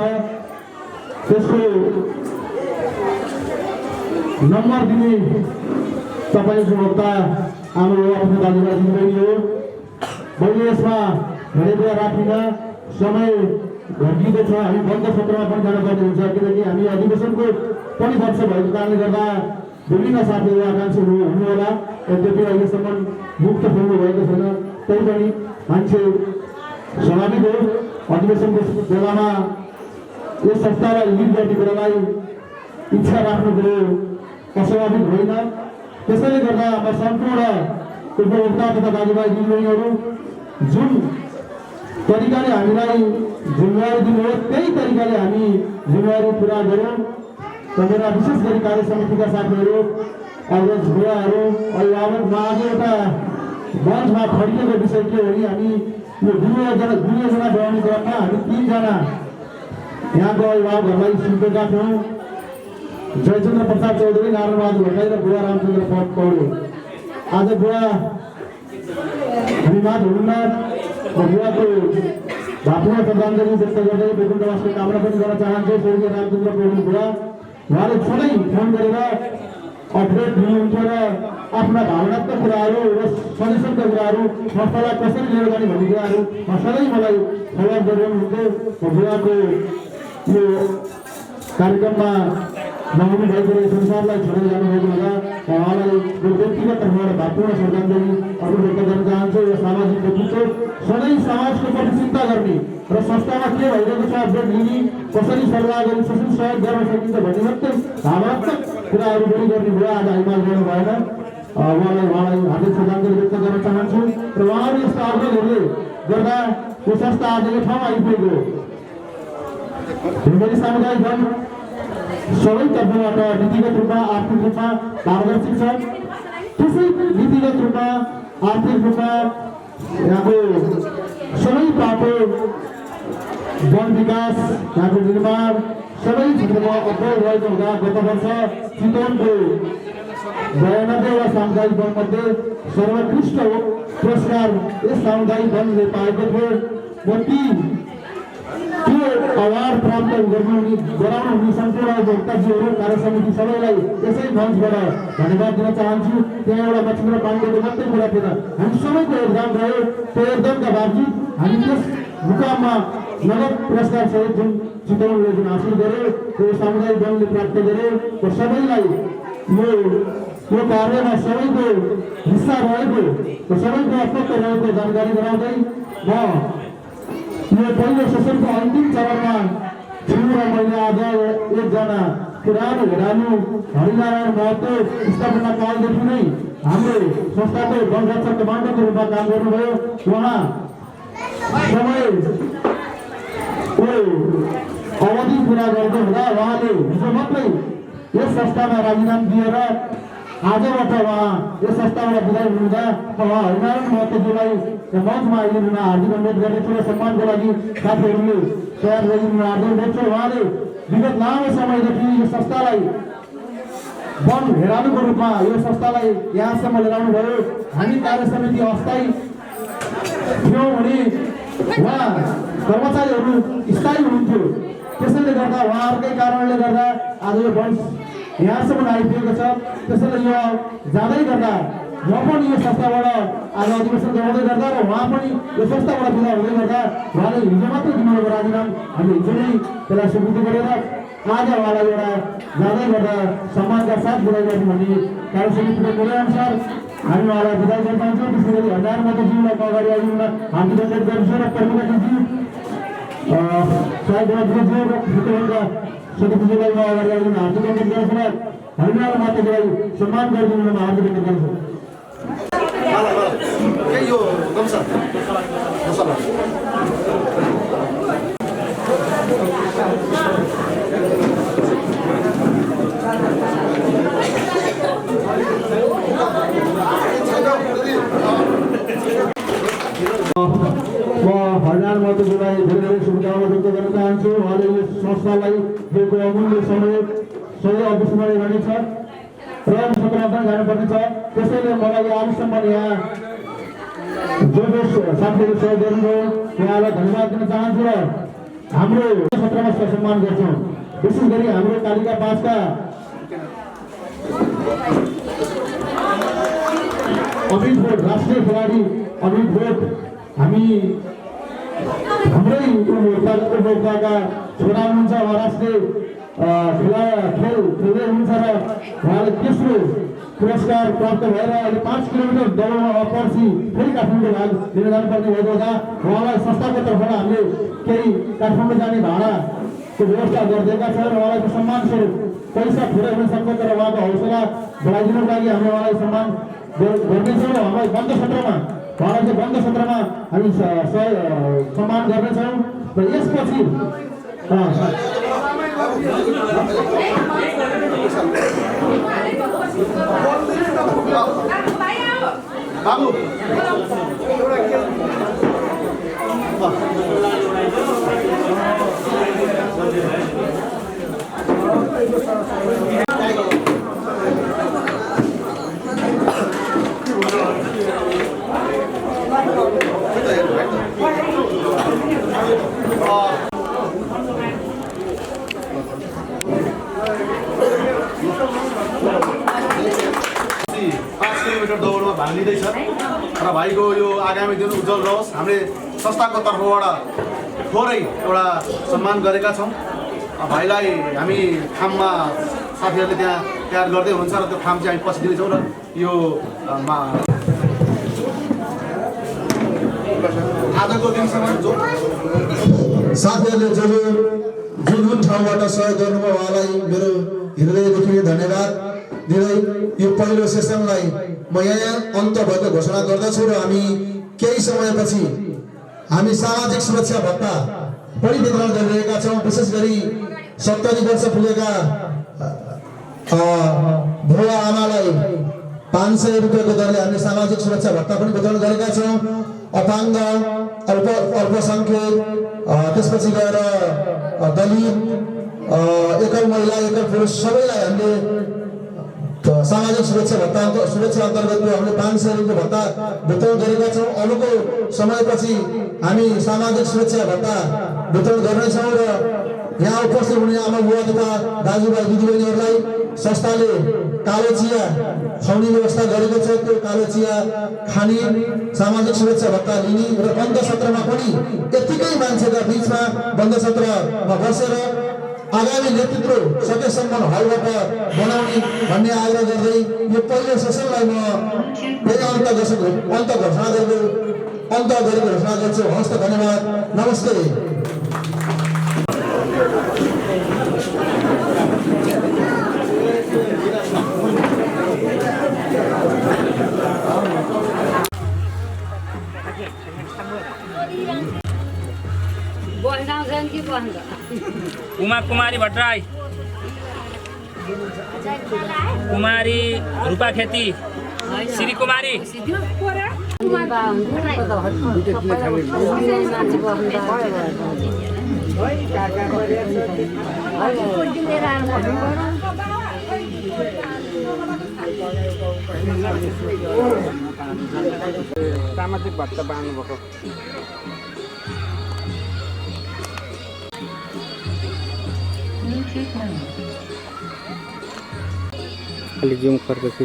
त्यसको नम्बर दिने तपाईँको वक्ता हाम्रो आफ्नो दाजुभाइ दिनुभयो हो। मैले यसमा धेरै कुरा राखिन समय घटिँदैछ। हामी बन्द सत्रमा पनि जानुपर्ने हुन्छ किनकि हामी अधिवेशनको पनि वर्ष भएको कारणले गर्दा विभिन्न साथीहरू आकाङ्क्षीहरू हुनुहोला। यद्यपि अहिलेसम्म मुक्त खोल्नु भएको छैन तैपनि मान्छे स्वाभाविक हो। अधिवेशनको बेलामा यस संस्थालाई लिड गर्ने कुरालाई इच्छा राख्नु कुरो अस्वाभाविक होइन। त्यसैले गर्दा म सम्पूर्ण उपभोक्ता तथा दाजुभाइ दिदीबहिनीहरू जुन तरिकाले हामीलाई जिम्मेवारी दिनुभयो त्यही तरिकाले हामी जिम्मेवारी पुरा गरौँ र मेरा विशेष गरी कार्य समितिका साथीहरू अग्रज बुढाहरू अभिभावक म आज एउटा मञ्चमा खडिएको विषय के हो भने हामी यो दुईजना बढाउने क्रममा हामी 3 जना यहाँको अभिभावकहरूलाई सुम्पेका थियौँ। जयचन्द्र प्रसाद चौधरी, नारायणबहादुर भट्टराई र बुढा रामचन्द्र पौडेल। आज बुढा हामी माथ हुनुहुन्न र बुढाको भावपूर्ण श्रद्धाञ्जलि व्यक्त गर्दै वैकुण्ठवासको कामना पनि गर्न चाहन्छु। स्वर्गीय रामचन्द्र पौडेल बुढा उहाँले सधैँ फोन गरेर अपडेट दिनुहुन्थ्यो र आफ्ना भावनात्मक कुराहरू र सजेसनका कुराहरू संस्थालाई कसरी लिएर जाने भन्ने कुराहरू सधैँ मलाई फलोअप गरिरहनुहुन्थ्यो। बुढाको यो कार्यक्रममा नहुनु भएको र संसारलाई छोडेर जानुभएको हुँदा उहाँलाई व्यक्तिगत तर्फबाट भावपूर्ण श्रद्धाञ्जलि अर्पण व्यक्त गर्न चाहन्छु। यो सामाजिक नेतृत्व सधैँ समाजको प्रति चिन्ता गर्ने र संस्थामा के भइरहेको छ अपडेट लिने, कसरी सल्लाह गरी कसरी सहयोग गर्न सकिन्छ भन्ने मात्रै भावनात्मक कुराहरू पनि गर्ने बुढा आज हिमाल गर्नु भएन। उहाँलाई हार्दिक श्रद्धाञ्जलि व्यक्त गर्न चाहन्छु र उहाँहरू यस्ता अवसरहरूले गर्दा यो संस्था आज यो ठाउँमा आइपुगेको हो। ढुङ्गेरी सामुदायिक वन सबै तर्फबाट नीतिगत रूपमा आर्थिक रूपमा पारदर्शी छ। त्यसै नीतिगत रूपमा आर्थिक रूपमा यहाँको सबै पाटो वन विकास, यहाँको निर्माण सबै क्षेत्रमा अव्वल रहेको हुँदा गत वर्ष चितवनको 92वटा सामुदायिक वनमध्ये सर्वोत्कृष्ट पुरस्कार यस सामुदायिक वनले पाएको थियो। त्यो अवार्ड प्राप्त गराउनुहुने सम्पूर्ण उपभोक्ताजीहरू, कार्य समिति सबैलाई यसै मञ्चबाट धन्यवाद दिन चाहन्छु। त्यहाँ एउटा मच्छिन्द्र पाण्डेको मात्रै कुरा थिएन, हामी सबैको योगदान रह्यो। त्यो योगदानका बावजुद हामी त्यस मुकाममा नगद पुरस्कार सहित जुन चितवनले जुन हासिल गर्यो त्यो सामुदायिक वनले प्राप्त गर्यो र सबैलाई यो कार्यमा सबैको हिस्सा रहेको र सबैको अस्तित्व रहेको जानकारी गराउँदै यो पहिलो सेसनको अन्तिम चरणमा छु र मैले आज एकजना पुरानो हेरानु हरिनारायण महतो स्थापना कालदेखि नै हाम्रो संस्थाको वनरक्षक कमान्डरको रूपमा काम गर्नुभयो। उहाँ समयको अवधि पुरा गर्दै हुँदा उहाँले हिजो मात्रै यस संस्थामा राजीनामा दिएर आजबाट उहाँ यस संस्थाबाट विदाई हुनुहुँदा उहाँ हरिनारायण महतोजीलाई मञ्चमा आइदिनुमा हार्दिक अनुरोध गर्दछु र सम्मानको लागि साथीहरूले तयार गरिदिनु हार्दिक अनुरोध छ। उहाँले विगत लामो समयदेखि यो संस्थालाई वन हेरानुको रूपमा यो संस्थालाई यहाँसम्म ल्याउनु भयो। हामी कार्य समिति अस्थायी थियौँ भने उहाँ कर्मचारीहरू स्थायी हुनुहुन्थ्यो। त्यसैले गर्दा उहाँहरूकै कारणले गर्दा आज यो वन यहाँसम्म आइपुगेको छ। त्यसैले यो जाँदै गर्दा म पनि यो संस्थाबाट आज अधिवेशन गराउँदै गर्दा र उहाँ पनि यो संस्थाबाट विदा हुँदै गर्दा उहाँले हिजो मात्रै दिनुभएको राजीनामा हामीले हिजो नै त्यसलाई स्वीकृति गरेर आज उहाँलाई एउटा जाँदै गर्दा सम्मानका साथ विदाई गर्ने भन्ने कार्य समितिको निर्णयअनुसार हामी उहाँलाई विदाई गर्न चाहन्छौँ। विशेष गरी हरिनारायण महतोज्यूलाई अगाडि आइदिनुमा हार्दिक अनुरोध गर्छु र प्रमुखज्यू सायद विरोधज्यू र चितवनका सदस्यज्यूलाई म अगाडि आइदिन हार्दिक अनुरोध गर्छु र हरिनारायण महतोज्यूलाई सम्मान गरिदिनुमा हार्दिक अनुरोध गर्छु। यो गम्सा म हरिनारायण महतोज्यूलाई धेरै धेरै शुभकामना व्यक्त गर्न चाहन्छु। उहाँले यो संस्थालाई दिएको अमूल्य समय सही अवधिसम्म रहनेछ र सत्रमा पनि जानुपर्नेछ। त्यसैले मलाई आजसम्म यहाँ जो साथीहरू सहयोग गर्नुभयो उहाँलाई धन्यवाद दिन चाहन्छु र हाम्रो सत्रमा सम्मान गर्छौँ। विशेष गरी हाम्रो कालिका 5का अमित भोट राष्ट्रिय खेलाडी अमित भोट हामी हाम्रै उपभोक्ताका छोरा हुनुहुन्छ। उहाँ राष्ट्रिय खेल खेल्दै हुनुहुन्छ र उहाँले तेस्रो पुरस्कार प्राप्त भएर अहिले 5 किलोमिटर दौडमा पर्सी फेरि काठमाडौँ भाग लिन जानुपर्ने भएको हुँदा उहाँलाई संस्थाको तर्फबाट हामीले केही काठमाडौँ जाने भाडाको व्यवस्था गरिदिएका छौँ र उहाँलाई सम्मान स्वरूप पैसा थोरै हुन सक्छ तर उहाँको हौसला बढाइदिनुको लागि हामीले उहाँलाई सम्मान गर्नेछौँ र हामीलाई बन्द सत्रमा उहाँलाई चाहिँ बन्द सत्रमा हामी सम्मान गर्नेछौँ र यसपछि बाबु दौडमा भाग लिँदैछ र भाइको यो आगामी दिन उज्जवल रहोस्। हामीले संस्थाको तर्फबाट थोरै एउटा सम्मान गरेका छौँ। भाइलाई हामी फार्ममा साथीहरूले त्यहाँ तयार गर्दै हुनुहुन्छ र त्यो फार्म चाहिँ हामी पछि दिनेछौँ र यो आजको दिनसम्म जो साथीहरूले जुन ठाउँबाट सहयोग गर्नुभयो उहाँलाई मेरो हृदयदेखि धन्यवाद दिँदै यो पहिलो सेसनलाई म यहाँ अन्त भएको घोषणा गर्दछु र हामी केही समयपछि हामी सामाजिक सुरक्षा भत्ता पनि वितरण गरिरहेका छौँ। विशेष गरी 70 वर्ष पुगेका बुवा आमालाई 500 रुपियाँको दरले हामीले सामाजिक सुरक्षा भत्ता पनि वितरण गरेका छौँ। अपाङ्ग अल्पसङ्ख्यक त्यसपछि गएर दलित एकल महिला एकल पुरुष सबैलाई हामीले सामाजिक सुरक्षा भत्ता अन्तर्गतको हामीले 500 रुपियाँ भत्ता वितरण गरेका छौँ। अबको समयपछि हामी सामाजिक सुरक्षा भत्ता वितरण गर्नेछौँ र यहाँ उपस्थित हुने आमा बुवा तथा दाजुभाइ दिदीबहिनीहरूलाई संस्थाले कालो चिया खुवाउने व्यवस्था गरेको छ। त्यो कालो चिया खाने सामाजिक सुरक्षा भत्ता लिने र बन्द सत्रमा पनि यतिकै मान्छेका बिचमा बन्द सत्रमा बसेर आगामी नेतृत्व सकेसम्म हलबाट बनाउने भन्ने आग्रह गर्दै यो पहिलो सेसनलाई म फेरि अन्त घोषणा गर्छु। हस्त धन्यवाद, नमस्ते। उमा कुमारी भट्टराई, कुमारी रूपा खेती, श्री कुमारी सामाजिक भत्ता पाउनु भएको खाली जुम करके